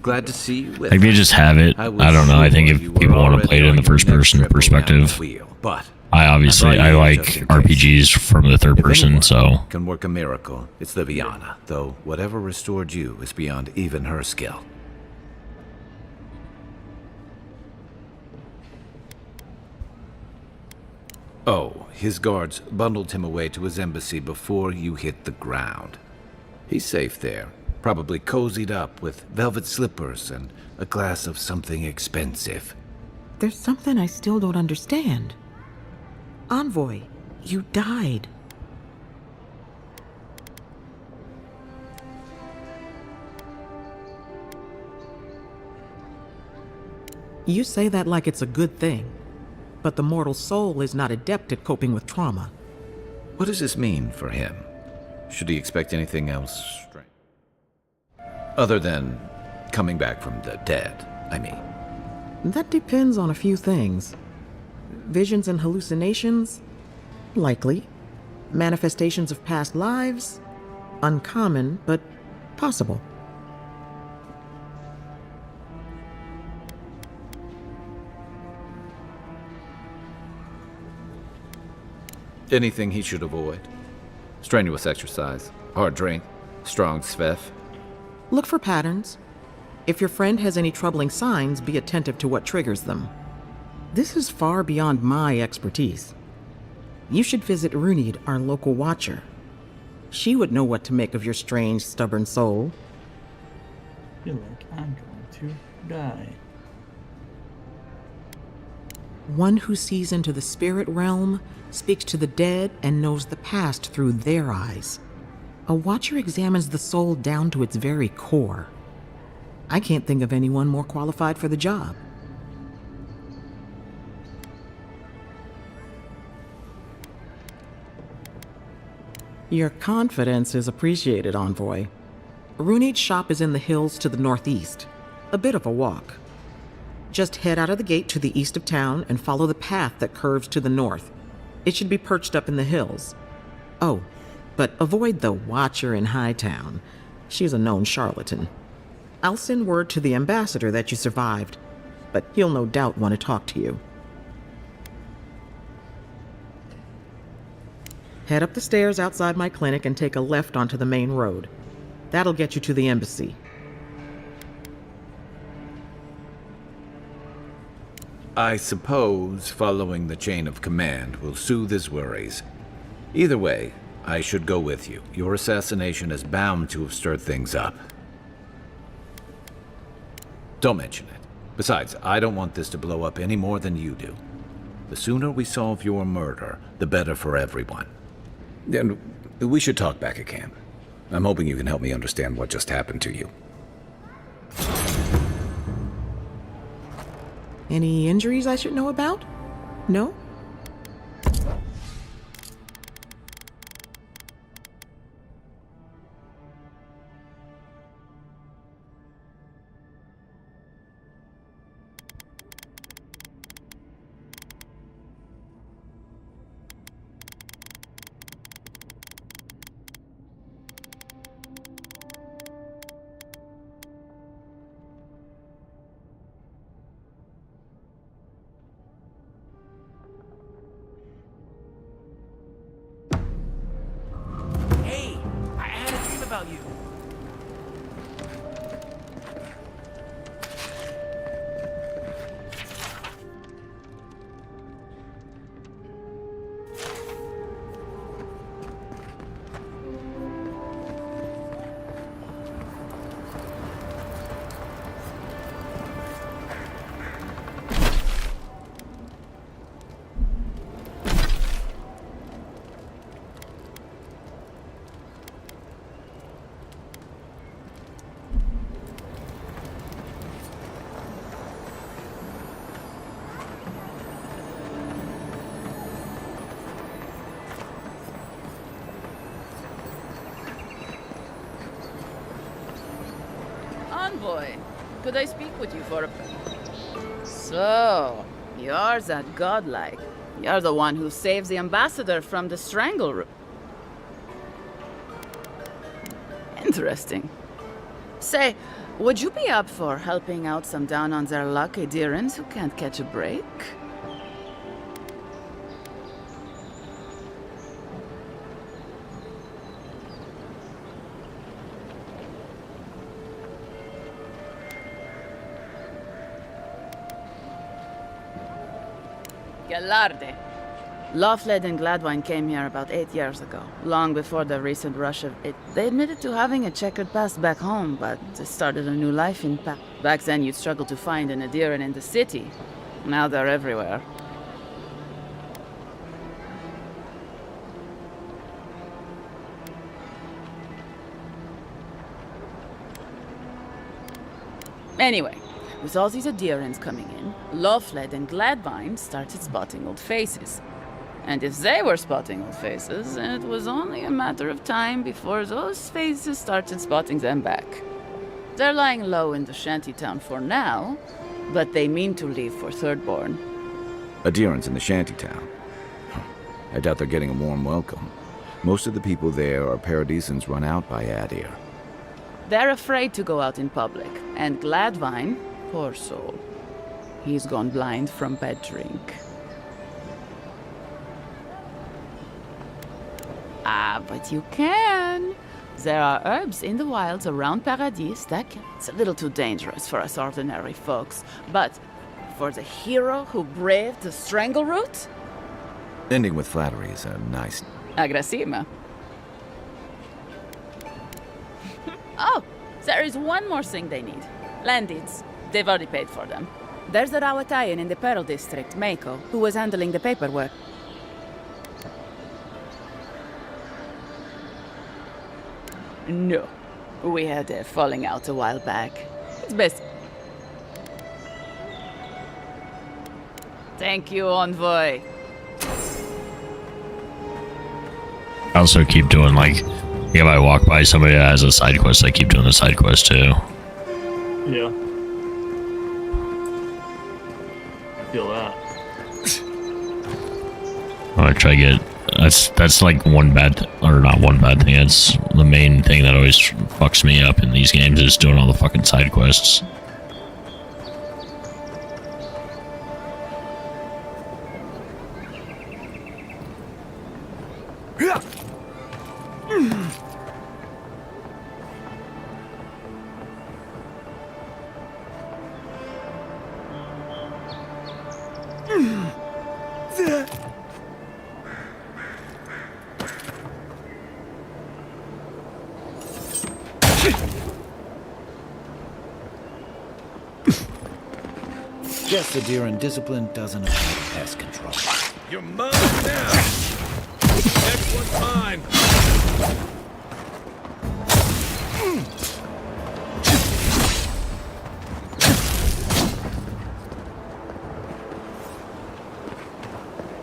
Glad to see you with they us. just have it. I don't know. I think if people want to play it in the first person perspective, I like RPGs from the third person, so Can work a miracle. It's Liviana, though whatever restored you is beyond even her skill. Oh, his guards bundled him away to his embassy before you hit the ground. He's safe there, probably cozied up with velvet slippers and a glass of something expensive. There's something I still don't understand. Envoy, you died. You say that like it's a good thing, but the mortal soul is not adept at coping with trauma. What does this mean for him? Should he expect anything else strange? Other than coming back from the dead, I mean. That depends on a few things. Visions and hallucinations? Likely. Manifestations of past lives? Uncommon, but possible. Anything he should avoid? Strenuous exercise, hard drink, strong sveff. Look for patterns. If your friend has any troubling signs, be attentive to what triggers them. This is far beyond my expertise. You should visit Runid, our local watcher. She would know what to make of your strange, stubborn soul. I feel like I'm going to die. One who sees into the spirit realm, speaks to the dead, and knows the past through their eyes. A watcher examines the soul down to its very core. I can't think of anyone more qualified for the job. Your confidence is appreciated, Envoy. Runid's shop is in the hills to the northeast. A bit of a walk. Just head out of the gate to the east of town and follow the path that curves to the north. It should be perched up in the hills. Oh, but avoid the Watcher in Hightown. She's a known charlatan. I'll send word to the ambassador that you survived, but he'll no doubt want to talk to you. Head up the stairs outside my clinic and take a left onto the main road. That'll get you to the embassy. I suppose following the chain of command will soothe his worries. Either way, I should go with you. Your assassination is bound to have stirred things up. Don't mention it. Besides, I don't want this to blow up any more than you do. The sooner we solve your murder, the better for everyone. And we should talk back at camp. I'm hoping you can help me understand what just happened to you. Any injuries I should know about? No? Hey, I had a dream about you. Envoy. Could I speak with you for a... So, you're that godlike. You're the one who saves the ambassador from the strangle room. Interesting. Say, would you be up for helping out some down-on-their-luck Adirans who can't catch a break? Galarde. Lawfled and Gladwine came here about 8 years ago, long before the recent rush of it. They admitted to having a checkered past back home, but they started a new life in Back then you'd struggle to find an Adiran in the city. Now they're everywhere. Anyway, with all these Adirans coming in, Lawfled and Gladwine started spotting old faces. And if they were spotting old faces, it was only a matter of time before those faces started spotting them back. They're lying low in the shantytown for now, but they mean to leave for Thirdborn. Adirans in the shantytown. I doubt they're getting a warm welcome. Most of the people there are Paradisans run out by Adir. They're afraid to go out in public, and Gladwine, poor soul, he's gone blind from bad drink. Ah, but you can. There are herbs in the wilds around Paradis that can... It's a little too dangerous for us ordinary folks, but for the hero who braved the strangle route? Ending with flattery is a nice... Agrasima. Oh, there is one more thing they need. Land deeds. They've already paid for them. There's a Rawatayan in the Pearl District, Mako, who was handling the paperwork. No. We had a falling out a while back. It's best. Thank you, Envoy. I also keep doing, like, if I walk by somebody that has a side quest, I keep doing the side quest too. Yeah. I feel that. I try to get... That's like one bad... Or not one bad thing, that's the main thing that always fucks me up in these games, is doing all the fucking side quests. Guess the deer and discipline doesn't affect pest control. You're mine now! Next one's mine!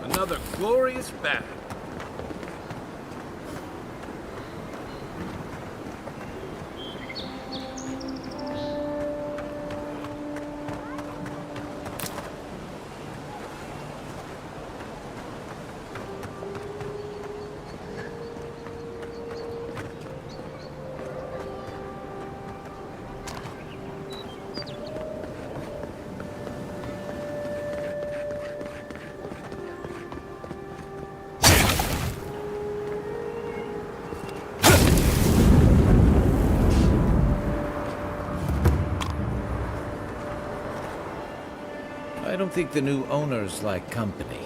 Another glorious battle. I don't think the new owners like company.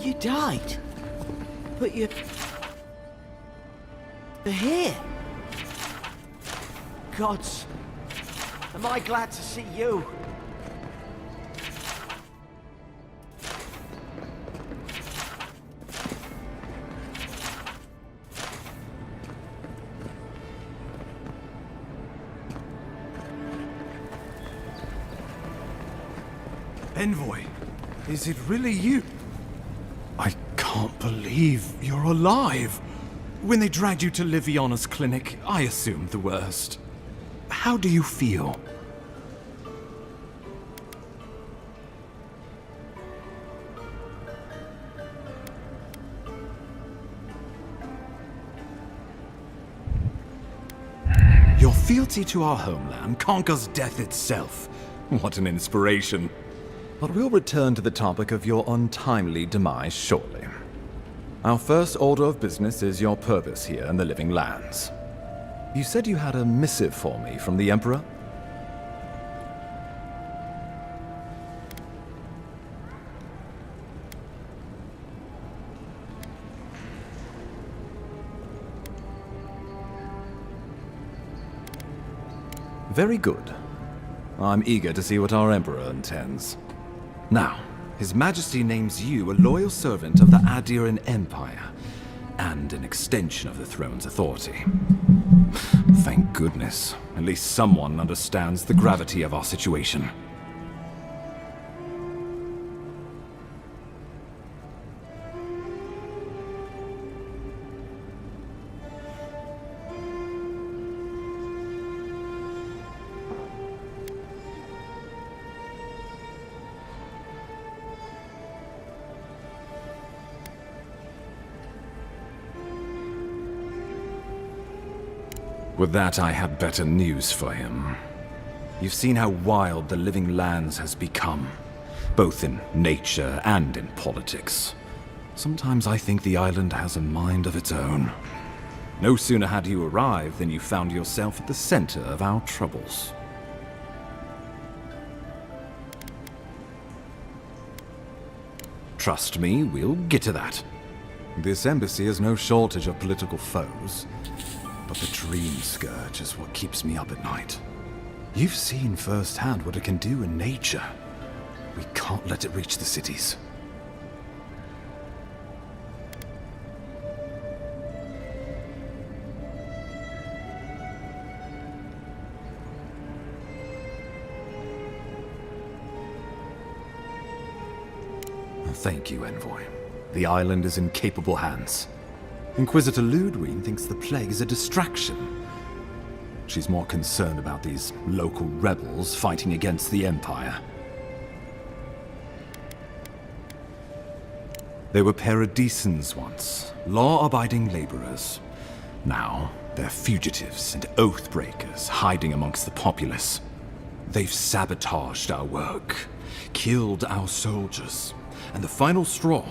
You died. But you're here. Gods, am I glad to see you. Envoy, is it really you? I can't believe you're alive. When they dragged you to Liviana's clinic, I assumed the worst. How do you feel? Your fealty to our homeland conquers death itself. What an inspiration. But we'll return to the topic of your untimely demise shortly. Our first order of business is your purpose here in the Living Lands. You said you had a missive for me from the Emperor? Very good. I'm eager to see what our Emperor intends. Now, His Majesty names you a loyal servant of the Adiran Empire, and an extension of the throne's authority. Thank goodness. At least someone understands the gravity of our situation. With that, I have better news for him. You've seen how wild the Living Lands has become, both in nature and in politics. Sometimes I think the island has a mind of its own. No sooner had you arrived than you found yourself at the center of our troubles. Trust me, we'll get to that. This embassy has no shortage of political foes. But the Dream Scourge is what keeps me up at night. You've seen firsthand what it can do in nature. We can't let it reach the cities. Thank you, Envoy. The island is in capable hands. Inquisitor Ludwig thinks the plague is a distraction. She's more concerned about these local rebels fighting against the Empire. They were paradisans once, law-abiding laborers. Now, they're fugitives and oath-breakers hiding amongst the populace. They've sabotaged our work, killed our soldiers, and the final straw,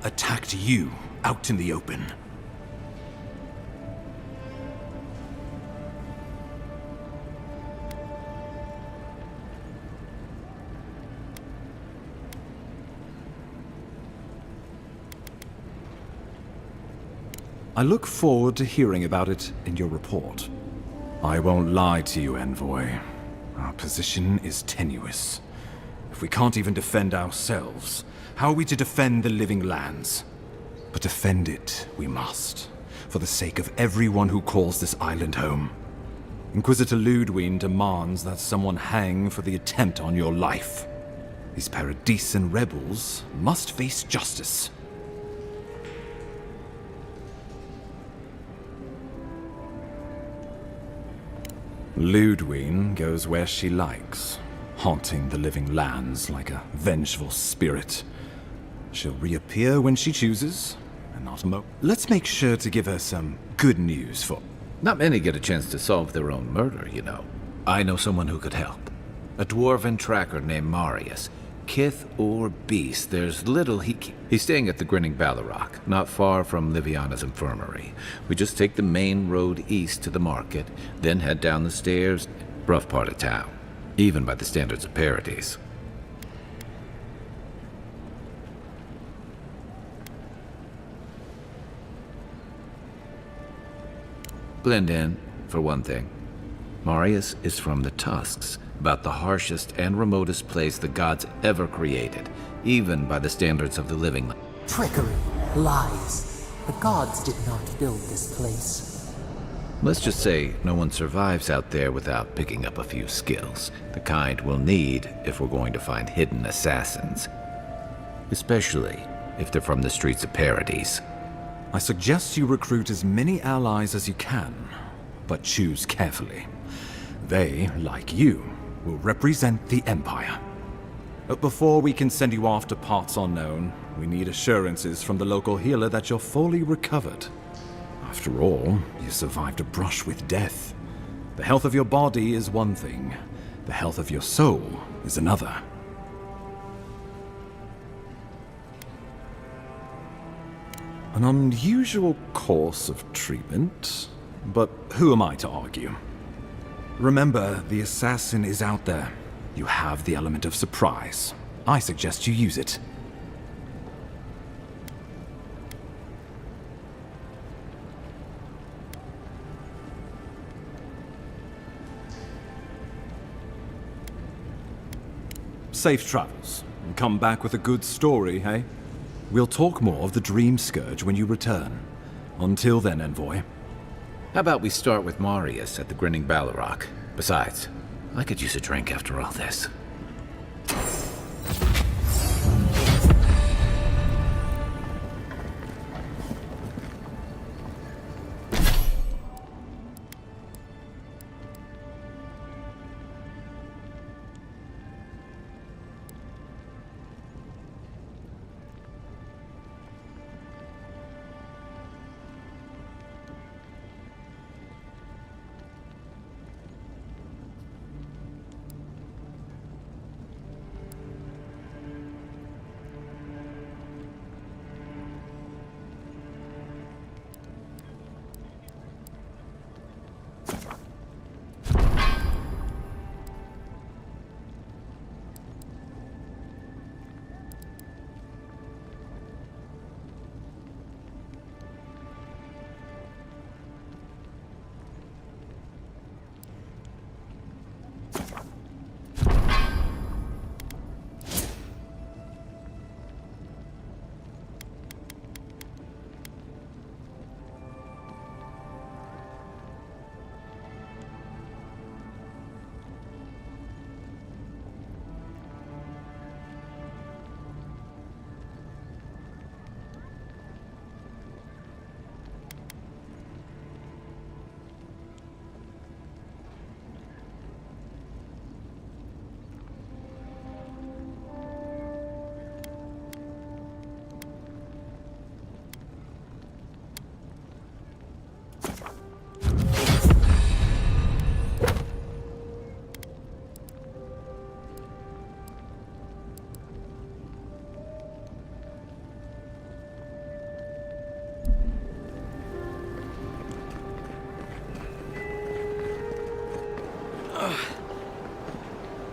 attacked you out in the open. I look forward to hearing about it in your report. I won't lie to you, Envoy. Our position is tenuous, If we can't even defend ourselves, how are we to defend the living lands? But defend it we must, for the sake of everyone who calls this island home. Inquisitor Ludwig demands that someone hang for the attempt on your life. These Paradisian rebels must face justice. Ludwig goes where she likes, haunting the living lands like a vengeful spirit. She'll reappear when she chooses, and not Let's make sure to give her some good news for... Not many get a chance to solve their own murder, you know. I know someone who could help. A dwarven tracker named Marius. Kith or beast, there's little He's staying at the Grinning Ballarrock, not far from Liviana's infirmary. We just take the main road east to the market, then head down the stairs. Rough part of town, even by the standards of Paradise. Blend in, for one thing. Marius is from the Tusks, about the harshest and remotest place the gods ever created, even by the standards of the living. Trickery, lies. The gods did not build this place. Let's just say no one survives out there without picking up a few skills, the kind we'll need if we're going to find hidden assassins. Especially if they're from the streets of Paradise. I suggest you recruit as many allies as you can, but choose carefully. They, like you, will represent the Empire. But before we can send you off to parts unknown, we need assurances from the local healer that you're fully recovered. After all, you survived a brush with death. The health of your body is one thing, the health of your soul is another. An unusual course of treatment, but who am I to argue? Remember, the assassin is out there. You have the element of surprise. I suggest you use it. Safe travels, and come back with a good story, hey? We'll talk more of the Dream Scourge when you return. Until then, Envoy. How about we start with Marius at the Grinning Ballarrock? Besides, I could use a drink after all this.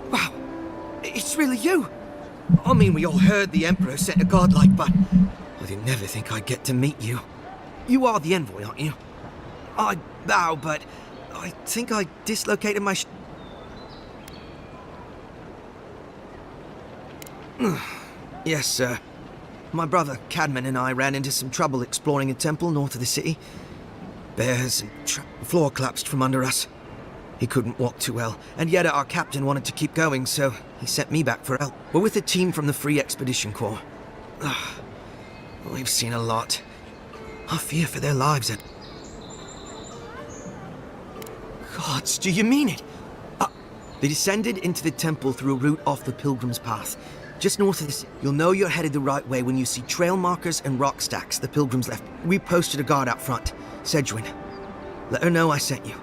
Wow, it's really you. I mean, we all heard the Emperor set a godlike, but I didn't never think I'd get to meet you. You are the envoy, aren't you? I bow, but I think I dislocated my Yes, sir. My brother Cadman and I ran into some trouble exploring a temple north of the city. Bears and the floor collapsed from under us. He couldn't walk too well, and yet our captain wanted to keep going, so he sent me back for help. We're with a team from the Free Expedition Corps. We've seen a lot. I fear for their lives. Gods, do you mean it? They descended into the temple through a route off the Pilgrim's Path. Just north of this, you'll know you're headed the right way when you see trail markers and rock stacks the Pilgrims left. We posted a guard out front, Sedgwin. Let her know I sent you.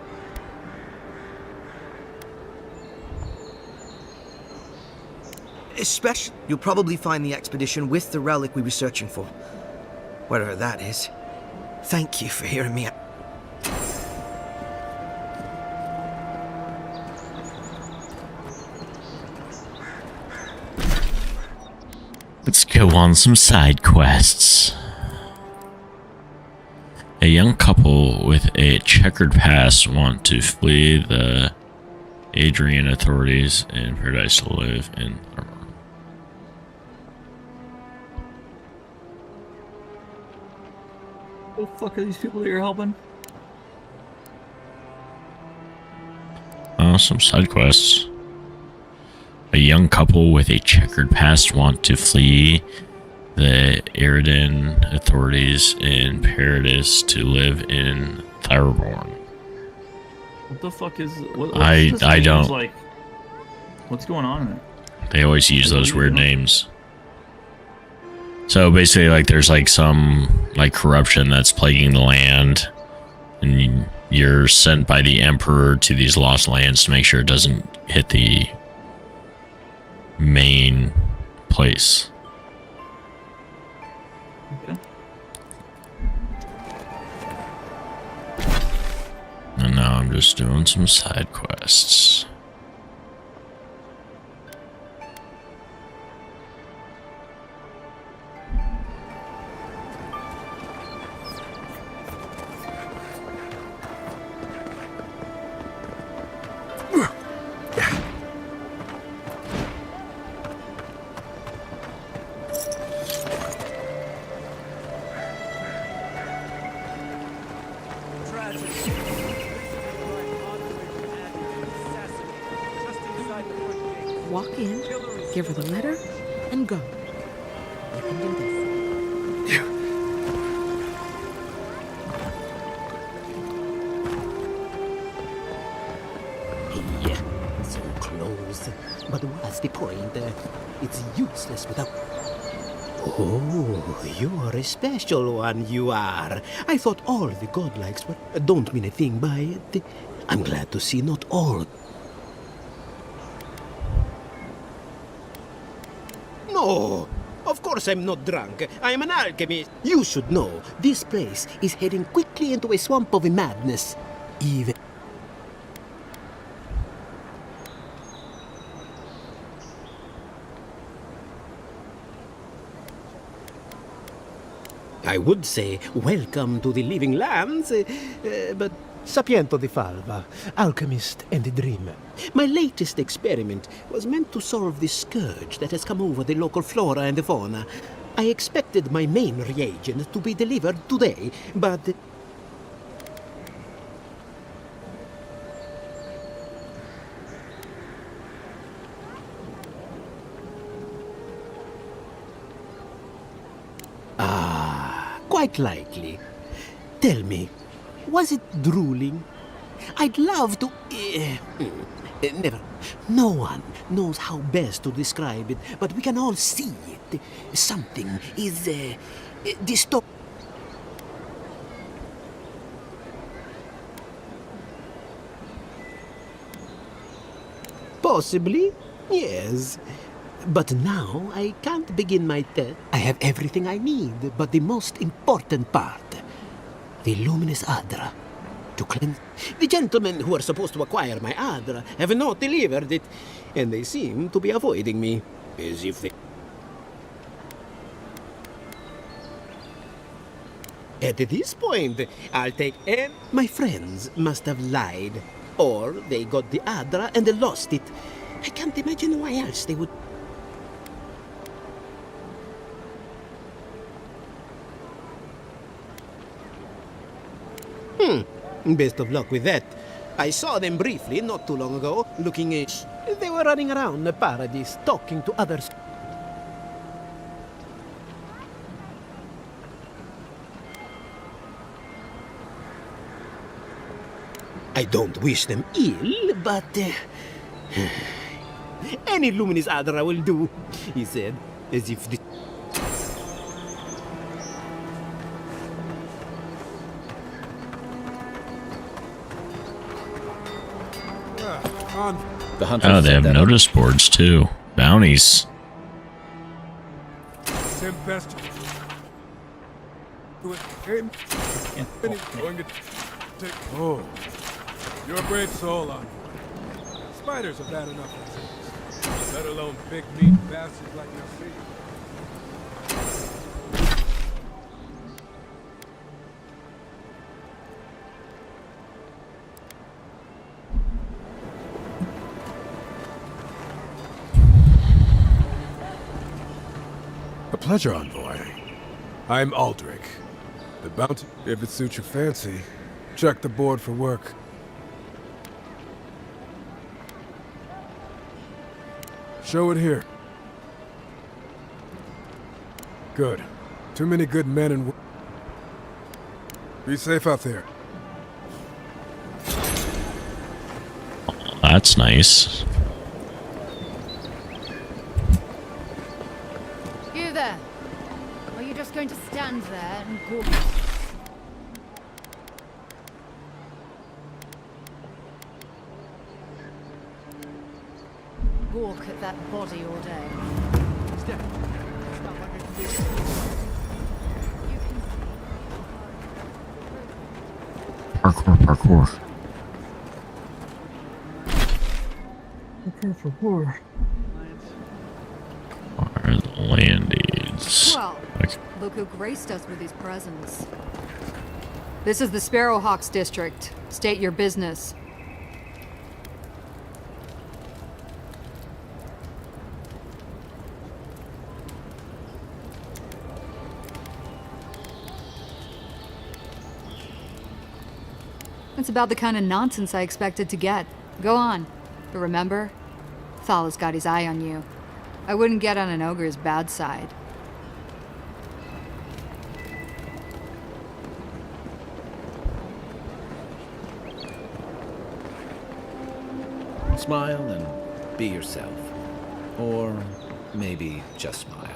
Especially, you'll probably find the expedition with the relic we were searching for. Whatever that is. Thank you for hearing me out. Let's go on some side quests. A young couple with a checkered past want to flee the Adrian authorities in Paradise to live in. Who the fuck are these people that you're helping? Some side quests. A young couple with a checkered past want to flee the Eridan authorities in Paradise to live in Thyreborn. What the fuck is? What's I this don't. Like, what's going on in it? They always use those weird names. So basically, like, there's like some like corruption that's plaguing the land, and you're sent by the Emperor to these lost lands to make sure it doesn't hit the main place. Okay. And now I'm just doing some side quests. Walk in, give her the letter, and go. You can do this. Hey, so close. But what's the point? It's useless without... Oh, you're a special one, you are. I thought all the godlikes were... Don't mean a thing by it. I'm glad to see not all... No! Of course I'm not drunk. I am an alchemist. You should know, this place is heading quickly into a swamp of madness. Even... I would say, welcome to the living lands, but sapiento di falva, alchemist and a dreamer. My latest experiment was meant to solve the scourge that has come over the local flora and fauna. I expected my main reagent to be delivered today, but... Quite likely. Tell me, was it drooling? I'd love to... never. No one knows how best to describe it, but we can all see it. Something is... distorted. Possibly, yes. But now I can't begin my test. I have everything I need, but the most important part. The luminous Adra. To cleanse... The gentlemen who are supposed to acquire my Adra have not delivered it, and they seem to be avoiding me. As if they... At this point, I'll take... My friends must have lied. Or they got the Adra and they lost it. I can't imagine why else they would... Best of luck with that. I saw them briefly not too long ago, looking at... They were running around the paradise, talking to others. I don't wish them ill, but... any luminous Adra will do, he said, as if the... The hunter Oh, they said have that notice boards too. Bounties. Oh, you're a brave soul, Envoy. Spiders are bad enough as is, let alone big meat bastards like your feet. A pleasure, Envoy. I'm Aldrich. The bounty, if it suits your fancy, check the board for work. Show it here. Good. Too many good men and be safe out there. That's nice. You there? Are you just going to stand there and gawk? Gawk at that body all day? Parkour. Parkour. Are the landings? Well, Okay. look who graced us with his presence. This is the Sparrowhawks district. State your business. It's about the kind of nonsense I expected to get. Go on. But remember, Thal's got his eye on you. I wouldn't get on an ogre's bad side. Smile and be yourself. Or maybe just smile.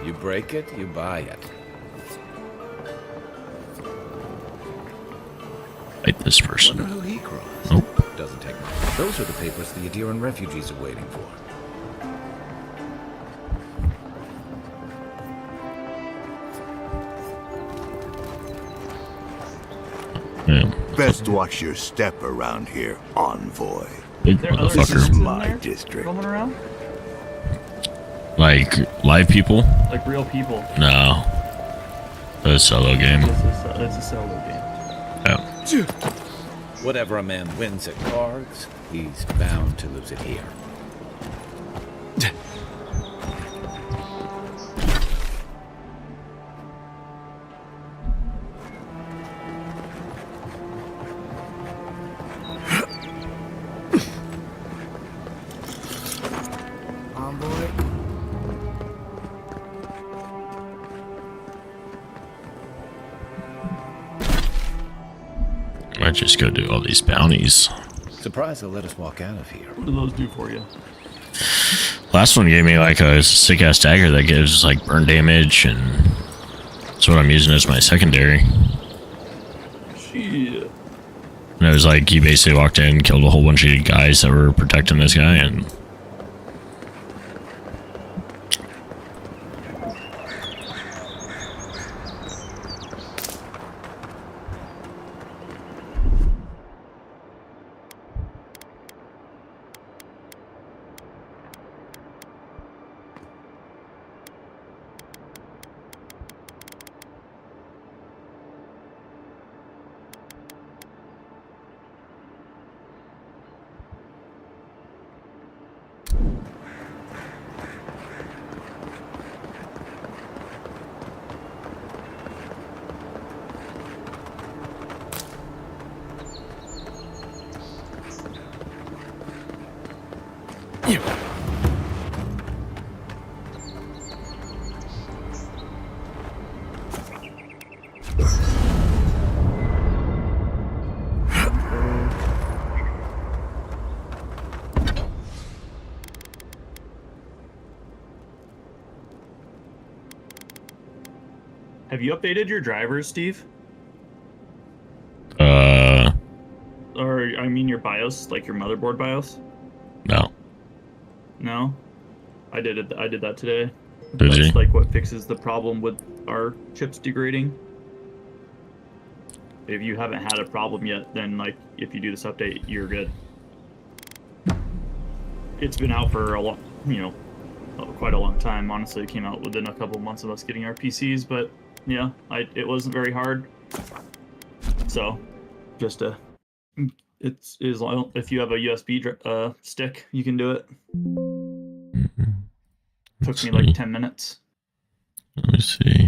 You break it, you buy it. Fight this person. Wonder who he crossed. Nope. Doesn't take much. Those are the papers the Adiran refugees are waiting for. Yeah. Best watch your step around here, Envoy. Big There are other This is motherfucker. my district. Roaming around? Like live people? Like real people. No. A solo game. It's a solo game. Yeah. Whatever a man wins at cards, he's bound to lose it here. Envoy. just go do all these bounties. Surprised they'll let us walk out of here. What do those do for you? Last one gave me like a sick ass dagger that gives like burn damage, and that's what I'm using as my secondary. Shit. And it was like he basically walked in, killed a whole bunch of guys that were protecting this guy, and Have you updated your drivers, Steve? Or, I mean your BIOS, like your motherboard BIOS? no. No? I did it. I did that today. Did That's you? like what fixes the problem with our chips degrading. If you haven't had a problem yet, then like if you do this update, you're good. It's been out for a long, quite a long time. Honestly, it came out within a couple months of us getting our PCs, but yeah, it wasn't very hard. So, just if you have a USB stick, you can do it. Took me like 10 minutes. Let me see.